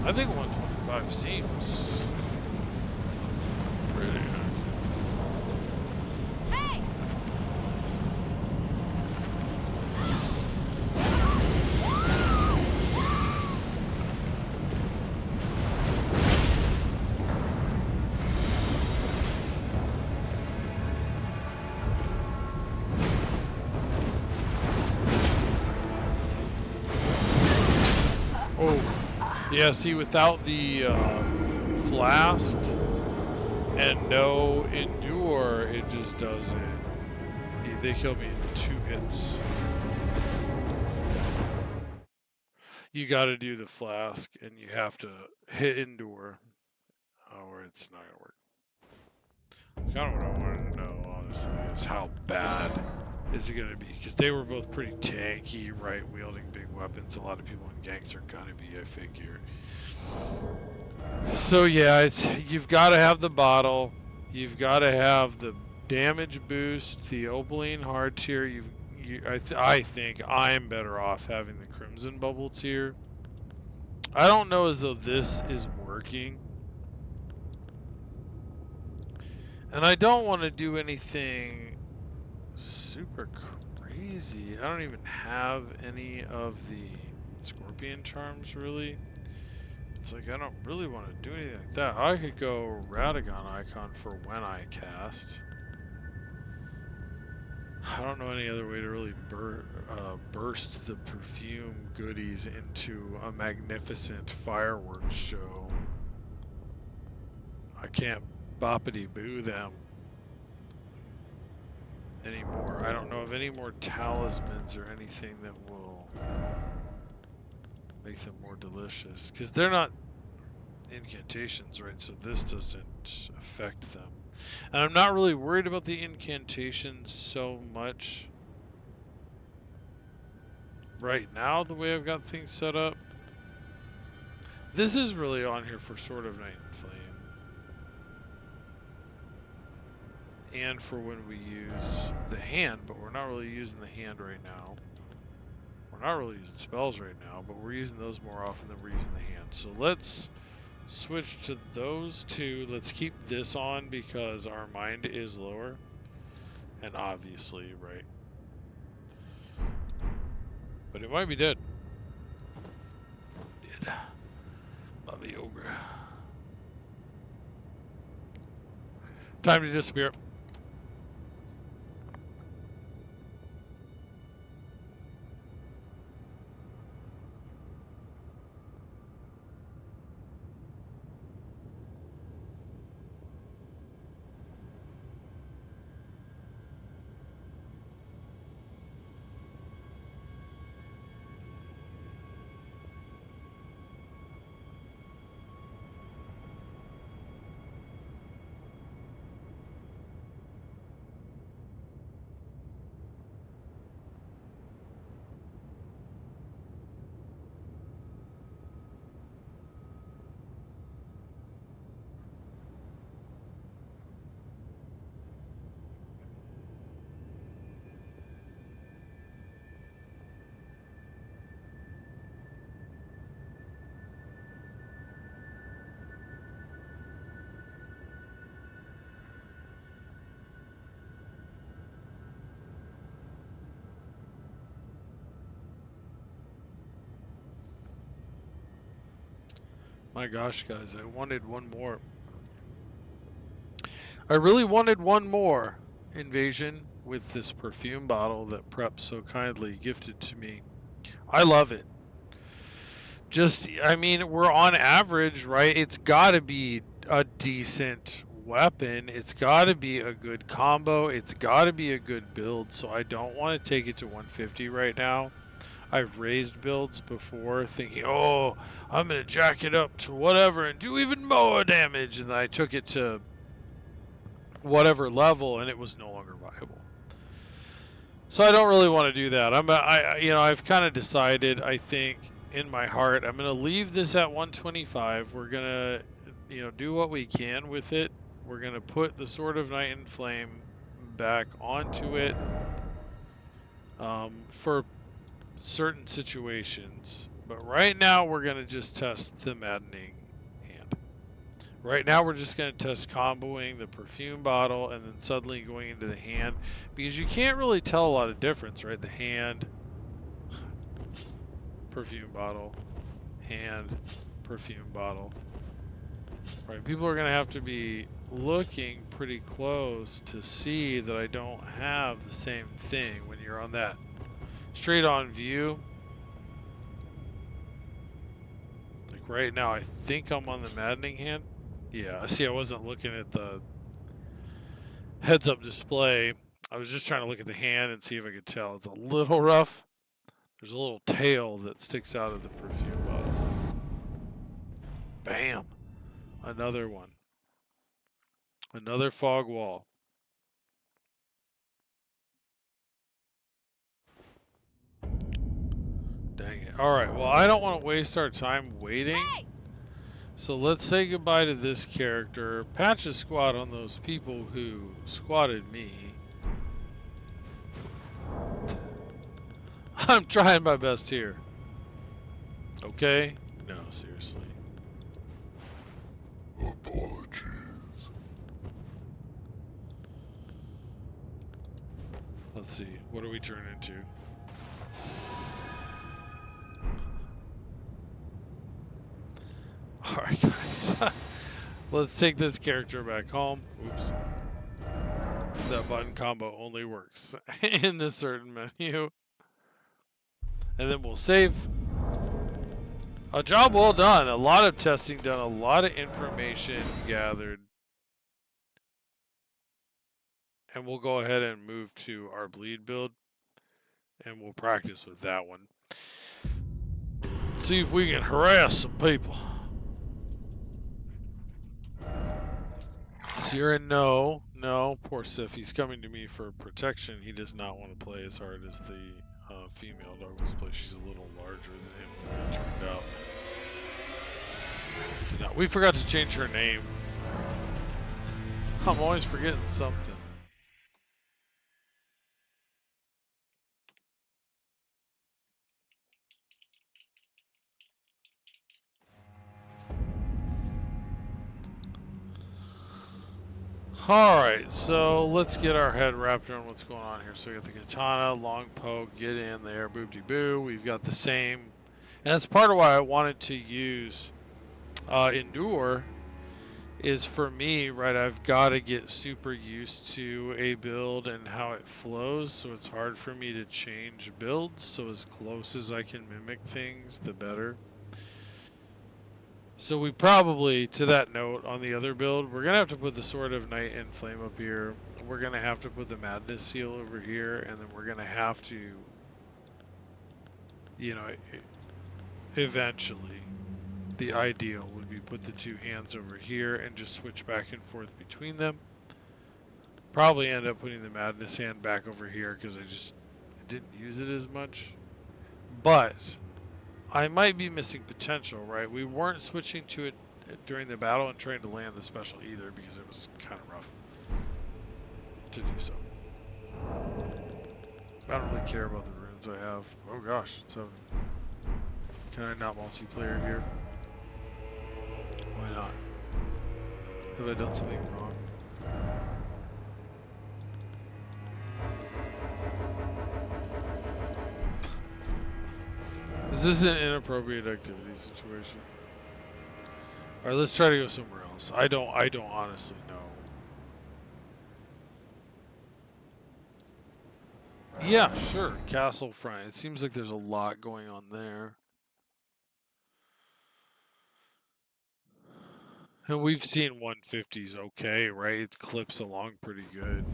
I think 125 seems pretty good. Hey! Oh. Yeah, see, without the flask and no endure, it just does it. They killed me in 2 hits. You gotta do the flask and you have to hit endure, or it's not gonna work. Kind of what I wanted to know, honestly, is how bad is it gonna be? Because they were both pretty tanky, right-wielding big weapons. A lot of people in ganks are gonna be, I figure. So yeah, you've got to have the bottle, you've got to have the damage boost, the Opaline hard tier. I think I'm better off having the Crimson Bubble tier. I don't know as though this is working. And I don't want to do anything super crazy. I don't even have any of the Scorpion charms, really. It's like I don't really want to do anything like that. I could go Radagon icon for when I cast. I don't know any other way to really burst the perfume goodies into a magnificent fireworks show. I can't boppity-boo them anymore. I don't know of any more talismans or anything that will make them more delicious. Because they're not incantations, right? So this doesn't affect them. And I'm not really worried about the incantations so much right now, the way I've got things set up. This is really on here for Sword of Night and Flame. And for when we use the hand, but we're not really using the hand right now. We're not really using spells right now, but we're using those more often than we're using the hand. So let's switch to those two. Let's keep this on because our mind is lower. And obviously, right. But it might be dead. Dead. Bobby Ogre. Time to disappear. My gosh, guys, I wanted one more. I really wanted one more invasion with this perfume bottle that Prep so kindly gifted to me. I love it. Just, I mean, we're on average, right? It's got to be a decent weapon. It's got to be a good combo. It's got to be a good build. So I don't want to take it to 150 right now. I've raised builds before thinking, oh, I'm going to jack it up to whatever and do even more damage. And then I took it to whatever level and it was no longer viable. So I don't really want to do that. I've kind of decided, I think, in my heart, I'm going to leave this at 125. We're going to, do what we can with it. We're going to put the Sword of Night and Flame back onto it for certain situations, but right now we're going to just test the maddening hand. Right now we're just going to test comboing the perfume bottle and then suddenly going into the hand, because you can't really tell a lot of difference, right? The hand, perfume bottle, hand, perfume bottle, right? People are going to have to be looking pretty close to see that I don't have the same thing when you're on that straight on view. Like right now, I think I'm on the maddening hand. Yeah, see, I wasn't looking at the heads up display. I was just trying to look at the hand and see if I could tell. It's a little rough. There's a little tail that sticks out of the perfume bottle. Bam! Another one. Another fog wall. Dang it. Alright, well, I don't want to waste our time waiting. Hey! So let's say goodbye to this character. Patch a squat on those people who squatted me. I'm trying my best here. Okay? No, seriously. Apologies. Let's see. What do we turn into? Let's take this character back home. Oops. That button combo only works in this certain menu. And then we'll save. A job well done. A lot of testing done. A lot of information gathered. And we'll go ahead and move to our bleed build. And we'll practice with that one. See if we can harass some people. Sierra, no. No, poor Sif. He's coming to me for protection. He does not want to play as hard as the female Douglas plays. She's a little larger than him, it turned out. No, we forgot to change her name. I'm always forgetting something. Alright, so let's get our head wrapped around what's going on here. So we got the Katana, long poke, get in there, boop-de-boo. We've got the same. And that's part of why I wanted to use Endure. Is for me, right, I've got to get super used to a build and how it flows. So it's hard for me to change builds. So as close as I can mimic things, the better. So we probably, to that note, on the other build, we're going to have to put the Sword of Night and Flame up here. We're going to have to put the Madness Seal over here. And then we're going to have to, you know, eventually, the ideal would be put the two hands over here and just switch back and forth between them. Probably end up putting the Madness hand back over here because I just didn't use it as much. But I might be missing potential, right? We weren't switching to it during the battle and trying to land the special either because it was kind of rough to do so. I don't really care about the runes I have. Oh gosh, so can I not multiplayer here? Why not? Have I done something wrong? Is this an inappropriate activity situation? Alright, let's try to go somewhere else. I don't honestly know. Yeah, sure. Castle Front. It seems like there's a lot going on there. And we've seen 150s okay, right? It clips along pretty good.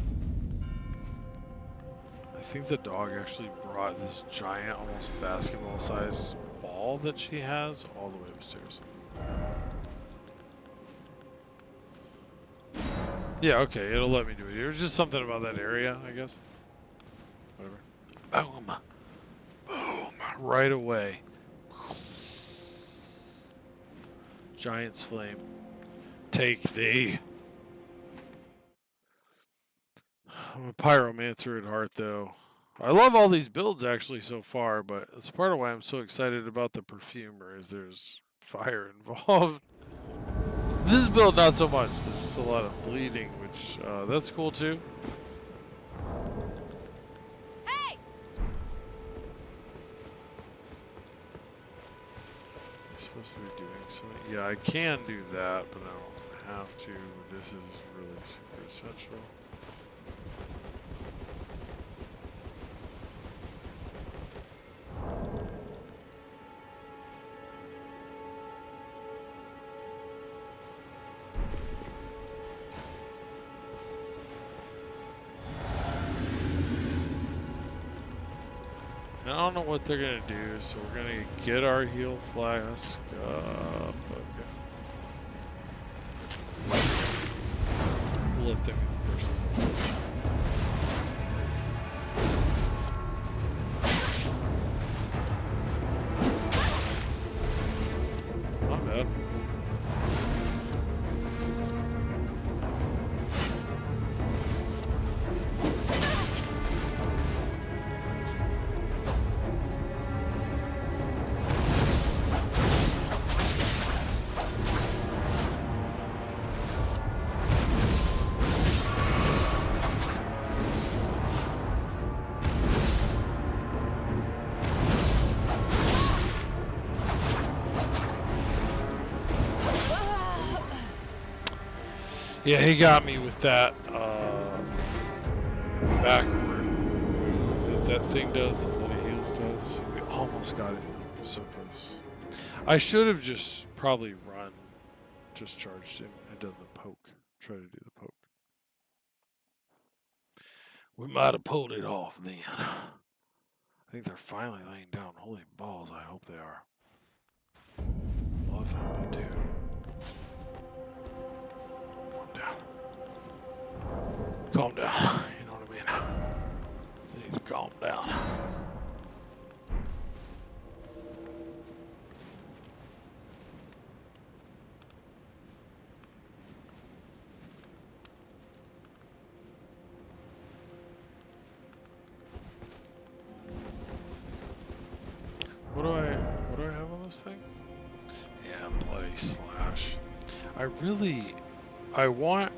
I think the dog actually brought this giant, almost basketball-sized ball that she has all the way upstairs. Yeah, okay, it'll let me do it. It was just something about that area, I guess. Whatever. Boom. Boom. Right away. Giant's flame. Take thee. I'm a pyromancer at heart, though. I love all these builds, actually, so far, but it's part of why I'm so excited about the Perfumer, is there's fire involved. This build, not so much. There's just a lot of bleeding, which, that's cool, too. Hey! I'm supposed to be doing something. Yeah, I can do that, but I don't have to. This is really super essential. I don't know what they're gonna do, so we're gonna get our heal flask up. Okay. We'll let them get the first one. Not bad. Yeah, he got me with that backward. That thing does, the bloody heals does. We almost got it. So close. I should have just probably run, just charged him and done the poke. Try to do the poke. We might have pulled it off then. I think they're finally laying down. Holy balls, I hope they are. Love that, but dude. Calm down. Calm down. You know what I mean? You need to calm down. What do I have on this thing? Yeah, bloody slash. I want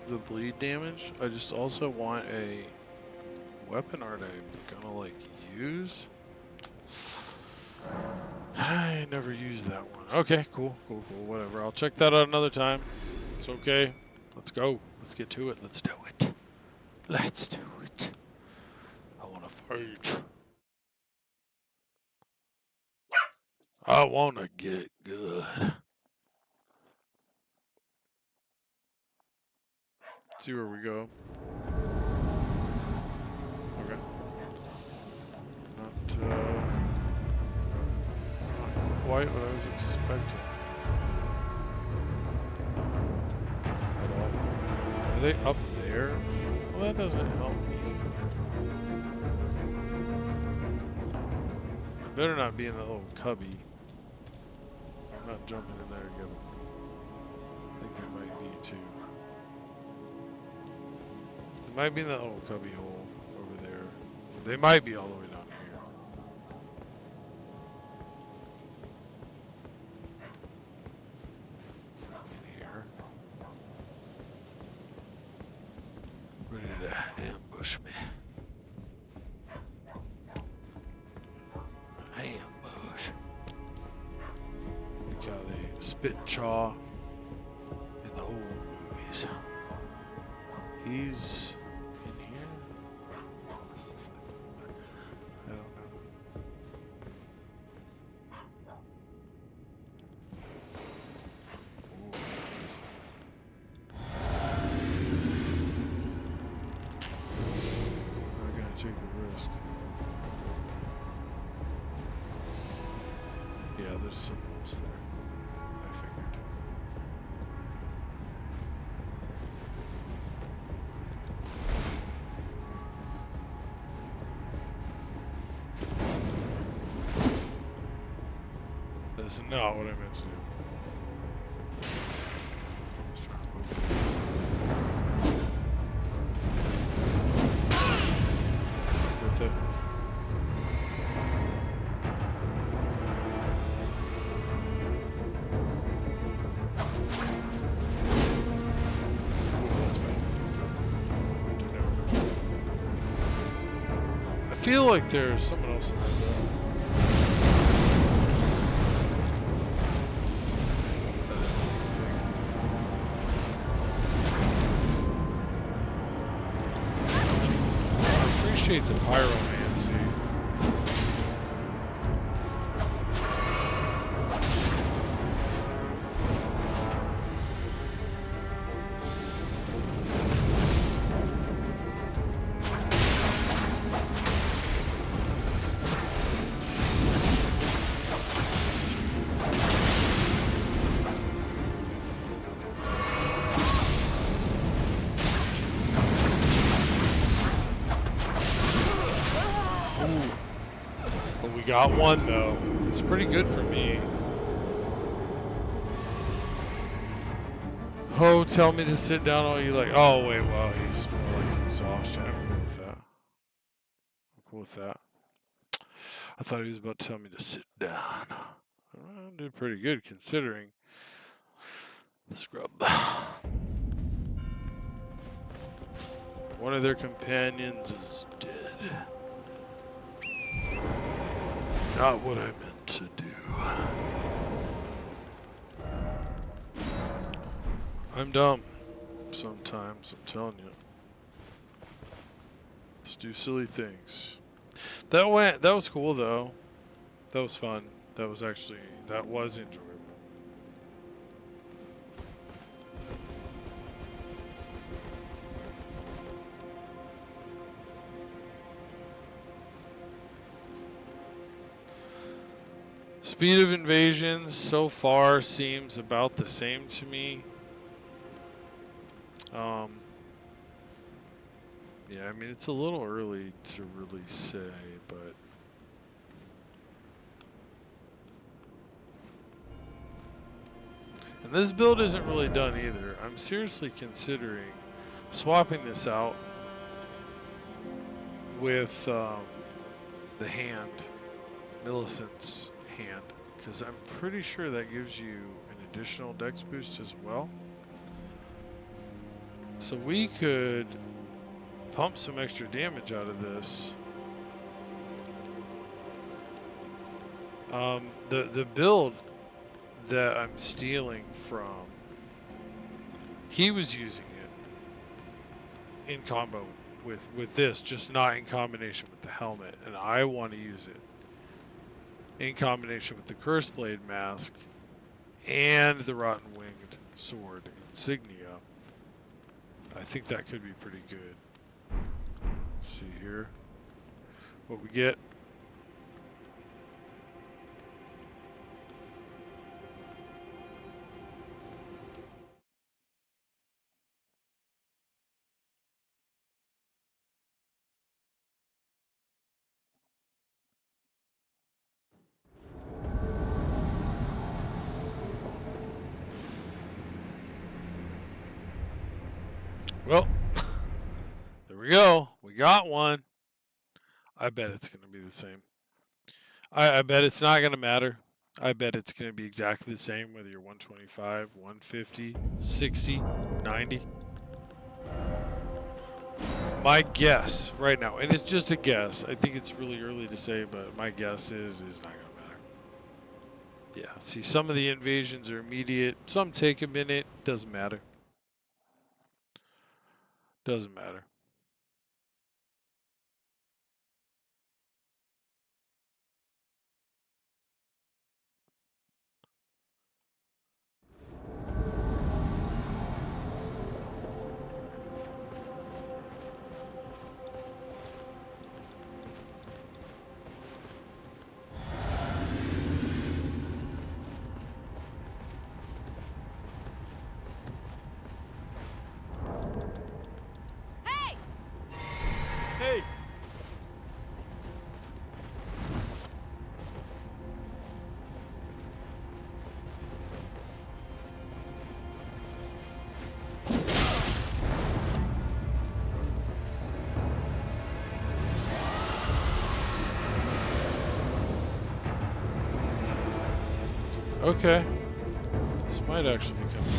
the bleed damage. I just also want a weapon art I'm gonna like use. I never used that one. Okay, cool, whatever. I'll check that out another time. It's okay. Let's go. Let's get to it. Let's do it. Let's do it. I wanna fight. I wanna get good. Let's see where we go. Okay. Not quite what I was expecting. At all. Are they up there? Well, that doesn't help me. I better not be in that little cubby. So I'm not jumping in there to get them. I think there might be two. They might be in that little cubby hole over there. They might be all the way down here. In here. Ready to ambush me. Ambush. Look how they spit and chaw in the old movies. He's in here? I don't know. Ooh. I'm gonna take the risk. Yeah, there's someone else there. I figured. That's not what I meant to do. Worth it. That's bad. I feel like there's someone else in there. Appreciate the pyromancy. Got one though. It's pretty good for me. Oh, tell me to sit down all you like. Oh wait, well he's more like exhaustion. I'm cool with that. I'm cool with that. I thought he was about to tell me to sit down. I did pretty good considering the scrub. One of their companions is dead. Not what I meant to do. I'm dumb. sometimes, I'm telling you. Let's do silly things. That was cool though. That was fun. That was enjoyable. Speed of invasions so far seems about the same to me. Yeah, I mean, it's a little early to really say, but and this build isn't really done either. I'm seriously considering swapping this out with the hand, Millicent's hand, because I'm pretty sure that gives you an additional dex boost as well. So we could pump some extra damage out of this. The build that I'm stealing from, he was using it in combo with this, just not in combination with the helmet, and I want to use it in combination with the Curseblood mask and the Rotten Winged Sword insignia. I think that could be pretty good. Let's see here what we get. Well, there we go. We got one. I bet it's going to be the same. I bet it's not going to matter. I bet it's going to be exactly the same whether you're 125, 150, 60, 90. My guess right now, and it's just a guess. I think it's really early to say, but my guess is not going to matter. Yeah, see, some of the invasions are immediate. Some take a minute. Doesn't matter. Doesn't matter. Hey! Hey! Okay. This might actually be coming.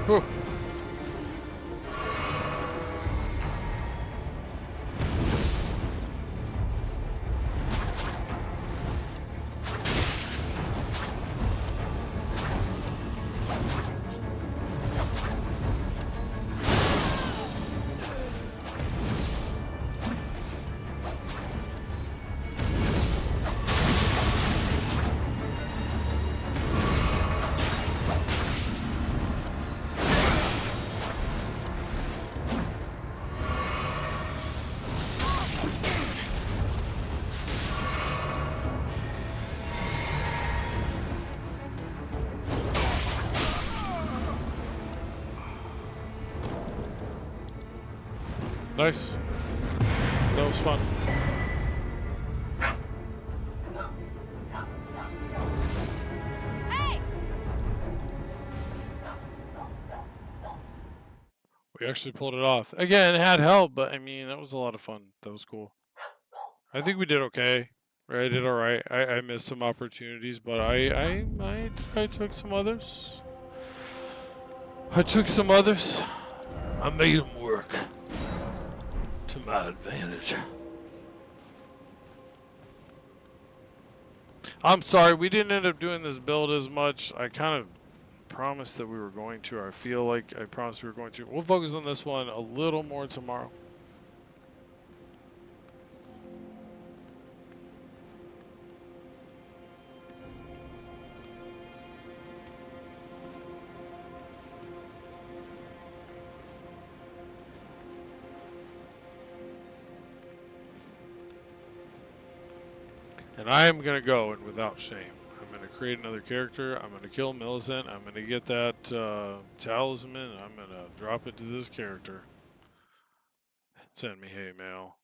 Whew. Nice. That was fun. Hey! We actually pulled it off. Again, it had help, but I mean, that was a lot of fun. That was cool. I think we did okay. Right, I did all right. I missed some opportunities, but I took some others. I took some others. I made them work to my advantage. I'm sorry, we didn't end up doing this build as much. I kind of promised that we were going to. I feel like I promised we were going to. We'll focus on this one a little more tomorrow. And I am going to go, and without shame, I'm going to create another character. I'm going to kill Millicent. I'm going to get that Talisman, and I'm going to drop it to this character. Send me hate mail.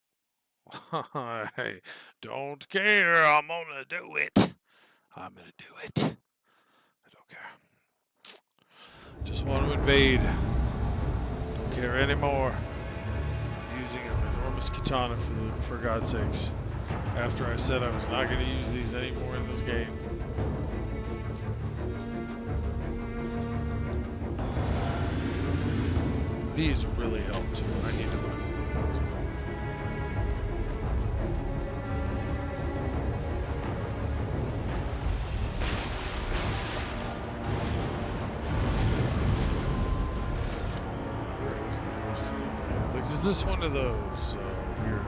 I don't care. I'm going to do it. I'm going to do it. I don't care. Just want to invade. Don't care anymore. I'm using an enormous katana for God's sakes. After I said I was not going to use these anymore in this game. These really help too. I need to buy more. Like, is this one of those weird?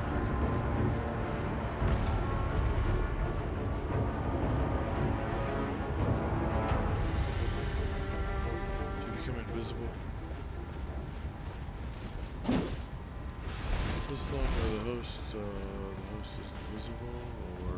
Invisible. This one where the host is invisible, or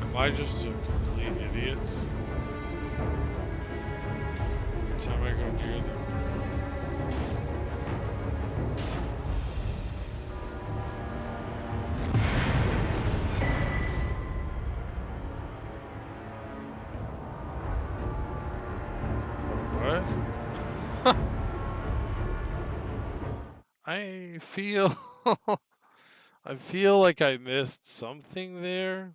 am I just a complete idiot? Every time I go near them. What? I feel I feel like I missed something there.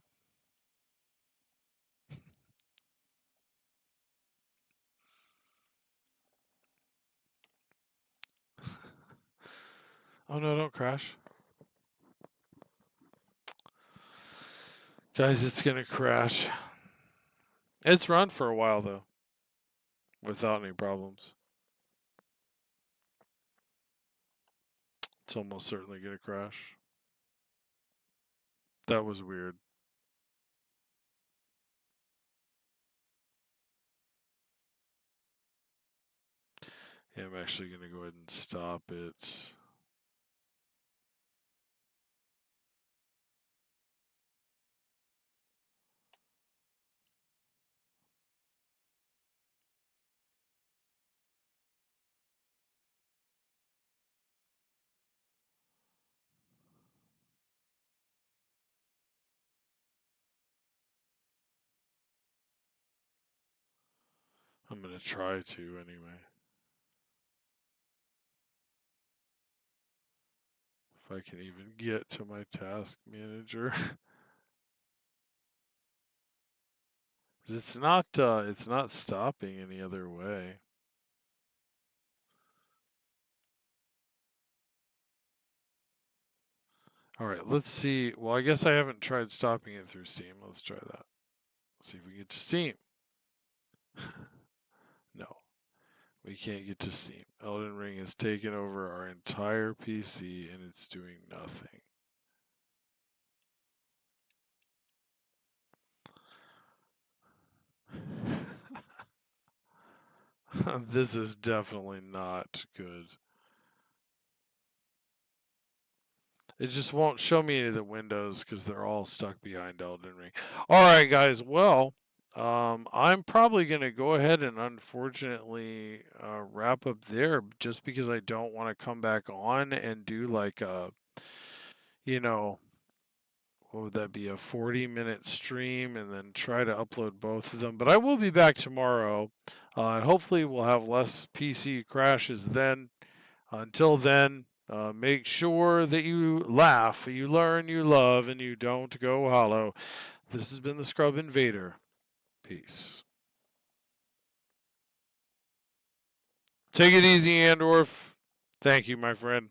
Oh no, don't crash. Guys, it's gonna crash. It's run for a while though. Without any problems. It's almost certainly gonna crash. That was weird. Yeah, I'm actually gonna go ahead and stop it. I'm gonna try to anyway. If I can even get to my task manager. It's not stopping any other way. Alright, let's see. Well, I guess I haven't tried stopping it through Steam. Let's try that. See if we get to Steam. No, we can't get to Steam. Elden Ring has taken over our entire PC and it's doing nothing. This is definitely not good. It just won't show me any of the windows because they're all stuck behind Elden Ring. All right, guys. Well, I'm probably going to go ahead and unfortunately wrap up there just because I don't want to come back on and do like a, you know, what would that be, a 40-minute stream and then try to upload both of them. But I will be back tomorrow, and hopefully we'll have less PC crashes then. Until then, make sure that you laugh, you learn, you love, and you don't go hollow. This has been the SkrubInvader. Peace. Take it easy, Andorf. Thank you, my friend.